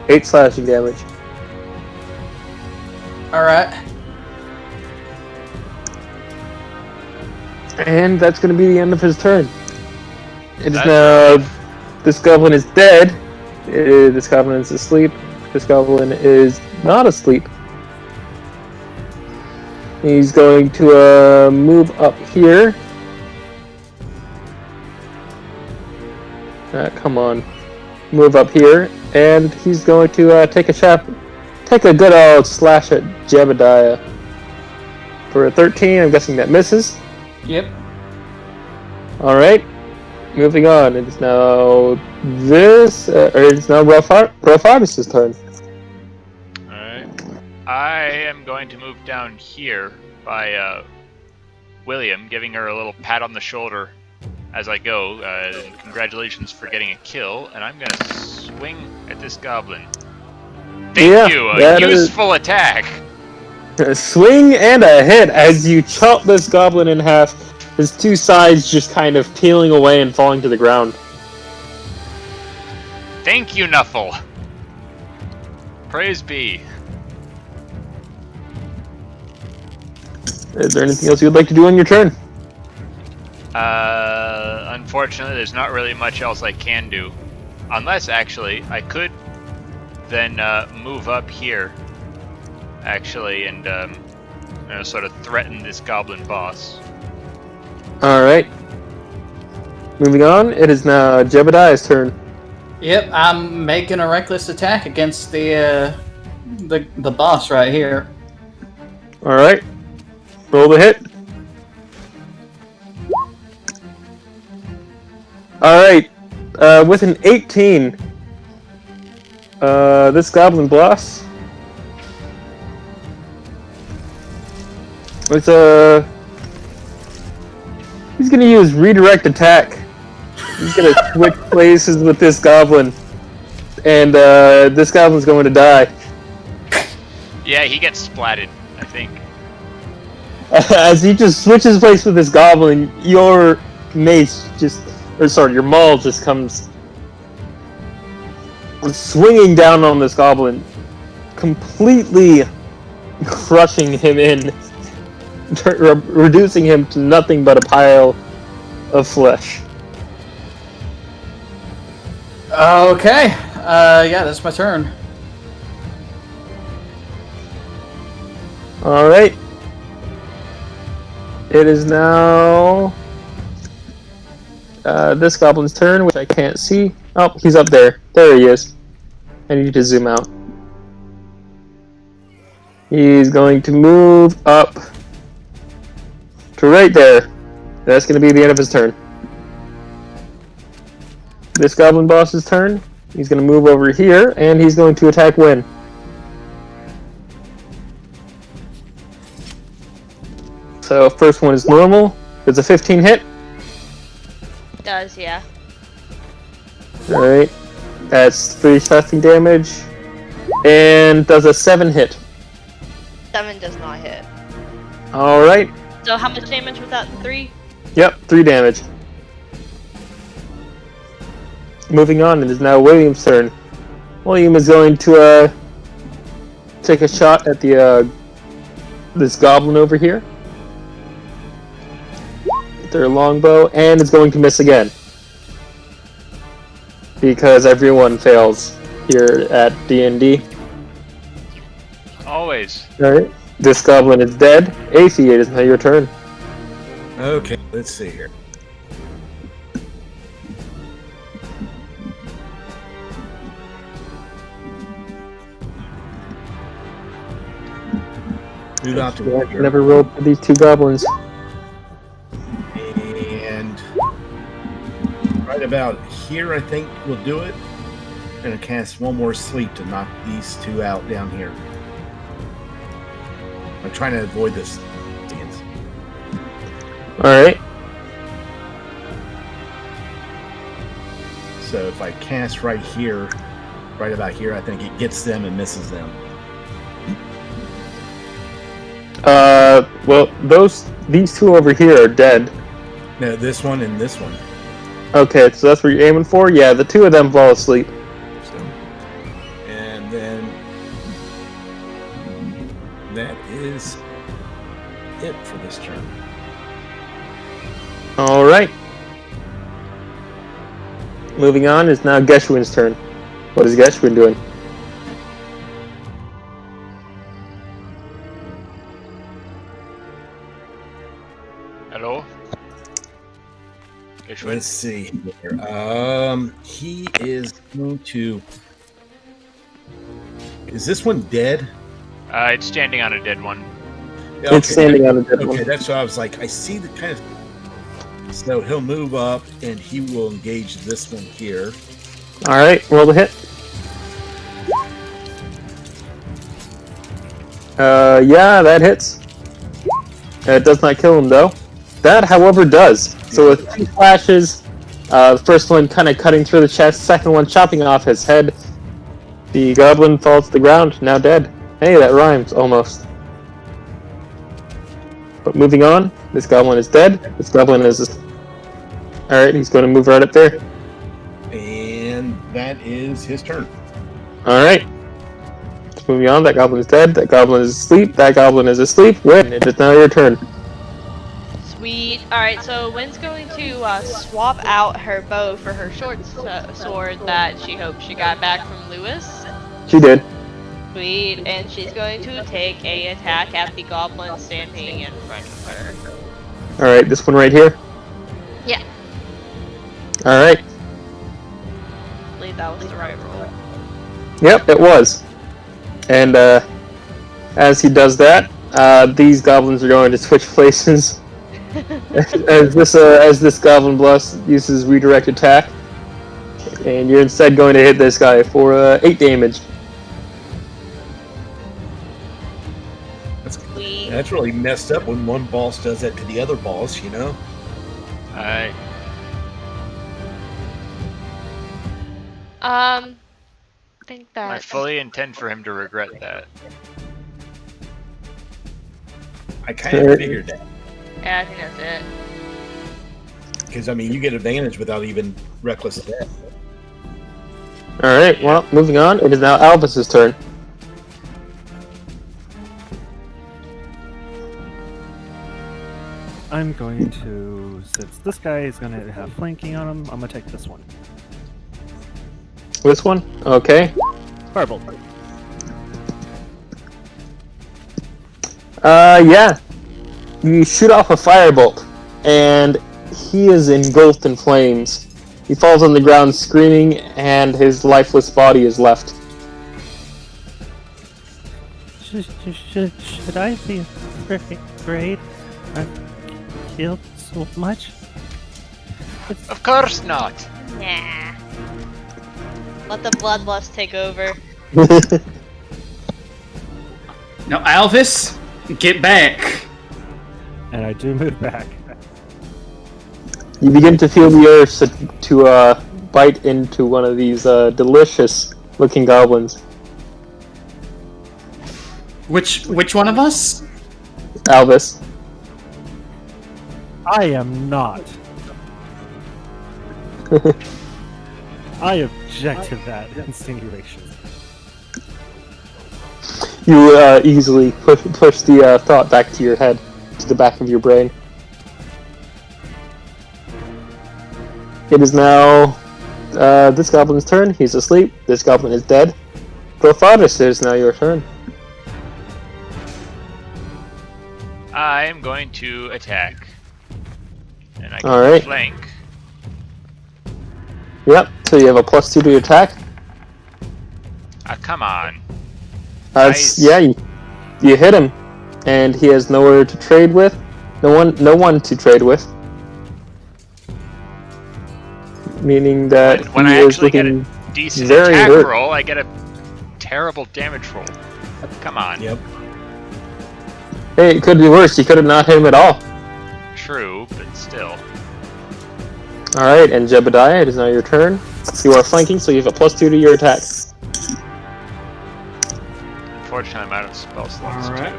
8 slashing damage. Alright. And that's going to be the end of his turn. It is That's now... This goblin is dead. This goblin is asleep. This goblin is not asleep. He's going to move up here. Come on. Move up here. And he's going to take a good old slash at Jebediah. For a 13, I'm guessing that misses. Yep. Alright. Moving on. It is now Rofarvis' turn. Alright. I am going to move down here by William, giving her a little pat on the shoulder as I go. Congratulations for getting a kill, and I'm going to swing at this goblin. Thank you! A useful attack! A swing and a hit as you chop this goblin in half, his 2 sides just kind of peeling away and falling to the ground. Thank you, Nuffle! Praise be. Is there anything else you would like to do on your turn? Unfortunately, there's not really much else I can do. Unless, actually, I could then move up here, actually, and sort of threaten this goblin boss. Alright. Moving on, it is now Jebediah's turn. Yep, I'm making a reckless attack against the boss right here. Alright. Roll the hit. Alright. With an 18, this goblin boss with he's gonna use redirect attack. He's gonna switch places with this goblin, and this goblin's going to die. Yeah, he gets splatted, I think. As he just switches place with this goblin, your mace your maul just comes swinging down on this goblin, completely crushing him in, reducing him to nothing but a pile of flesh. Okay. Yeah, that's my turn. Alright. It is now this goblin's turn, which I can't see. Oh, he's up there. There he is. I need to zoom out. He's going to move up to right there. That's going to be the end of his turn. This goblin boss's turn. He's going to move over here, and he's going to attack Wynn. So first one is normal. There's a 15 hit. Does, yeah. Alright. That's 3 slashing damage. And does a 7 hit. 7 does not hit. Alright. So how much damage was that? 3? Yep, 3 damage. Moving on, it is now William's turn. William is going to take a shot at the this goblin over here. With their longbow, and is going to miss again. Because everyone fails here at DnD. Always. Alright. This goblin is dead. Aethie, it is now your turn. Okay, let's see here. Move out to Yeah, here. never rolled for these 2 goblins. And right about here, I think we'll do it. I'm gonna cast one more sleep to knock these 2 out down here. I'm trying to avoid this. Alright. So if I cast right here, right about here, I think it gets them and misses them. Well, these 2 over here are dead. No, this one and this one. Okay, so that's what you're aiming for? Yeah, the 2 of them fall asleep. So, and then that is it for this turn. Alright. Moving on is now Geshwin's turn. What is Geshwin doing? Hello? Ishwin? Let's see here. He is going to. Is this one dead? It's standing on a dead one. It's standing on a dead Okay, one. that's what I was like. I see the kind of. So he'll move up and he will engage this one here. Alright, roll the hit. Yeah, that hits. It does not kill him though. That, however, does. So with 2 flashes, the first one kind of cutting through the chest, second one chopping off his head. The goblin falls to the ground, now dead. Hey, that rhymes, almost. But moving on, this goblin is dead. This goblin is... Alright, he's going to move right up there. And that is his turn. Alright. Moving on, that goblin is dead. That goblin is asleep. That goblin is asleep. Win. It is now your turn. Sweet. Alright, so Wynn's going to swap out her bow for her short sword that she hopes she got back from Lewis. She did. Sweet. And she's going to take a attack at the goblin standing in front of her. Alright, this one right here. Yeah. Alright. I believe that was the right roll. Yep, it was. And as he does that, these goblins are going to switch places. as this goblin blast uses redirect attack, and you're instead going to hit this guy for 8 damage. Sweet. That's really messed up when one boss does that to the other boss, you know? I Think that I fully intend for him to regret that. I kind of figured that. Yeah, I think that's it. Because, I mean, you get advantage without even reckless death. Alright, well, moving on. It is now Albus's turn. I'm going to, since this guy is going to have flanking on him, I'm going to take this one. This one? Okay. Firebolt. Yeah. You shoot off a firebolt, and he is engulfed in flames. He falls on the ground screaming, and his lifeless body is left. Should I be afraid? I've killed so much. Of course not! Nah. Let the bloodlust take over. Now, Alvis, get back. And I do move back. You begin to feel the urge to bite into one of these delicious-looking goblins. Which one of us? Alvis. I am not. I object to that insinuation. You easily push the thought back to your head, to the back of your brain. It is now this goblin's turn. He's asleep. This goblin is dead. Glothodus, it is now your turn. I am going to attack. And I All can right. flank. Yep, so you have a +2 to your attack. Ah, come on. That's, Nice. yeah, you hit him. And he has nowhere to trade with. No one to trade with. Meaning that When he I is actually get a looking decent very attack hurt. roll, I get a terrible damage roll. Come on. Yep. Hey, it could be worse. You could have not hit him at all. True, but still. Alright, and Jebediah, it is now your turn. You are flanking, so you have a +2 to your attack. Unfortunately, I'm out of spell slots Alright.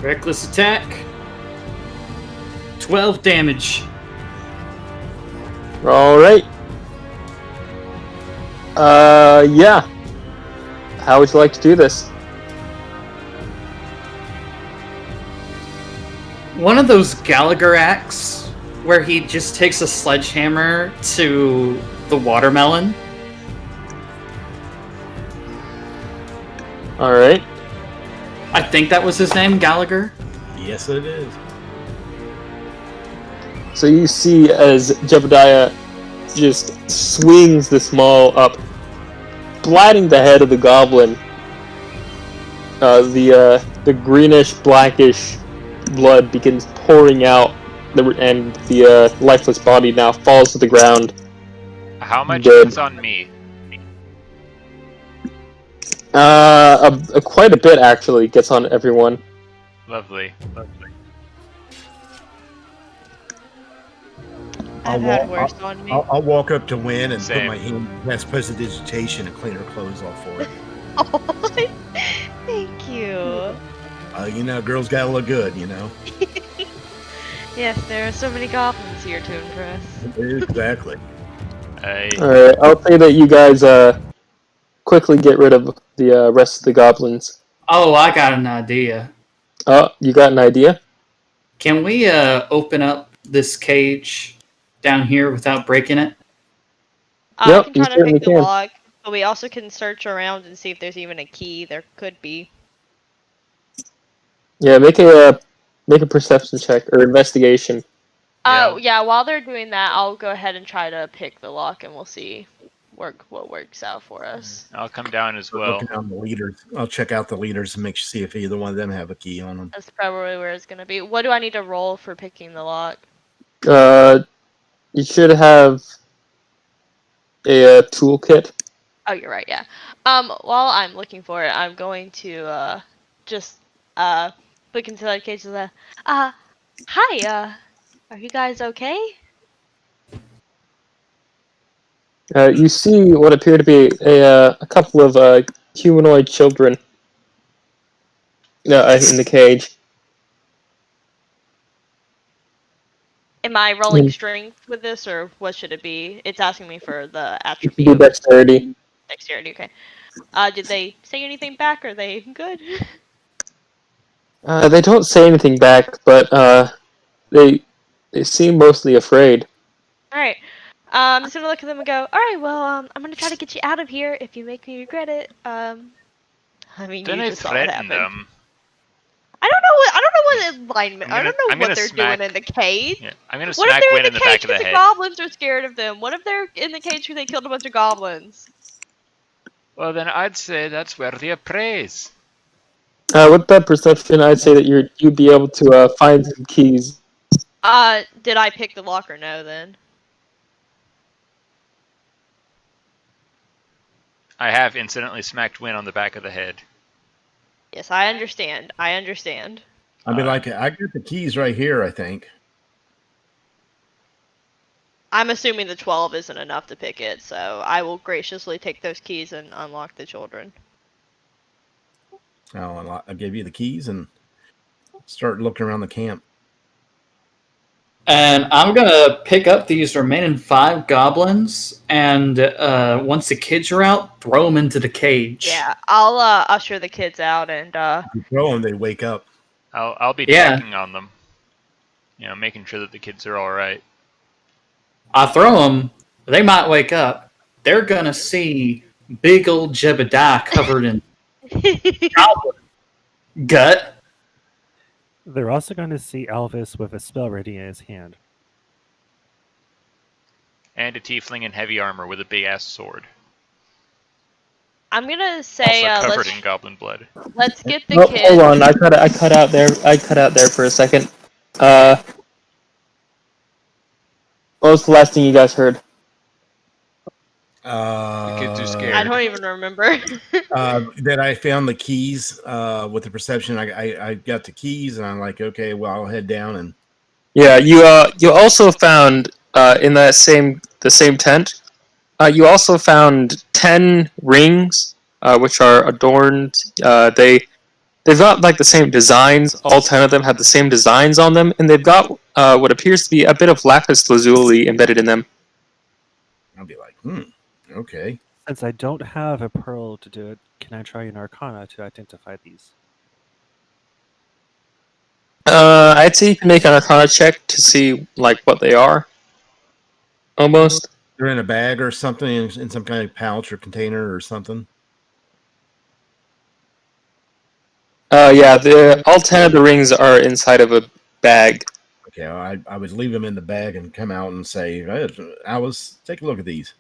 too. Reckless attack. 12 damage. Alright. Yeah. How would you like to do this? One of those Gallagher acts where he just takes a sledgehammer to the watermelon. Alright. I think that was his name, Gallagher. Yes, it is. So you see as Jebediah just swings this maul up, splatting the head of the goblin. The greenish, blackish blood begins pouring out, and the lifeless body now falls to the ground. How much Dead. is on me? Quite a bit actually gets on everyone. Lovely. I've had worse on me. I'll walk up to Win and Same. put my hand past prestidigitation and clean her clothes off for her. Oh, thank you. You know, girls gotta look good, you know. Yes, there are so many goblins here to impress. Exactly. Alright, I'll say that you guys quickly get rid of the rest of the goblins. Oh, I got an idea. Oh, you got an idea? Can we open up this cage down here without breaking it? I Yep, can you try to certainly pick the can. lock, but we also can search around and see if there's even a key. There could be. Yeah, make a perception check or investigation. Oh, yeah, while they're doing that, I'll go ahead and try to pick the lock and we'll see what works out for us. I'll come down as well. Looking on the leaders. I'll check out the leaders and see if either one of them have a key on them. That's probably where it's gonna be. What do I need to roll for picking the lock? You should have a toolkit. Oh, you're right, yeah. While I'm looking for it, I'm going to, just, look into that cage and hi, are you guys okay? You see what appear to be a couple of humanoid children in the cage. Am I rolling strength with this, or what should it be? It's asking me for the attribute Do of dexterity. dexterity, okay. Did they say anything back? Are they good? They don't say anything back, but they seem mostly afraid. Alright. I'm just gonna look at them and go, alright, well, I'm gonna try to get you out of here if you make me regret it. I mean, Then you I just saw what threaten happened. them. I don't know what alignment. I don't know I'm what gonna they're smack- doing in the cage. Yeah, I'm gonna What if smack they're Win in in the cage back of the because head. goblins are scared of them? What if they're in the cage because they killed a bunch of goblins? Well, then I'd say that's worthy of praise. With that perception, I'd say that you'd be able to find some keys. Did I pick the lock or no then? I have incidentally smacked Win on the back of the head. Yes, I understand. I understand. I mean, like, I got the keys right here, I think. I'm assuming the 12 isn't enough to pick it, so I will graciously take those keys and unlock the children. I'll give you the keys and start looking around the camp. And I'm gonna pick up these remaining 5 goblins, and once the kids are out, throw them into the cage. Yeah, I'll usher the kids out and If you throw them, they wake up. I'll be Yeah. checking on them. You know, making sure that the kids are all right. I throw them, they might wake up. They're gonna see big old Jebediah covered in goblin gut. They're also going to see Alvis with a spell ready in his hand. And a tiefling in heavy armor with a big ass sword. I'm gonna say Also covered in goblin blood. let's get the Oh, kids. hold on, I cut out there. I cut out there for a second. What was the last thing you guys heard? The kids are scared. I don't even remember. That I found the keys with the perception. I got the keys, and I'm like, okay, well, I'll head down and. Yeah, you also found in the same tent. You also found 10 rings, which are adorned. They've got like the same designs. All 10 of them have the same designs on them, and they've got what appears to be a bit of lapis lazuli embedded in them. I'll be like, okay. Since I don't have a pearl to do it, can I try an arcana to identify these? I'd say you can make an arcana check to see like what they are. Almost. They're in a bag or something, in some kind of pouch or container or something. Yeah, all 10 of the rings are inside of a bag. Okay, I would leave them in the bag and come out and say, hey, Alice, take a look at these.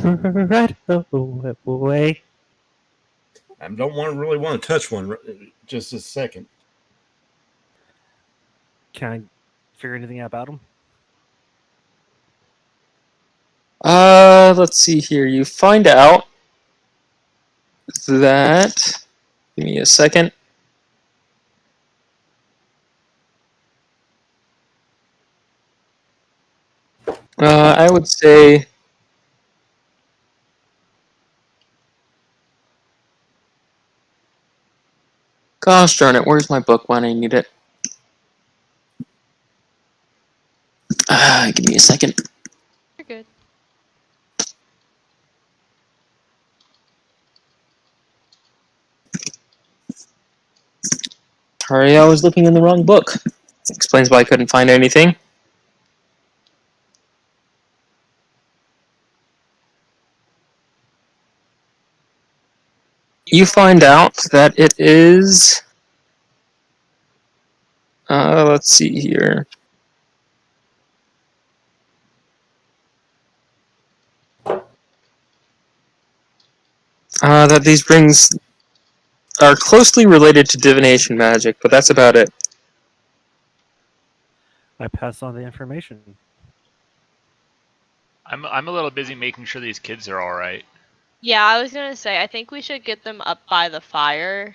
Right away. I don't really want to touch one just a second. Can I figure anything out about them? Let's see here. You find out that. Give me a second. I would say. Gosh darn it, where's my book when I need it? Give me a second. You're good. Sorry, I was looking in the wrong book. Explains why I couldn't find anything. You find out that it is. Let's see here. That these rings are closely related to divination magic, but that's about it. I pass on the information. I'm a little busy making sure these kids are all right. Yeah, I was gonna say I think we should get them up by the fire,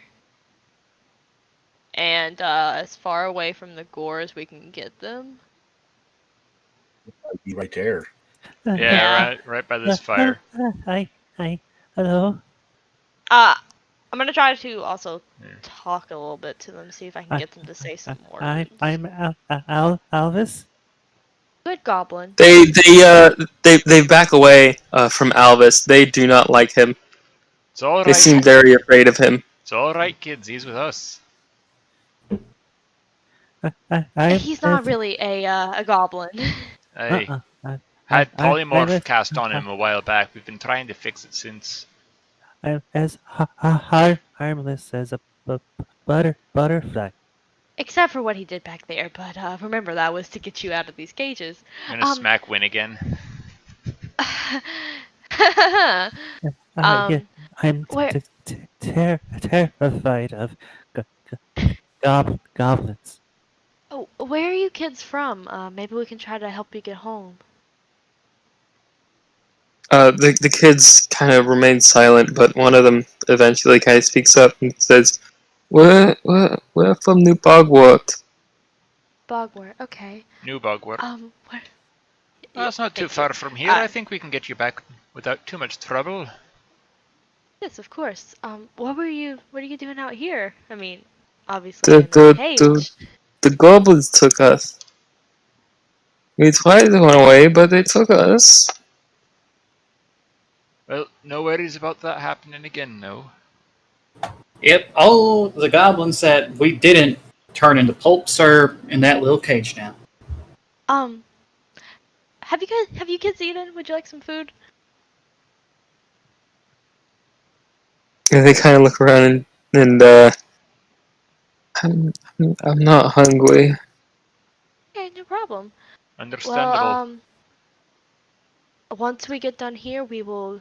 and as far away from the gore as we can get them. I'd be right there. Yeah, Yeah. right by this fire. Hi, hello. I'm gonna try to also Yeah. talk a little bit to them, see if I can get them to say some words. I'm Alvis. Good goblin. They back away from Alvis. They do not like him. It's all They right. seem very afraid of him. It's all right, kids. He's with us. He's not really a goblin. Hey, had polymorph cast on him a while back. We've been trying to fix it since. I'm as harmless as a butterfly. Except for what he did back there, but remember that was to get you out of these cages. I'm gonna smack Win again. Yeah, I'm where- terrified of goblins. Oh, where are you kids from? Maybe we can try to help you get home. The kids kind of remain silent, but one of them eventually kind of speaks up and says, We're from New Bogwart. Bogwart. Okay. New Bogwart. What? Well, it's not too Thank far you. from here. I think we can get you back without too much trouble. Yes, of course. What are you doing out here? I mean, obviously The in a the the cage. the goblins took us. We tried to run away, but they took us. Well, no worries about that happening again, no. Yep, all the goblins that we didn't turn into pulps are in that little cage now. Um, have you kids eaten? Would you like some food? And they kind of look around and I'm not hungry. Okay, no problem. Well, Understandable. once we get done here, we will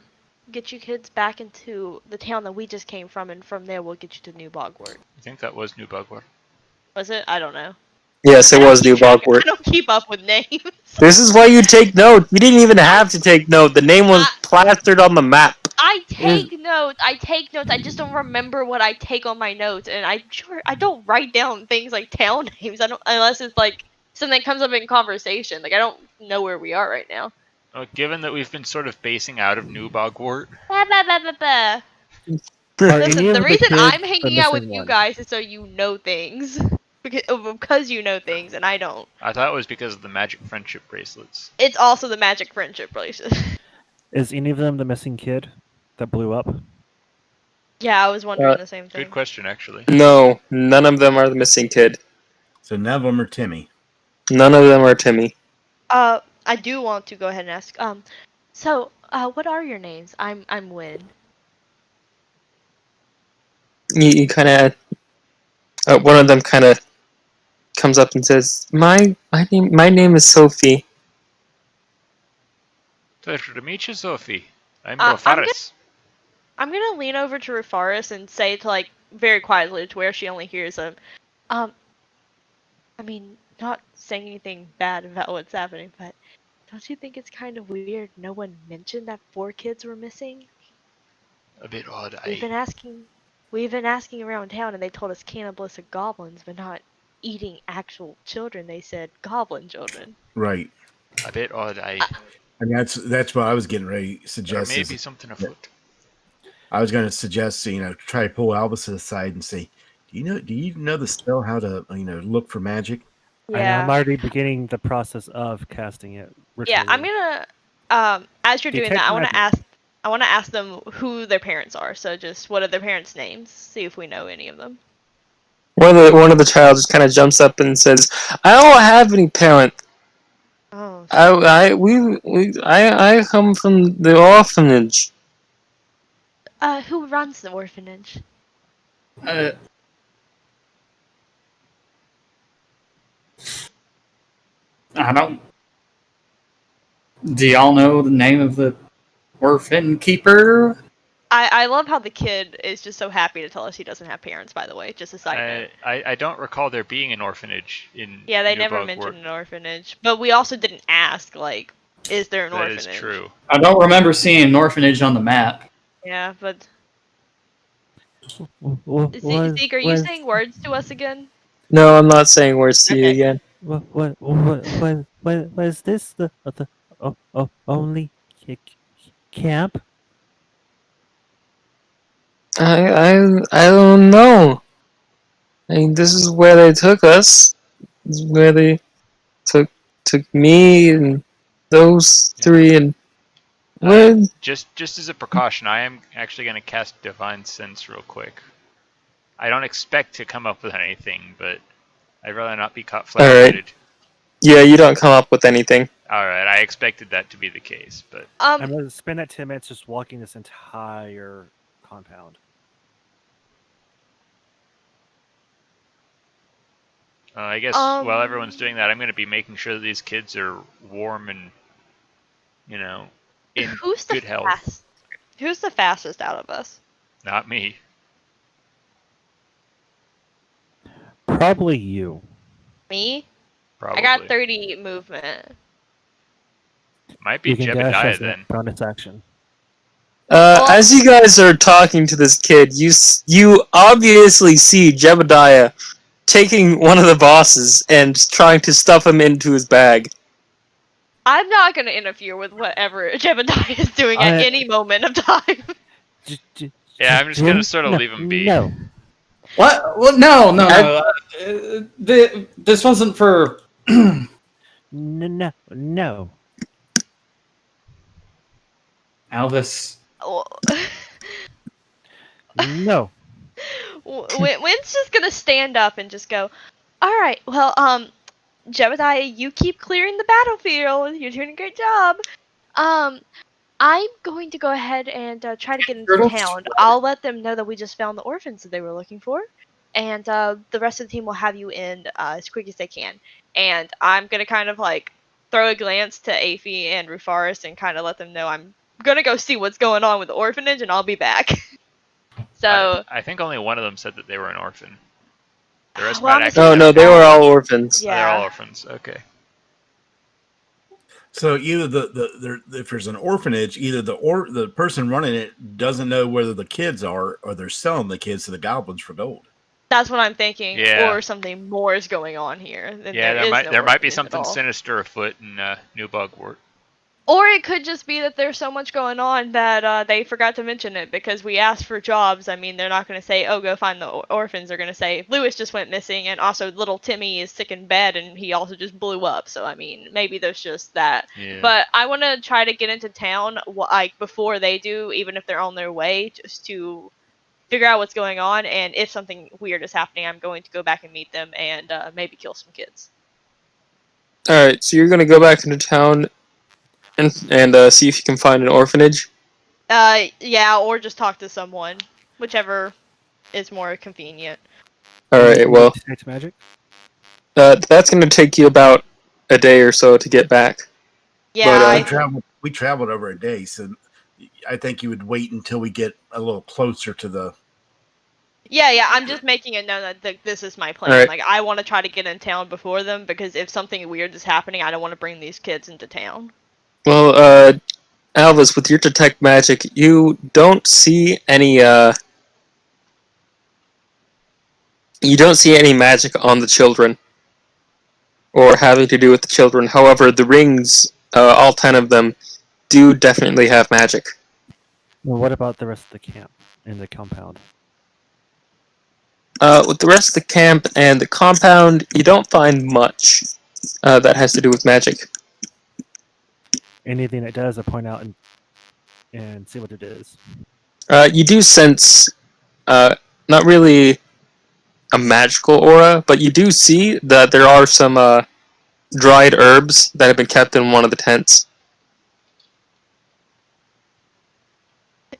get you kids back into the town that we just came from, and from there we'll get you to New Bogwart. I think that was New Bogwart. Was it? I don't know. Yes, it was New I Bogwart. don't keep up with names. This is why you take note. You didn't even have to take note. The name was plastered on the map. I take notes. I take notes. I just don't remember what I take on my notes, and I'm sure I don't write down things like town names. I don't unless it's like something that comes up in conversation. Like I don't know where we are right now. Given that we've been sort of basing out of New Bogwart, Bah, bah, bah, bah, bah. Are Listen, any of the reason kids I'm the hanging out with missing you one? guys is so you know things. Because you know things and I don't. I thought it was because of the magic friendship bracelets. It's also the magic friendship bracelet. Is any of them the missing kid that blew up? Yeah, I was wondering the same thing. Good question, actually. No, none of them are the missing kid. So none of them are Timmy. None of them are Timmy. I do want to go ahead and ask. What are your names? I'm Win. You kind of one of them kind of comes up and says, "My name is Sophie." Pleasure to meet you, Sophie. I'm I'm Rofaris. I'm gonna lean over to Rufaris and say to like very quietly to where she only hears him. I mean, not saying anything bad about what's happening, but don't you think it's kind of weird no one mentioned that 4 kids were missing? A bit odd. We've been asking around town and they told us cannibalistic goblins, but not eating actual children. They said goblin children. Right. A bit odd. And that's what I was getting ready to There suggest. may be something afoot. I was going to suggest, try to pull Albus to the side and say, do you know the spell how to, look for magic? And I'm already beginning the process of casting it. Yeah, I'm ritually. gonna as you're doing Detect that, magic. I wanna ask them who their parents are. So just what are their parents' names? See if we know any of them. One of the child just kind of jumps up and says, "I don't have any parent. Oh. I come from the orphanage." Who runs the orphanage? I don't. Do y'all know the name of the orphan keeper? I love how the kid is just so happy to tell us he doesn't have parents. By the way, just a side note. I don't recall there being an orphanage in. Yeah, they New never Bogwart. mentioned an orphanage, but we also didn't ask like, is there an orphanage? That is true. I don't remember seeing an orphanage on the map. Yeah, but What Zeke, are you saying words to us again? No, I'm not saying words to you Okay. again. was this the only camp? I don't know. I mean, this is where they took us. This is where they took me and those 3 and where. Just as a precaution, I am actually going to cast Divine Sense real quick. I don't expect to come up with anything, but I'd rather not be caught flat-footed. Yeah, you don't come up with anything. Alright, I expected that to be the case, but... I'm going to spend that 10 minutes just walking this entire compound. I guess while everyone's doing that, I'm going to be making sure that these kids are warm and, in good health. Who's the fastest out of us? Not me. Probably you. Me? Probably. I got 30 movement. Might be You can dash Jebediah as a then. bonus action. As you guys are talking to this kid, you obviously see Jebediah taking one of the bosses and trying to stuff him into his bag. I'm not going to interfere with whatever Jebediah is doing at any moment of time. Yeah, I'm just gonna sort of leave him be. No. What? Well, no. This wasn't for. No. Alvis. No. Wynn's just gonna stand up and just go, alright, well, Jebediah, you keep clearing the battlefield. You're doing a great job. I'm going to go ahead and try to get into Turtles? town. I'll let them know that we just found the orphans that they were looking for. And the rest of the team will have you in as quick as they can. And I'm going to kind of like throw a glance to Aphie and Rufaris and kind of let them know I'm going to go see what's going on with the orphanage and I'll be back. So I think only one of them said that they were an orphan. The rest Well, might I'm actually. Oh assuming no, they were all orphans. Oh, they're all yeah. orphans. Okay. So either if there's an orphanage, either the person running it doesn't know whether the kids are, or they're selling the kids to the goblins for gold. That's what I'm thinking. Yeah. Or something more is going on here. Than Yeah, there is no there might be orphanage at something all. sinister afoot in New Bugwort. Or it could just be that there's so much going on that they forgot to mention it because we asked for jobs. I mean, they're not going to say, oh, go find the orphans. They're going to say, Lewis just went missing, and also little Timmy is sick in bed, and he also just blew up. So, I mean, maybe there's just that. Yeah. But I want to try to get into town like before they do, even if they're on their way, just to figure out what's going on. And if something weird is happening, I'm going to go back and meet them and maybe kill some kids. Alright, so you're gonna go back into town and see if you can find an orphanage? Yeah, or just talk to someone, whichever is more convenient. Alright, well, Detect magic. that's gonna take you about a day or so to get back. Yeah, But, We traveled over a day, so I think you would wait until we get a little closer to the. yeah. I'm just making it known that this is my plan. Alright. Like, I want to try to get in town before them because if something weird is happening, I don't want to bring these kids into town. Well, Alvis, with your detect magic, you don't see any, you don't see any magic on the children, or having to do with the children. However, the rings, all 10 of them, do definitely have magic. Well, what about the rest of the camp and the compound? With the rest of the camp and the compound, you don't find much that has to do with magic. Anything that does, I point out and see what it is. You do sense, not really a magical aura, but you do see that there are some dried herbs that have been kept in one of the tents.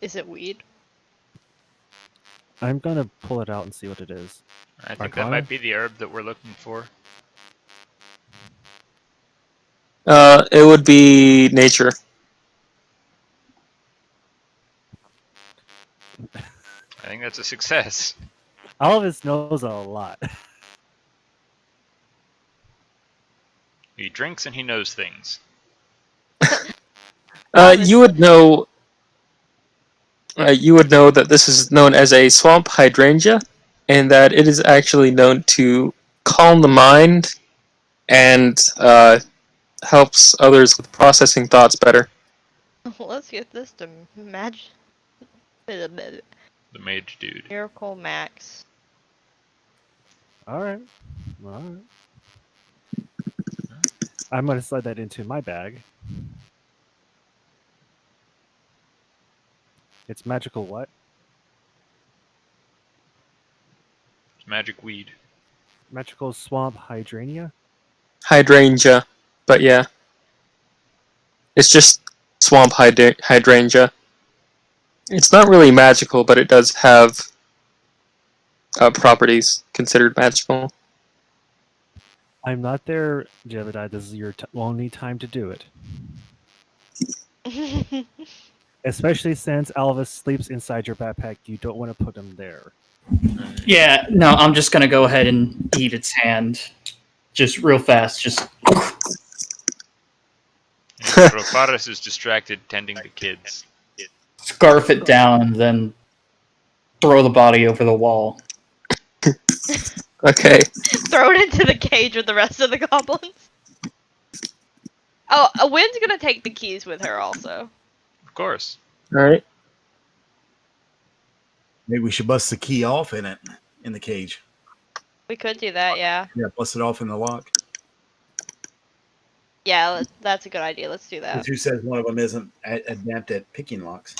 Is it weed? I'm gonna pull it out and see what it is. I think that Arcana? might be the herb that we're looking for. It would be nature. I think that's a success. Alvis knows a lot. He drinks and he knows things. You would know. You would know that this is known as a swamp hydrangea, and that it is actually known to calm the mind and helps others with processing thoughts better. Let's get this to The mage dude. Miracle Max. Alright. I'm gonna slide that into my bag. It's magical what? It's magic weed. Magical swamp hydrangea? Hydrangea, but yeah. It's just swamp hydrangea. It's not really magical, but it does have properties considered magical. I'm not there, Jebediah. This is your only time to do it. Especially since Alvis sleeps inside your backpack, you don't want to put him there. Yeah, no, I'm just gonna go ahead and eat its hand. Just real fast, just... Rofaris is distracted tending to kids. scarf it down, and then throw the body over the wall. Okay. Throw it into the cage with the rest of the goblins. Oh, Wynn's gonna take the keys with her also. Of course. All right. Maybe we should bust the key off in the cage. We could do that, yeah. Yeah, bust it off in the lock. Yeah, that's a good idea. Let's do that. 'Cause who says one of them isn't adept at picking locks?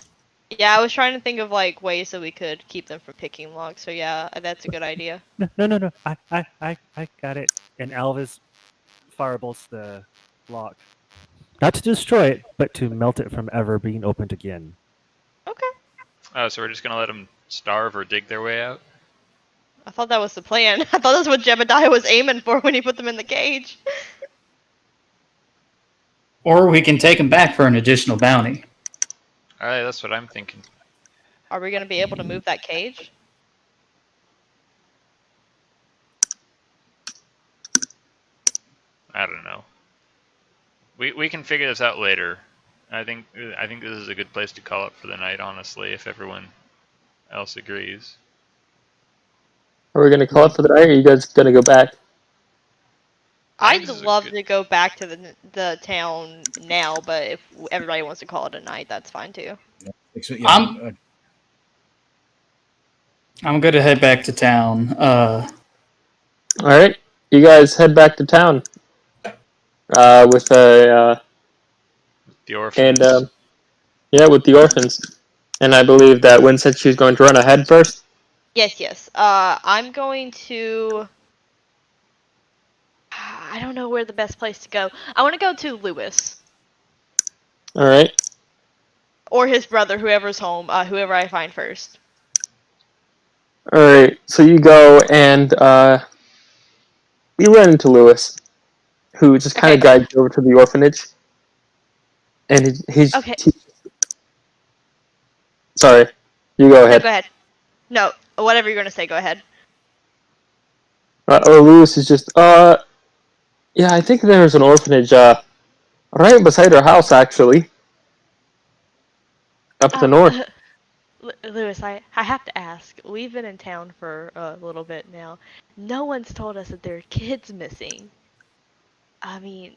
Yeah, I was trying to think of like ways that we could keep them from picking locks. So yeah, that's a good idea. No. I got it. And Alvis firebolts the lock. Not to destroy it, but to melt it from ever being opened again. Okay. Oh, so we're just gonna let them starve or dig their way out? I thought that was the plan. I thought that's what Jebediah was aiming for when he put them in the cage. Or we can take them back for an additional bounty. Alright, that's what I'm thinking. Are we gonna be able to move that cage? I don't know. We can figure this out later. I think this is a good place to call it for the night, honestly, if everyone else agrees. Are we gonna call it for the night, or are you guys gonna go back? I I'd think this is a love good- to go back to the town now, but if everybody wants to call it a night, that's fine too. I'm going to head back to town. All right. You guys head back to town. With a The orphans. and with the orphans. And I believe that Wynn said she was going to run ahead first. Yes. I'm going to. I don't know where the best place to go. I want to go to Lewis All right. or his brother, whoever's home, whoever I find first. All right. So you go and you run into Lewis, who just kind of Okay. guides you over to the orphanage. And he's Okay. Sorry. You go No, ahead. go ahead. No, whatever you're gonna say, go ahead. Lewis is just yeah, I think there's an orphanage right beside our house, actually. Up the north. Lewis, I have to ask. We've been in town for a little bit now. No one's told us that there are kids missing. I mean,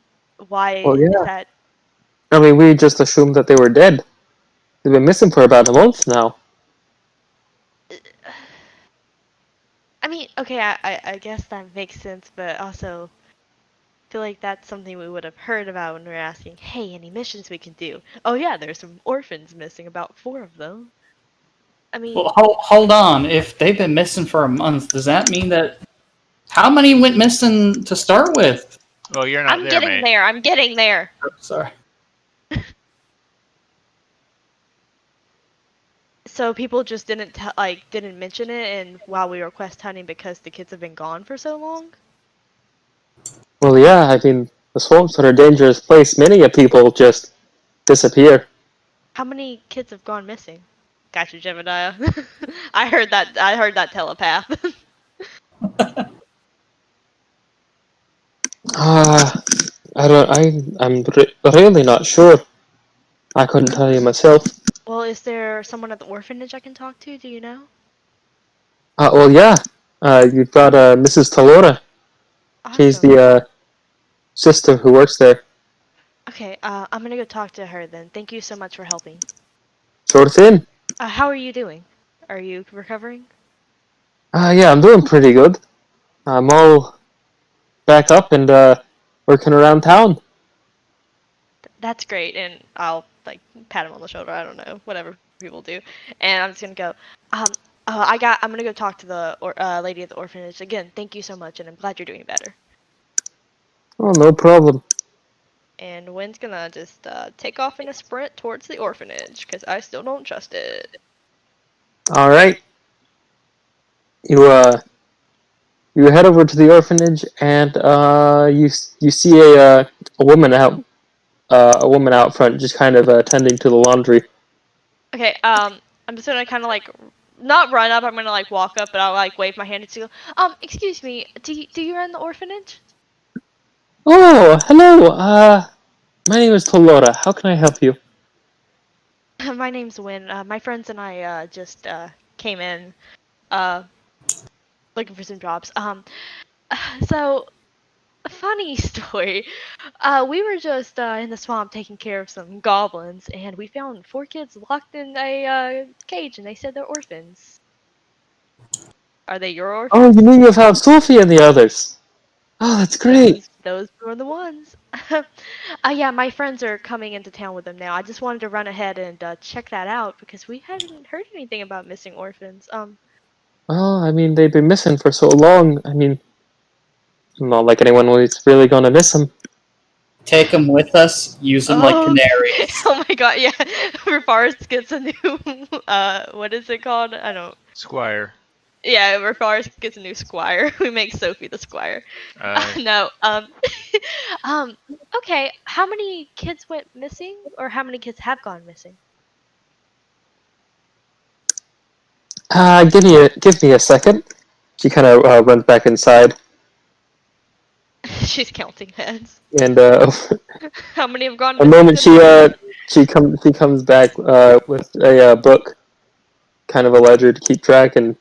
why Well, yeah. is that? I mean, we just assumed that they were dead. They've been missing for about a month now. I mean, okay, I guess that makes sense, but also I feel like that's something we would have heard about when we were asking, hey, any missions we can do? Oh yeah, there's some orphans missing, about 4 of them. I mean, Well, hold on. If they've been missing for a month, does that mean that... How many went missing to start with? Well, you're not I'm there, getting mate. there. I'm getting there. Oh, sorry. So people just didn't didn't mention it, and while we were quest hunting because the kids have been gone for so long. Well, yeah, I mean, the swamps are a dangerous place. Many of people just disappear. How many kids have gone missing? Gotcha, Jebediah. I heard that telepath. I'm really not sure. I couldn't tell you myself. Well, is there someone at the orphanage I can talk to? Do you know? Well, yeah. You've got Mrs. Talora. She's Awesome. the sister who works there. Okay, I'm gonna go talk to her then. Thank you so much for helping. Sure thing. How are you doing? Are you recovering? Yeah, I'm doing pretty good. I'm all back up and working around town. That's great, and I'll like pat him on the shoulder. I don't know, whatever people do, and I'm just gonna go. I'm gonna go talk to the lady at the orphanage again. Thank you so much, and I'm glad you're doing better. Oh, no problem. And Wynn's gonna just take off in a sprint towards the orphanage because I still don't trust it. All right. You head over to the orphanage and you see a woman out front just kind of tending to the laundry. Okay, I'm just gonna kind of like not run up. I'm gonna like walk up, but I'll like wave my hand at you. Excuse me, do you run the orphanage? Oh, hello. My name is Tolora. How can I help you? My name's Win. My friends and I just came in uh, looking for some jobs. So funny story. We were just in the swamp taking care of some goblins, and we found 4 kids locked in a cage, and they said they're orphans. Are they your Oh, orphans? you mean you found Sophie and the others? Oh, that's great. Those were the ones. Yeah, my friends are coming into town with them now. I just wanted to run ahead and check that out because we hadn't heard anything about missing orphans. Oh, I mean, they've been missing for so long. I mean, not like anyone was really gonna miss them. Take them with us. Use them like Oh, canaries. oh my god, yeah. Forrest gets a new, what is it called? I don't. Squire. Yeah, Forrest gets a new squire. We make Sophie the squire. No, okay. How many kids went missing, or how many kids have gone missing? Give me a second. She kind of runs back inside, She's counting heads. and How many have gone the missing? moment she comes back with a book, kind of a ledger to keep track, and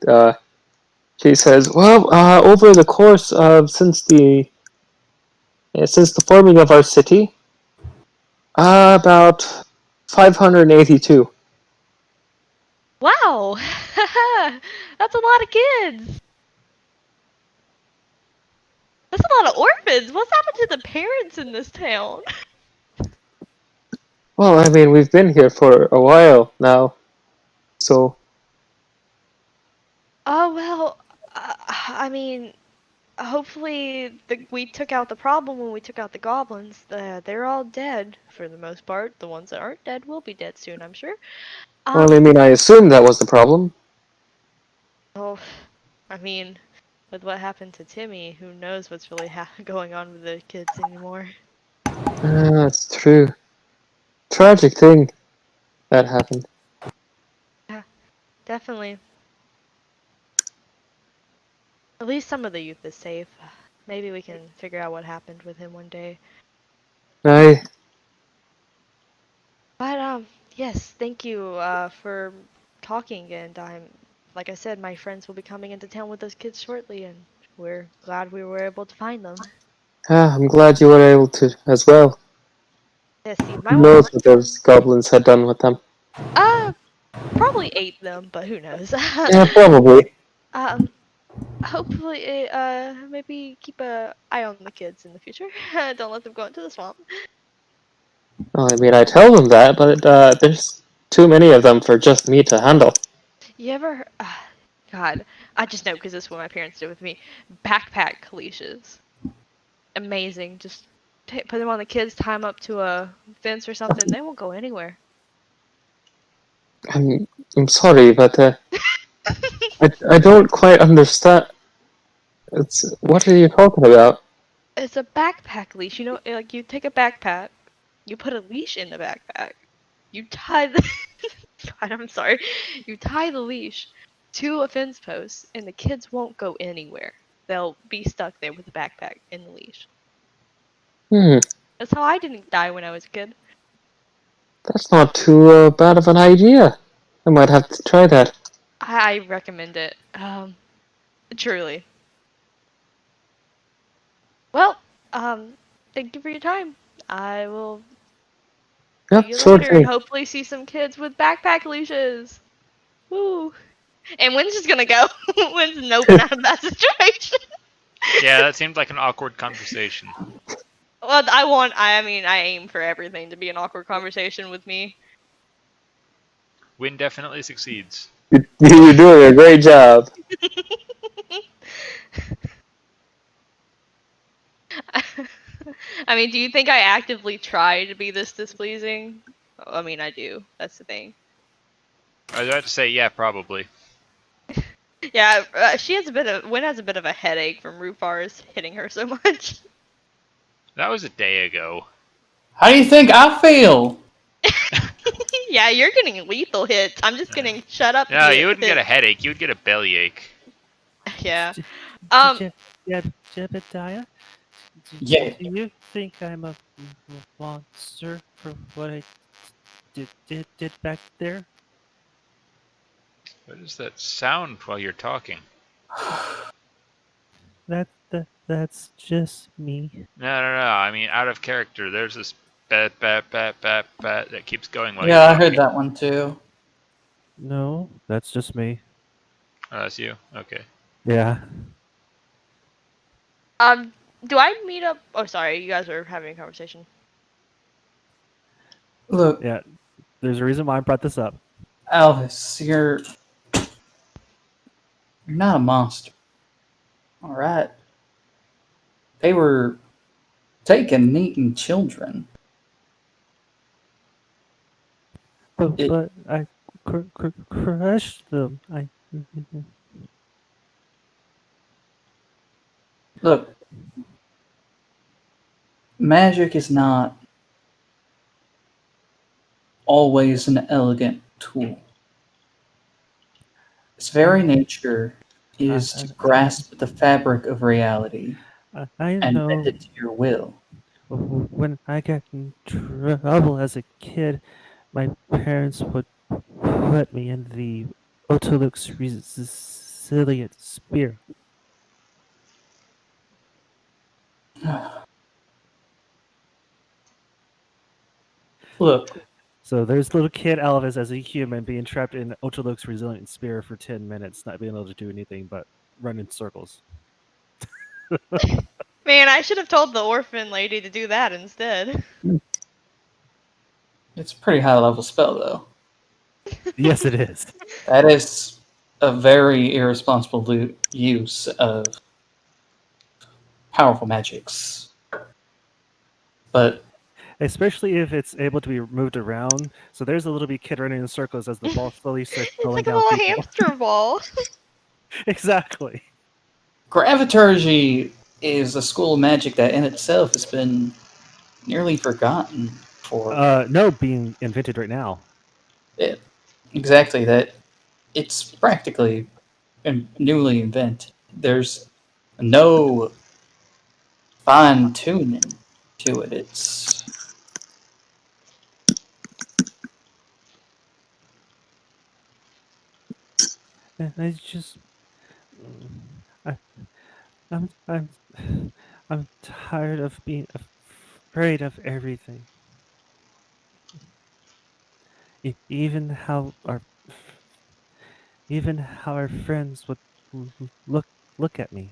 she says, "Well, over the course of since the forming of our city, about 582." Wow, that's a lot of kids. That's a lot of orphans. What's happened to the parents in this town? Well, I mean, we've been here for a while now, so Oh well, I mean, hopefully we took out the problem when we took out the goblins. They're all dead for the most part. The ones that aren't dead will be dead soon, I'm sure. well, I mean, I assume that was the problem. Oh, I mean, with what happened to Timmy, who knows what's really going on with the kids anymore. That's true. Tragic thing that happened. Yeah, definitely. At least some of the youth is safe. Maybe we can figure out what happened with him one day. I But yes, thank you for talking, and like I said, my friends will be coming into town with those kids shortly, and we're glad we were able to find them. I'm glad you were able to as well. Yes, you might Who want to knows look. what those goblins had done with them? Uh, probably ate them, but who knows? Yeah, probably. um, hopefully, maybe keep a eye on the kids in the future. Don't let them go into the swamp. Well, I mean, I tell them that, but there's too many of them for just me to handle. You ever? God, I just know because this is what my parents did with me. Backpack leashes. Amazing. Just put them on the kids, tie them up to a fence or something. They won't go anywhere. I'm sorry, but I don't quite understand. What are you talking about? It's a backpack leash. You know, like you take a backpack, you put a leash in the backpack, you tie the. God, I'm sorry. You tie the leash to a fence post, and the kids won't go anywhere. They'll be stuck there with the backpack and the leash. That's how I didn't die when I was a kid. That's not too bad of an idea. I might have to try that. I recommend it. Truly. Well, thank you for your time. I will Yep, see you sure later and thing. hopefully see some kids with backpack leashes. Woo! And Wynn's just gonna go. Wynn's noping out of that situation. Yeah, that seemed like an awkward conversation. Well, I mean, I aim for everything to be an awkward conversation with me. Win definitely succeeds. You're doing a great job. I mean, do you think I actively try to be this displeasing? I mean, I do. That's the thing. I was about to say, yeah, probably. Yeah, Wynn has a bit of a headache from Rufars hitting her so much. That was a day ago. How do you think I feel? Yeah, you're getting lethal hits. I'm just getting shut up. No, you wouldn't get a headache. You would get a bellyache. Yeah. Jebediah? Yeah. Do you think I'm a monster for what I did back there? What is that sound while you're talking? That's just me. No. I mean, out of character. There's this bat that keeps going while you're Yeah, I heard talking. that one too. No, that's just me. Oh, that's you. Okay. Yeah. Do I meet up? Oh, sorry, you guys are having a conversation. Look, Yeah. There's a reason why I brought this up. Alvis, you're not a monster. All right. They were taking and eating children. It- But I crushed them. Look, magic is not always an elegant tool. Its very nature is to grasp the fabric of reality I and know. bend it to your will. When I got in trouble as a kid, my parents would put me in the Otolux resilient spear. Look, So there's little kid Elvis as a human being trapped in Otolux resilient spear for 10 minutes, not being able to do anything but run in circles. Man, I should have told the orphan lady to do that instead. it's a pretty high level spell, though. Yes, it is. That is a very irresponsible use of powerful magics. But Especially if it's able to be moved around. So there's a little bit kid running in circles as the ball slowly starts It's rolling like a down little people. hamster ball. Exactly. graviturgy is a school of magic that in itself has been nearly forgotten for No, being invented right now. it. Exactly that. It's practically newly invented. There's no fine tuning to it. It's And I just, I, I'm, I'm tired of being afraid of everything. Even even how our friends would look look at me.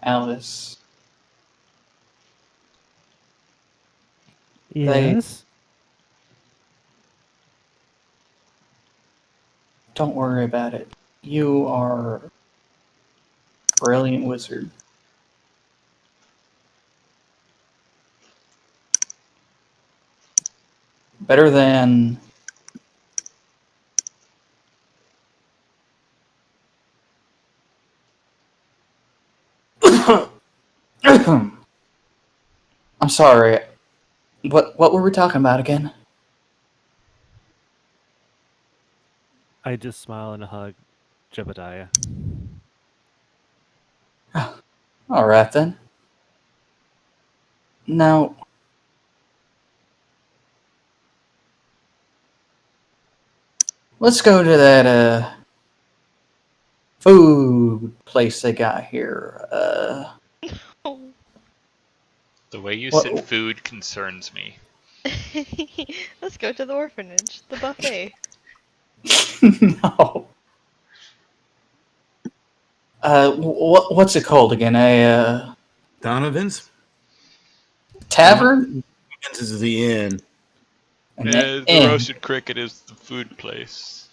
Alice. They Yes. don't worry about it. You are a brilliant wizard. Better than I'm sorry. What were we talking about again? I just smile and hug Jebediah. All right then. Now, let's go to that food place they got here. The way you What- said food concerns me. Let's go to the orphanage, the buffet. No. What's it called again? A Donovan's. tavern? This is the inn. An The inn. roasted cricket is the food place.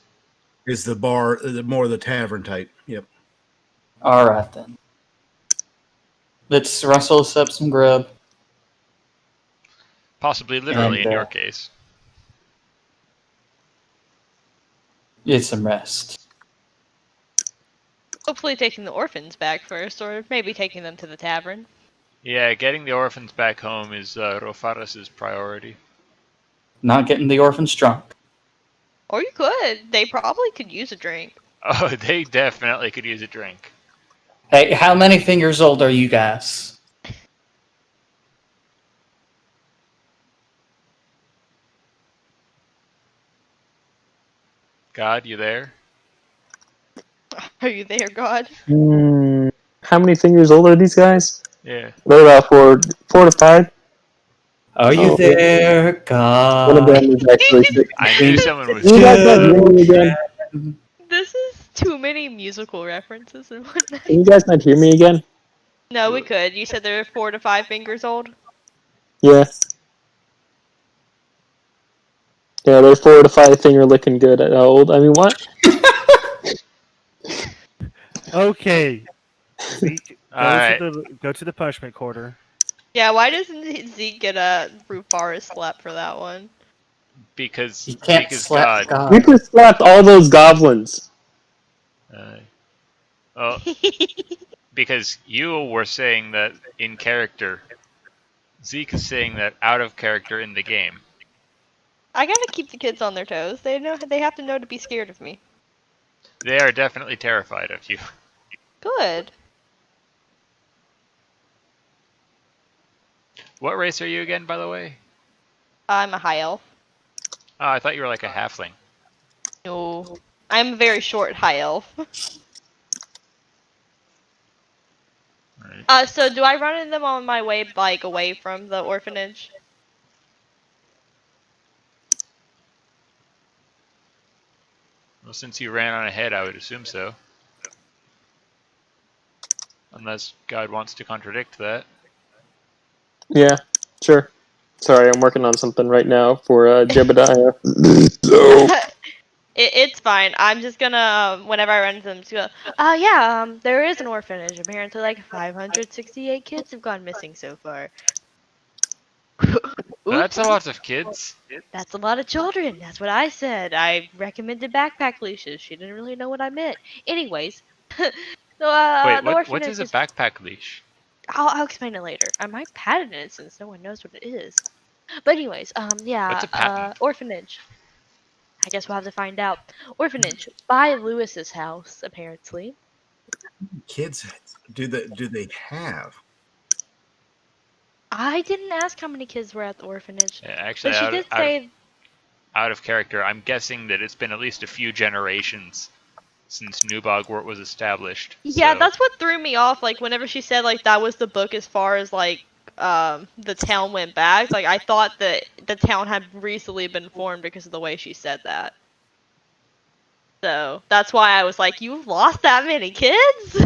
Is the bar more the tavern type? Yep. All right then. Let's rustle us up some grub. Possibly literally And, in your case. Get some rest. Hopefully taking the orphans back first, or maybe taking them to the tavern. Yeah, getting the orphans back home is Rofaris' priority. Not getting the orphans drunk. Or you could. They probably could use a drink. Oh, they definitely could use a drink. Hey, how many fingers old are you guys? God, you there? Are you there, God? How many fingers old are these guys? Yeah. They're about 4 to 5. Are you Oh, there, one of God? them is actually 6. I knew someone was You guys not just. hear me again? This is too many musical references in one night. Can you guys not hear me again? No, we could. You said they're 4 to 5 fingers old? Yeah. Yeah, they're 4 to 5 finger looking good at old. I mean, what? Okay, Zeke, Alright. go to the punishment quarter. Yeah, why doesn't Zeke get a Rufara slap for that one? Because You can't Zeke is slap God. You God. just slapped all those goblins. Oh, because you were saying that in character. Zeke is saying that out of character in the game. I gotta keep the kids on their toes. They have to know to be scared of me. They are definitely terrified of you. Good. What race are you again, by the way? I'm a high elf. Oh, I thought you were like a halfling. No. I'm a very short high elf. Right. So do I run into them on my way, like, away from the orphanage? Well, since you ran on ahead, I would assume so. Unless God wants to contradict that. Yeah, sure. Sorry, I'm working on something right now for Jebediah. So, It's fine. I'm just gonna, whenever I run into them, just go, yeah, there is an orphanage. Apparently, like, 568 kids have gone missing so far. That's a Oops. lot of kids. That's a lot of children. That's what I said. I recommended backpack leashes. She didn't really know what I meant. Anyways, Wait, the what is orphanage a is. backpack leash? I'll explain it later. I might patent it since no one knows what it is. But anyways, What's a patent? orphanage. I guess we'll have to find out. Orphanage by Lewis's house, apparently. Kids, do they have? I didn't ask how many kids were at the orphanage, Yeah, actually, but she did say. out of character, I'm guessing that it's been at least a few generations since New Bogwart was established. Yeah, So, that's what threw me off. Like whenever she said like that was the book as far as like the town went back. Like I thought that the town had recently been formed because of the way she said that. So that's why I was like, you've lost that many kids?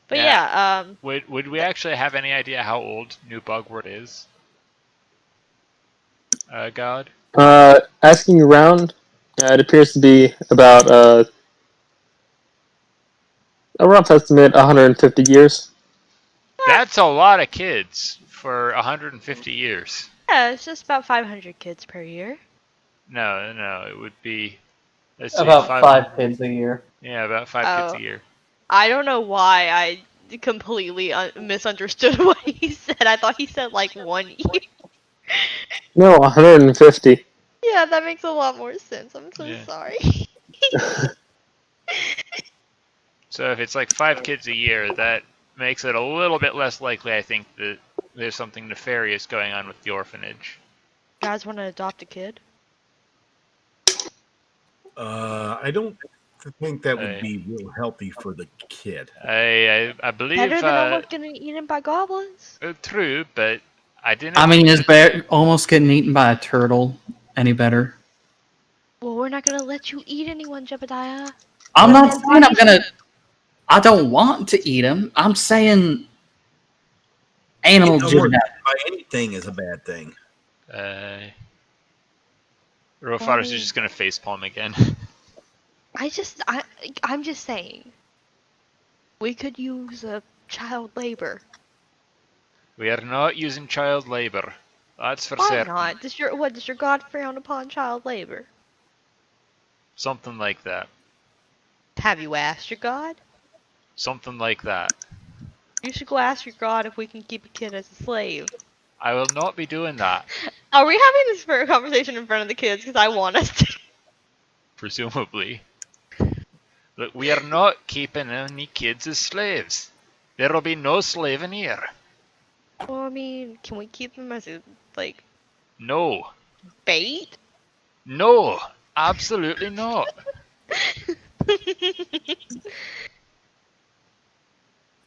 But yeah, would we actually have any idea how old New Bogwart is? God? asking around, it appears to be about a rough estimate 150 years. That's a lot of kids for 150 years. yeah, it's just about 500 kids per year. No, it would be, let's see, About 5 kids a year. Yeah, about 5 kids Oh, a year. I don't know why I completely misunderstood what he said. I thought he said like 1 year. No, 150. Yeah, that makes a lot more sense. I'm so Yeah. sorry. So if it's like 5 kids a year, that makes it a little bit less likely, I think, that there's something nefarious going on with the orphanage. You guys want to adopt a kid? I don't think that would Hey. be real healthy for the kid. I believe Better than almost getting eaten by goblins. True, but I didn't. I mean, is almost getting eaten by a turtle any better? Well, we're not gonna let you eat anyone, Jebediah. I'm Well, not then saying I'm gonna. I don't want to eat them. I'm saying animal Eating Jebediah. by anything is a bad thing. Rofaris is just gonna facepalm again. I'm just saying. We could use child labor. We are not using child labor. That's for Why certain. not? Does your god frown upon child labor? Something like that. Have you asked your god? Something like that. You should go ask your god if we can keep a kid as a slave. I will not be doing that. Are we having this conversation in front of the kids? Because I want us to. Presumably. Look, we are not keeping any kids as slaves. There will be no slaving here. Well, I mean, can we keep them as like No. bait? No. Absolutely not.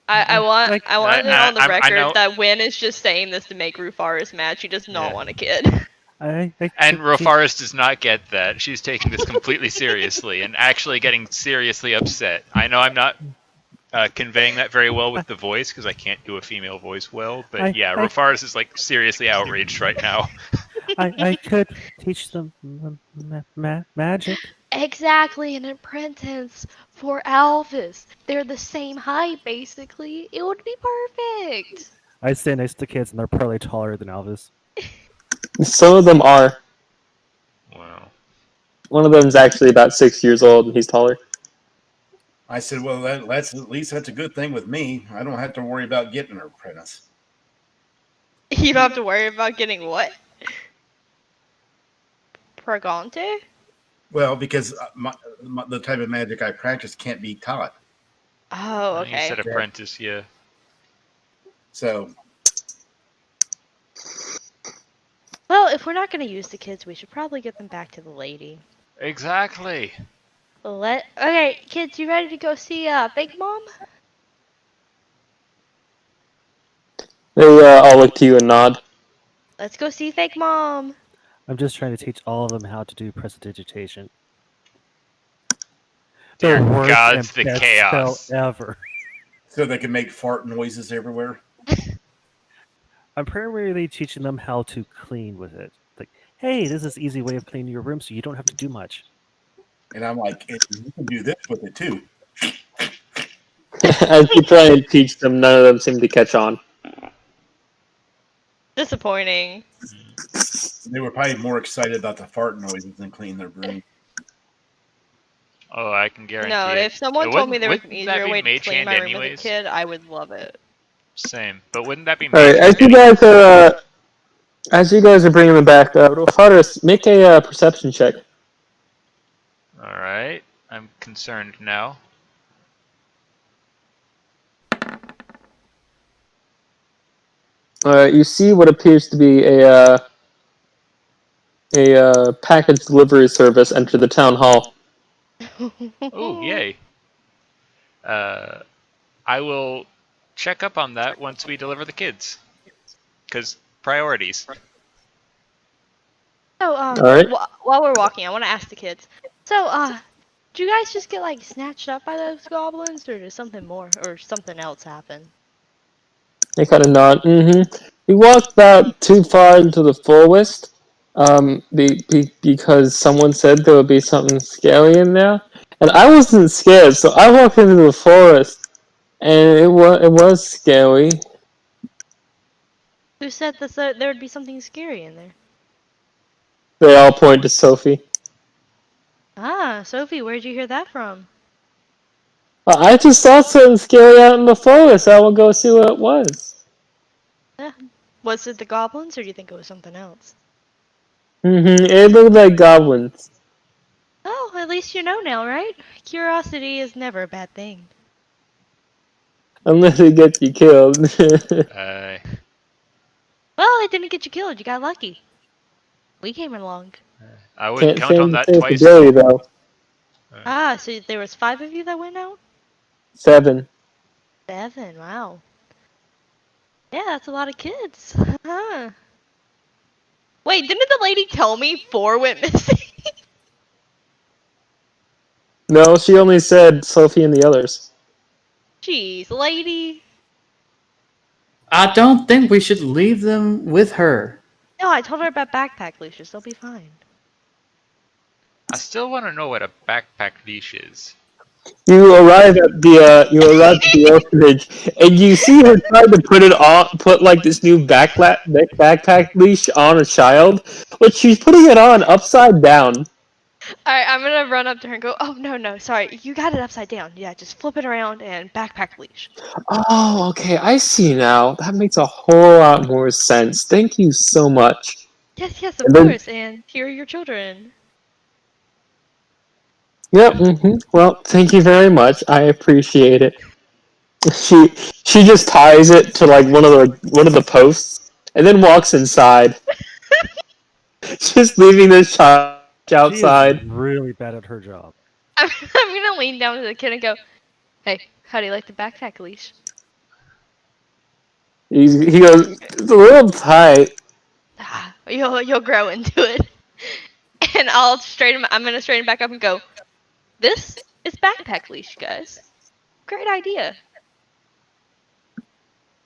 I want Like, I want it on the I record know. that Win is just saying this to make Rufaris mad. She does not Yeah. want a kid. I And could Rofaris does not get that. She's taking this completely seriously and actually getting seriously upset. I know I'm not conveying that very well with the voice because I can't do a female voice well, but yeah, I Rofaris is like seriously outraged right now. I could teach them magic. Exactly, an apprentice for Alphys. They're the same height, basically. It would be perfect. I stand next to kids, and they're probably taller than Elvis. Some of them are. Wow. One of them's actually about 6 years old, and he's taller. I said, well, that's at least that's a good thing with me. I don't have to worry about getting an apprentice. You don't have to worry about getting what? Pregante? Well, because the type of magic I practice can't be taught. Oh, You said okay. apprentice, yeah. So, Well, if we're not going to use the kids, we should probably get them back to the lady. Exactly. Okay, kids, you ready to go see Big Mom? They all look to you and nod. Let's go see Fake Mom. I'm just trying to teach all of them how to do prestidigitation. Dear The worst gods, and the best chaos. spell ever. so they can make fart noises everywhere. I'm primarily teaching them how to clean with it. Like, hey, this is an easy way of cleaning your room, so you don't have to do much. And I'm like, you can do this with it too. As you try and teach them, none of them seem to catch on. Disappointing. They were probably more excited about the fart noises than cleaning their room. Oh, I can guarantee No, it. if someone It told me there was wouldn't an that easier be way to mage clean hand my room as a anyways? kid, I would love it. Same. But wouldn't that be All right, mage as hand you anyways? guys are bringing them back, Rofaris, make a perception check. Alright. I'm concerned now. You see what appears to be a package delivery service enter the town hall. Oh, yay. I will check up on that once we deliver the kids. Because priorities. So, Alright. while we're walking, I want to ask the kids. So, do you guys just get like snatched up by those goblins, or does something more, or something else happen? They kind of nod. We walked about too far into the forest, because someone said there would be something scary in there, and I wasn't scared, so I walked into the forest, and it was scary. Who said that there would be something scary in there? They all point to Sophie. Ah, Sophie, where'd you hear that from? I just saw something scary out in the forest. I will go see what it was. Was it the goblins, or do you think it was something else? It looked like goblins. Oh, at least you know now, right? Curiosity is never a bad thing. Unless it gets you killed. Well, it didn't get you killed. You got lucky. We came along. I wouldn't Can't count on say that the twice. Billy, though. Ah, so there was 5 of you that went out? 7. 7, wow. Yeah, that's a lot of kids. Huh. Wait, didn't the lady tell me 4 went missing? No, she only said Sophie and the others. Jeez, lady. I don't think we should leave them with her. No, I told her about backpack leashes. They'll be fine. I still want to know what a backpack leash is. You arrive at the orphanage, and you see her trying to put like this new backpack leash on a child, but she's putting it on upside down. Alright, I'm gonna run up to her and go, oh, no, sorry. You got it upside down. Yeah, just flip it around and backpack leash. Oh, okay, I see now. That makes a whole lot more sense. Thank you so much. Yes, of And then- course. And here are your children. Yep. Well, thank you very much. I appreciate it. She just ties it to like one of the posts, and then walks inside, just leaving this child She outside. is really bad at her job. I'm gonna lean down to the kid and go, "Hey, how do you like the backpack leash?" He goes, "It's a little tight." Ah, you'll grow into it. And I'm gonna straighten back up and go, "This is backpack leash, guys. Great idea."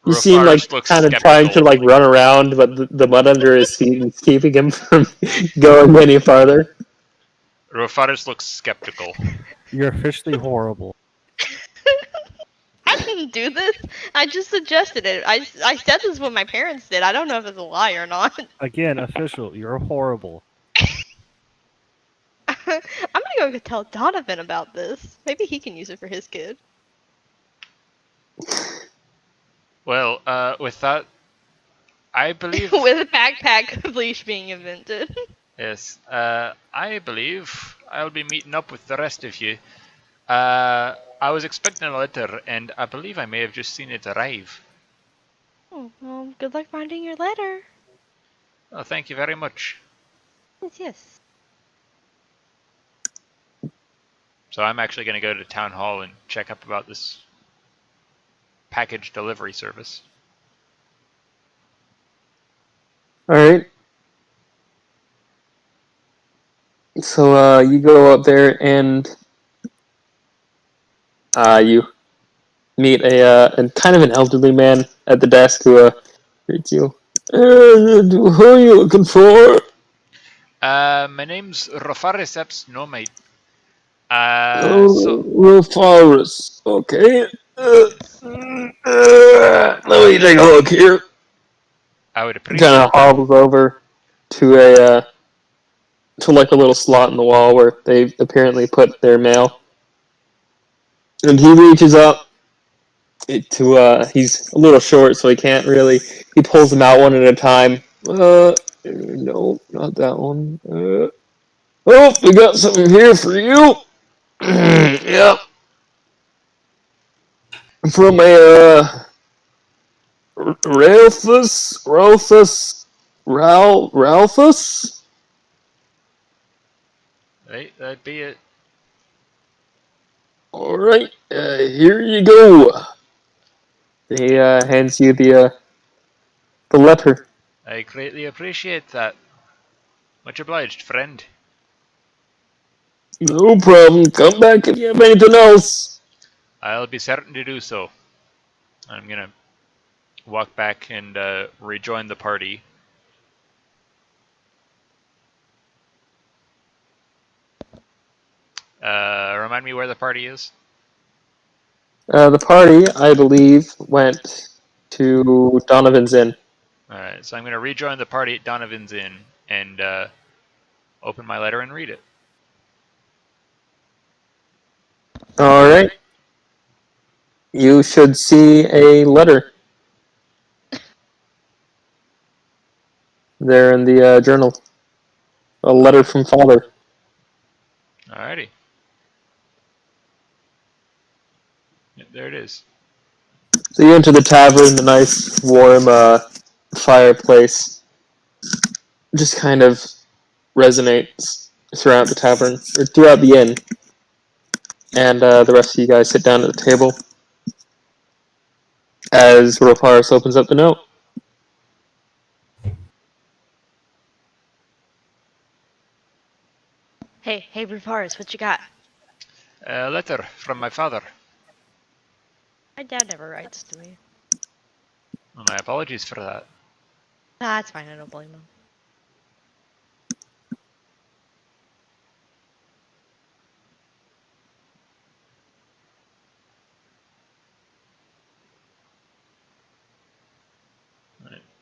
You see him like Rofaris looks kind of trying to skeptical. like run around, but the mud under his feet is keeping him from going any farther. Rofaris looks skeptical. You're officially horrible. I didn't do this. I just suggested it. I said this is what my parents did. I don't know if it's a lie or not. Again, official. You're horrible. I'm gonna go tell Donovan about this. Maybe he can use it for his kid. Well, with that, I believe. With a backpack leash being invented. Yes, I believe I'll be meeting up with the rest of you. I was expecting a letter, and I believe I may have just seen it arrive. Oh, well, good luck finding your letter. Oh, thank you very much. Yes. So I'm actually going to go to town hall and check up about this package delivery service. All right. So you go up there and you meet a kind of an elderly man at the desk who greets you. Who are you looking for? My name's Rofaris no mate. So Rofaris. Okay. Let me take a look here. I would Kind appreciate of that. hobbles over to a to like a little slot in the wall where they apparently put their mail, and he reaches up he's a little short, so he can't really. He pulls them out one at a time. No, not that one. Oh, we got something here for you. Yep, from a Ralphus. Right, that'd be it. All right, here you go. He hands you the letter. I greatly appreciate that. Much obliged, friend. No problem. Come back if you have anything else. I'll be certain to do so. I'm gonna walk back and rejoin the party. Remind me where the party is? The party, I believe, went to Donovan's Inn. Alright, so I'm gonna rejoin the party at Donovan's Inn and open my letter and read it. All right. You should see a letter there in the journal. A letter from father. Alrighty. Yeah, there it is. So you enter the tavern, the nice warm fireplace just kind of resonates throughout the tavern, or throughout the inn. And the rest of you guys sit down at the table as Roparis opens up the note. Hey, Rufars, what you got? A letter from my father. My dad never writes to me. Well, my apologies for that. Nah, it's fine. I don't blame him.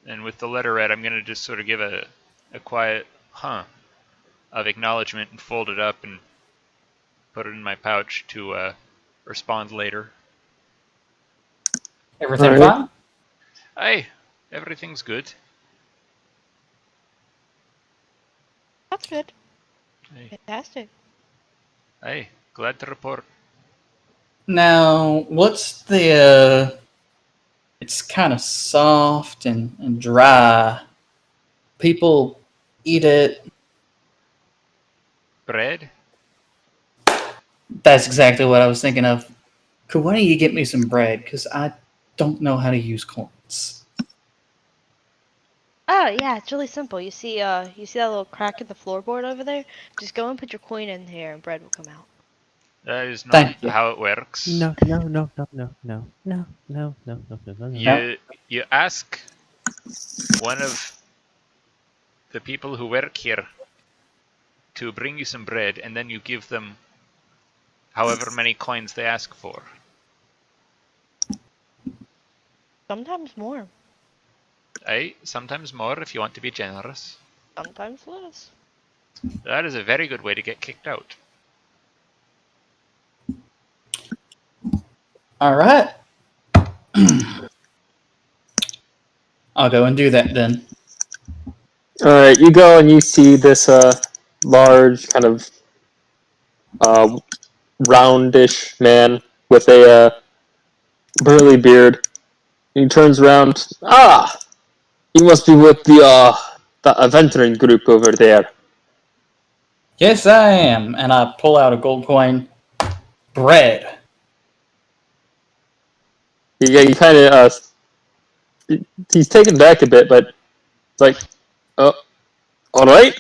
And with the letter read, I'm going to just sort of give a quiet of acknowledgement and fold it up and put it in my pouch to respond later. Everything All right. fine? Hey, everything's good. That's good. Hey, Fantastic. hey, glad to report. Now, what's the It's kind of soft and dry. People eat it. Bread? That's exactly what I was thinking of. Could one of you get me some bread? Because I don't know how to use coins. Oh yeah, it's really simple. You see that little crack in the floorboard over there? Just go and put your coin in here, and bread will come out. That is not Thank you. how it works. No, no, no, no, no, no, no, no, no, no, no, no. You ask one of the people who work here to bring you some bread, and then you give them however many coins they ask for. Sometimes more, Aye, sometimes more if you want to be generous. sometimes less. That is a very good way to get kicked out. All right. I'll go and do that then. All right, you go and you see this large kind of roundish man with a burly beard. He turns around. Ah, you must be with the adventuring group over there. Yes, I am. And I pull out a gold coin. Bread. He kind of he's taken back a bit, but it's like, oh, all right.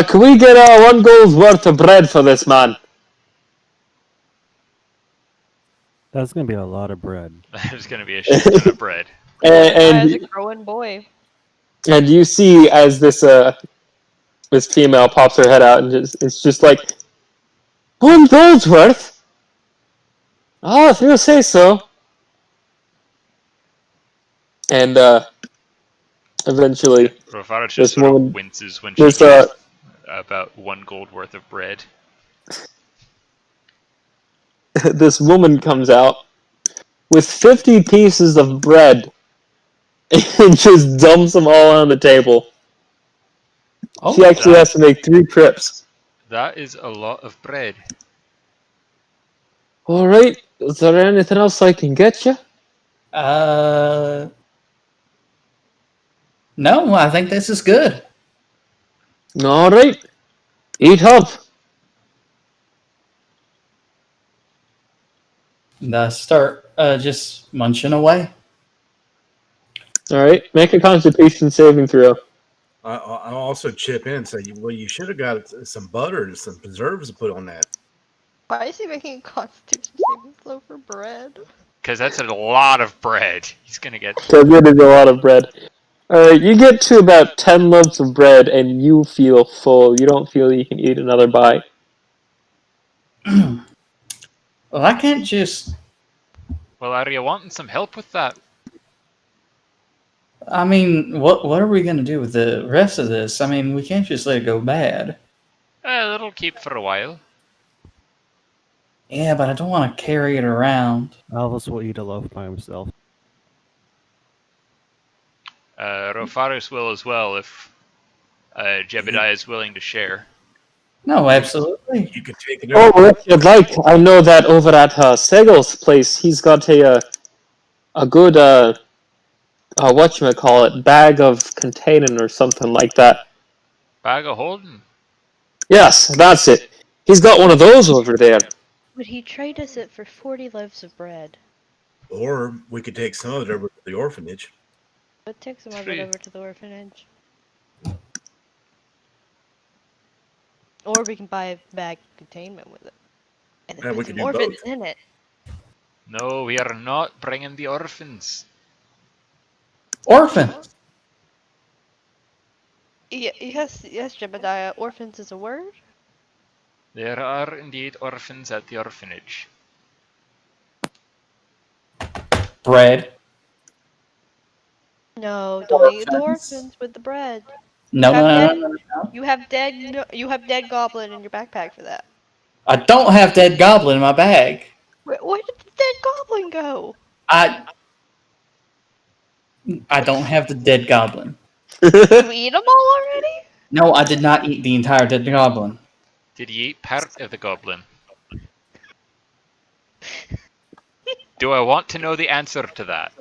Can we get 1 gold's worth of bread for this man? That's gonna be a lot of bread. There's going to be a shit ton of bread. As a And growing boy. you see as this female pops her head out and it's just like 1 gold's worth. Oh, if you say so. And eventually, Rofaris this just sort woman- of winces when she this hears about 1 gold worth of bread. this woman comes out with 50 pieces of bread and just dumps them all on the table. Oh, She actually has to make 3 trips. That is a lot of bread. All right, is there anything else I can get you? No, I think this is good. All right, eat up. And I start just munching away. All right, make a Constitution saving throw. I'll also chip in and say, well, you should have got some butter and some preserves to put on that. Why is he making a constitution saving throw for bread? Because that's a lot of bread. He's going to get... So it is a lot of bread. All right, you get to about 10 loaves of bread and you feel full. You don't feel you can eat another bite. Well, I can't just. Well, are you wanting some help with that? I mean, what are we gonna do with the rest of this? I mean, we can't just let it go bad. That'll keep for a while. Yeah, but I don't want to carry it around. Alvis will eat a loaf by himself. Rofaris will as well if Jebediah is willing to share. No, absolutely. You could take it Oh, over. if you'd like, I know that over at Segal's place, he's got a good whatchamacallit, bag of containing or something like that. Bag of holding. Yes, that's it. He's got one of those over there. Would he trade us it for 40 loaves of bread? Or we could take some of it over to the orphanage. But take some of True. it over to the orphanage. Or we can buy a bag of containment with it. And then Yeah, we put could some do orphans both. in it. No, we are not bringing the orphans. Orphan. Yes, Jebediah. Orphans is a word? There are indeed orphans at the orphanage. Bread. No, don't eat the Orphans? orphans with the bread. No, You no, have no, dead- no, no, no. You have dead goblin in your backpack for that. I don't have dead goblin in my bag. Where did the dead goblin go? I don't have the dead goblin. Did you eat them all already? No, I did not eat the entire dead goblin. Did you eat part of the goblin? Do I want to know the answer to that?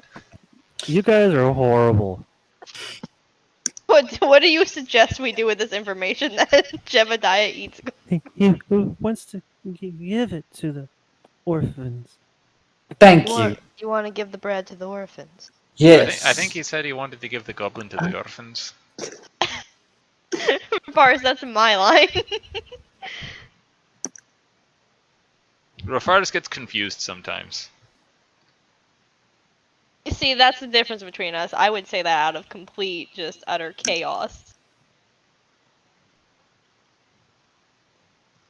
You guys are horrible. What do you suggest we do with this information that Jebediah eats? He wants to give it to the orphans. Thank you. You want to give the bread to the orphans? Yes. I think he said he wanted to give the goblin to the orphans. Forrest, that's my line. Rofaris gets confused sometimes. You see, that's the difference between us. I would say that out of complete, just utter chaos.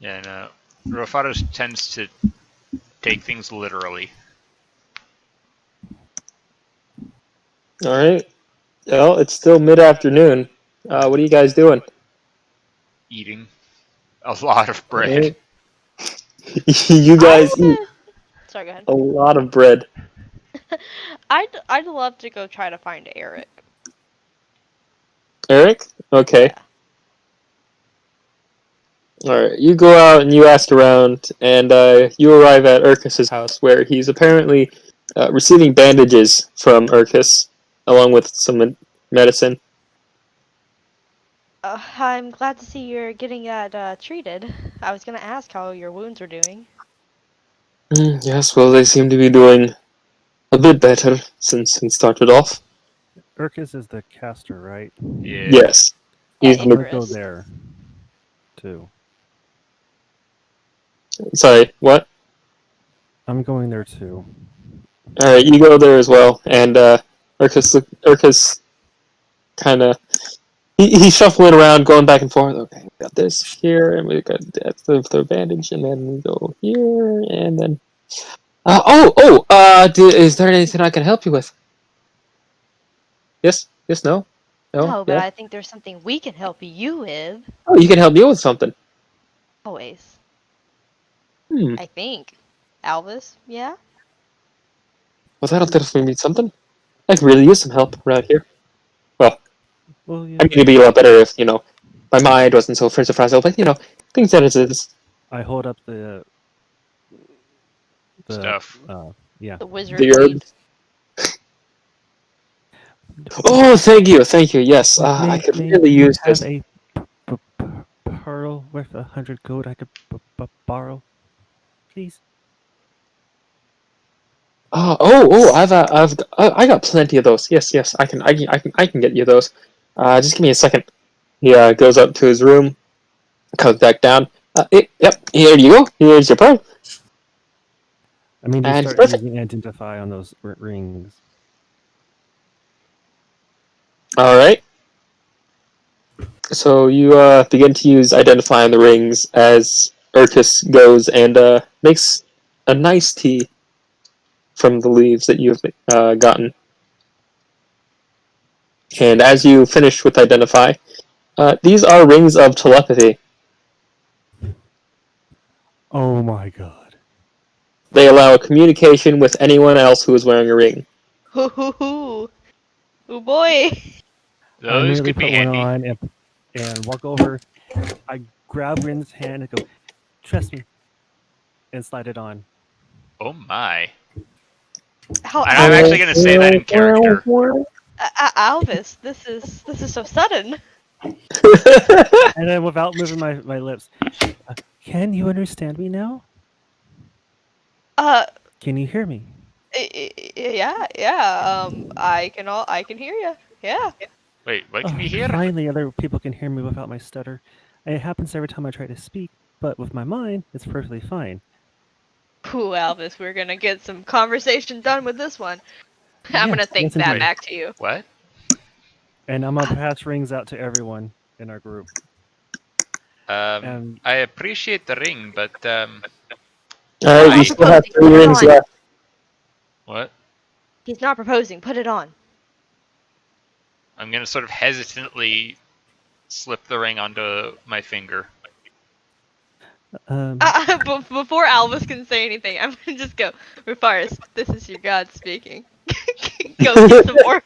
Yeah, no. Rofaris tends to take things literally. All right. Well, it's still mid-afternoon. What are you guys doing? Eating a lot of bread. You guys eat Sorry, go ahead. a lot of bread. I'd love to go try to find Eric. Eric? Okay. Alright, you go out and you ask around, and you arrive at Urkus's house, where he's apparently receiving bandages from Urkus, along with some medicine. I'm glad to see you're getting that treated. I was gonna ask how your wounds are doing. Yes, well, they seem to be doing a bit better since we started off. Urkus is the caster, right? Yeah. Yes. He's Yeah, I'm gonna go Icarus. there, too. Sorry, what? I'm going there, too. Alright, you go there as well, and Urkus kind of... He's shuffling around, going back and forth. Okay, we got this here, and we got the bandage, and then we go here, and then... is there anything I can help you with? Yes? Yes, no? No, but yeah? I think there's something we can help you with. Oh, you can help me with something. Always. Hmm. I think. Alvis, yeah? Well, that'll definitely mean something. I could really use some help around here. Well, yeah. I mean, it'd be a lot better if, my mind wasn't so fragile, but, things that it is. I hold up the Stuff. Yeah. The wizard The herb. leaves. Oh, thank you, yes. I could really you use have this. a pearl worth 100 gold I could borrow, please? I got plenty of those. Yes, I can get you those. Just give me a second. He goes up to his room, comes back down. Yep, here you go. Here's your pearl. I mean, you And start perfect. using identify on those rings. All right. So you begin to use identify on the rings as Urkus goes and makes a nice tea from the leaves that you've gotten. And as you finish with identify, these are rings of telepathy. Oh my god. They allow communication with anyone else who is wearing a ring. Hoo hoo hoo. Oh boy. I Those immediately could be put one handy. on and walk over. I grab Rin's hand and go, trust me, and slide it on. Oh my. How, And I'm actually going to say that in character. Alvis, this is so sudden. And then without moving my lips, can you understand me now? Can you hear me? Yeah. I can hear you. Yeah. Wait, what can you hear? Finally, other people can hear me without my stutter. It happens every time I try to speak, but with my mind, it's perfectly fine. Cool, Alvis. We're gonna get some conversation done with this one. I'm gonna think yes, that indeed. back to you. What? And I'm gonna pass rings out to everyone in our group. I appreciate the ring, but Alright, you still have 3 rings left. what? He's not proposing. Put it on. I'm going to sort of hesitantly slip the ring onto my finger. Before Alvis can say anything, I'm gonna just go, Rufaris, this is your god speaking. Go get some more.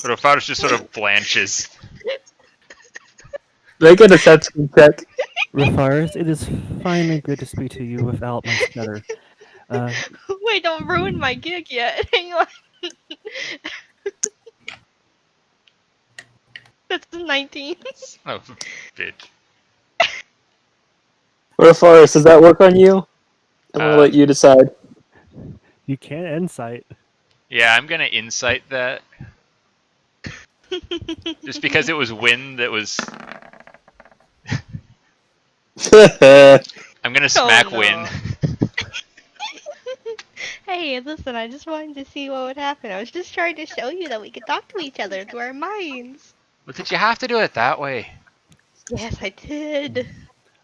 Rofaris just sort of blanches. Make a deception check. Rafaris, it is finally good to speak to you without my stutter. Wait, don't ruin my gig yet. Hang on. That's the 19. Oh, bitch. Forrest, does that work on you? I'm gonna Uh, let you decide. You can't insight. Yeah, I'm gonna insight that. Just because it was wind that was. I'm gonna smack no. Win. Hey, listen, I just wanted to see what would happen. I was just trying to show you that we could talk to each other through our minds. But did you have to do it that way? Yes, I did.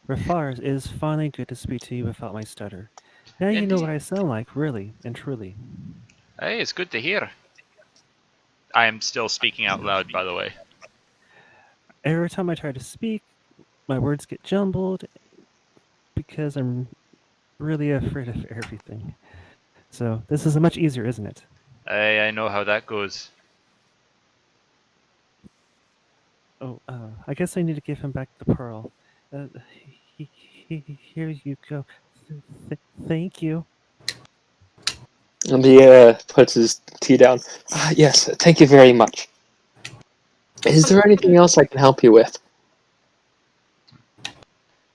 Rafars, it is finally good to speak to you without my stutter. Now you know what I sound like, really and truly. Hey, it's good to hear. I am still speaking out loud, by the way. Every time I try to speak, my words get jumbled because I'm really afraid of everything. So this is much easier, isn't it? I know how that goes. Oh, I guess I need to give him back the pearl. Uh, here you go. Thank you. And he puts his tea down. Yes, thank you very much. Is there anything else I can help you with?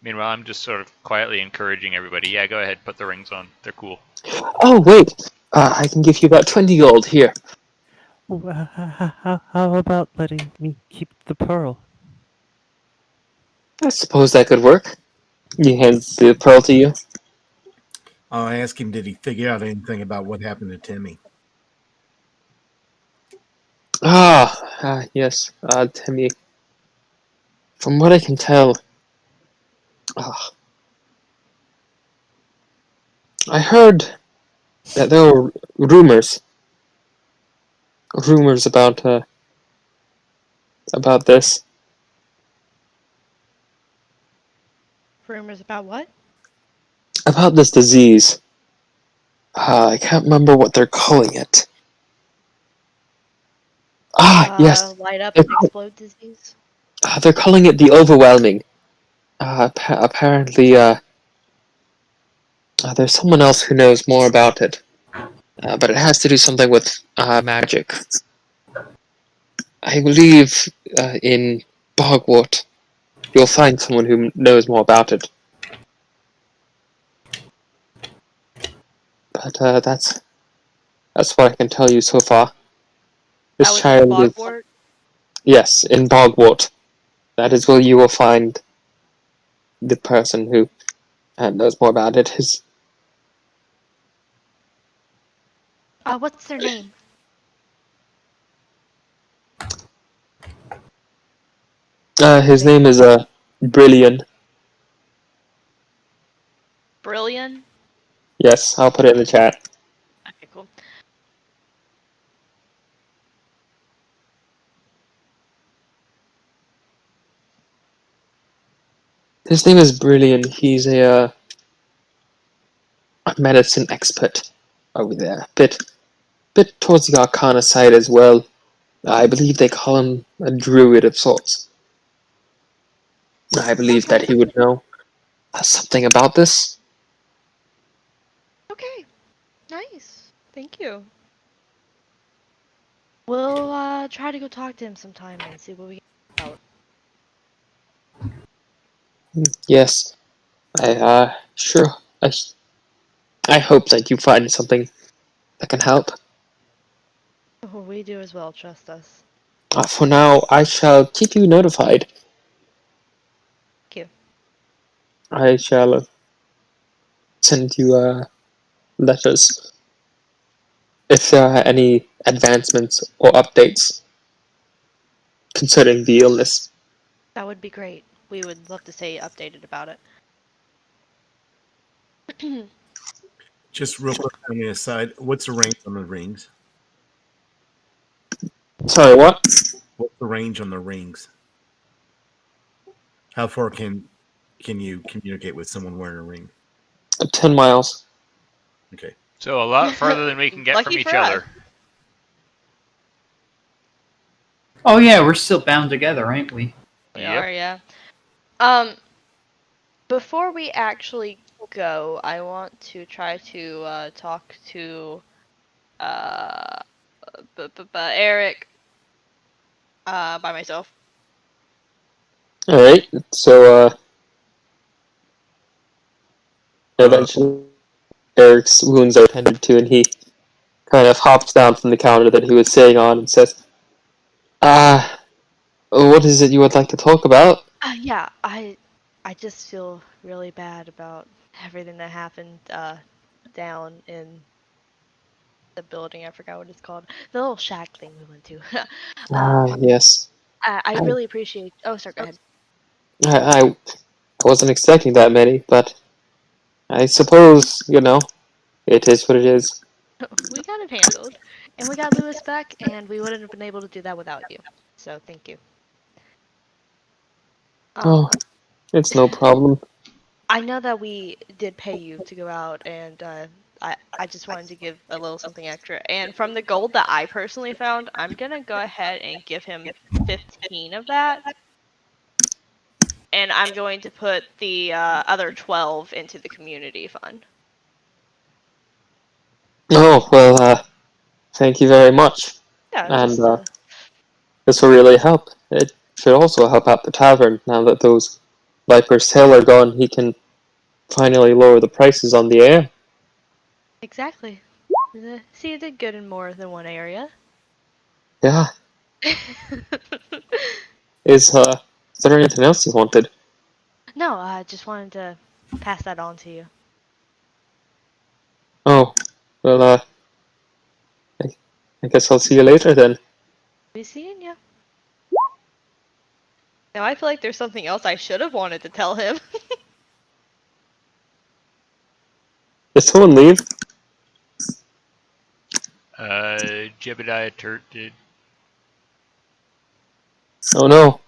Meanwhile, I'm just sort of quietly encouraging everybody. Yeah, go ahead, put the rings on. They're cool. Oh, wait. I can give you about 20 gold here. Well, how about letting me keep the pearl? I suppose that could work. He hands the pearl to you. I'll ask him, did he figure out anything about what happened to Timmy? Yes, Timmy. From what I can tell, I heard that there were rumors about this. Rumors about what? About this disease. I can't remember what they're calling it. Yes. Light up They're, and explode disease. they're calling it the overwhelming. Apparently, there's someone else who knows more about it. But it has to do something with magic. I believe in Bogwart, you'll find someone who knows more about it. But that's what I can tell you so far. That This was in child is Bogwart. yes in Bogwart. That is where you will find the person who knows more about it. What's their name? His name is Brilliant. Brilliant. Yes, I'll put it in the chat. Okay, cool. His name is Brilliant. He's a medicine expert over there. Bit towards the Arcana side as well. I believe they call him a druid of sorts. I believe that he would know something about this. Okay. Nice. Thank you. We'll try to go talk to him sometime and see what we get out. Yes, sure. I hope that you find something that can help. Oh, we do as well, trust us. For now, I shall keep you notified. Thank you. I shall send you letters if there are any advancements or updates concerning the illness. That would be great. We would love to stay updated about it. Just real quick on the aside, what's the range on the rings? Sorry, what? What's the range on the rings? How far can you communicate with someone wearing a ring? 10 miles. Okay. So a lot farther than we can get from Lucky each for us. other. Oh yeah, we're still bound together, aren't we? We Yep. are, yeah. Before we actually go, I want to try to talk to Eric by myself. Alright, so eventually Eric's wounds are tended to, and he kind of hops down from the counter that he was sitting on and says, what is it you would like to talk about? Yeah, I just feel really bad about everything that happened down in the building. I forgot what it's called. The little shack thing we went to. Yes. I really appreciate. Oh, sorry. Go ahead. I wasn't expecting that many, but I suppose, it is what it is. We got it handled, and we got Lewis back, and we wouldn't have been able to do that without you. So thank you. Oh, it's no problem. I know that we did pay you to go out, and I just wanted to give a little something extra. And from the gold that I personally found, I'm gonna go ahead and give him 15 of that, and I'm going to put the other 12 into the community fund. Oh, well, thank you very much. Yeah, And just this will really help. It should also help out the tavern now that those Viper's tail are gone. He can finally lower the prices on the ale. exactly. See, you did good in more than one area. Yeah. Is there anything else you wanted? No, I just wanted to pass that on to you. Oh, well, I guess I'll see you later then. Be seeing you. Now I feel like there's something else I should have wanted to tell him. Did someone leave? Jebediah Turt did. Oh no.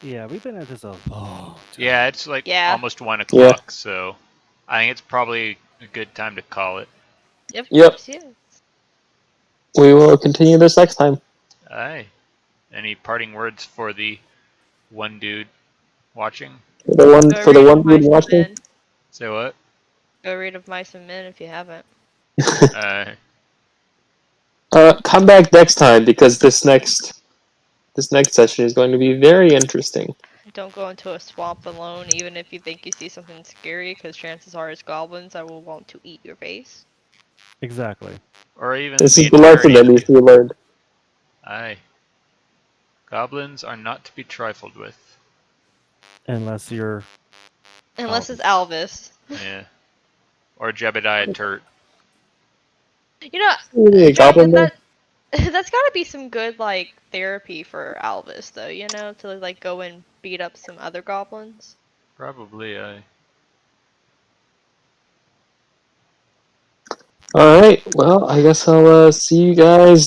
Yeah, we've been at this a long time. Yeah, it's like Yeah. almost 1 o'clock, so I think it's probably a good time to call it. Of Yep. course, yes. We will continue this next time. Aye. Any parting words for the one dude watching? For the one Go read dude of Mice and watching. Men. Say what? Go read of Mice and Men if you haven't. Come back next time because this next session is going to be very interesting. Don't go into a swamp alone, even if you think you see something scary, because chances are it's goblins that will want to eat your face. Exactly. Or even This the is the lesson entirety that of needs you. to be learned. Aye. Goblins are not to be trifled with. Unless you're Unless it's Alvis. Yeah. Or Jebediah Turt. You know, Really a goblin Dragon, there? that's gotta be some good, like, therapy for Alvis, though, to, like, go and beat up some other goblins. Probably, aye. Alright, well, I guess I'll see you guys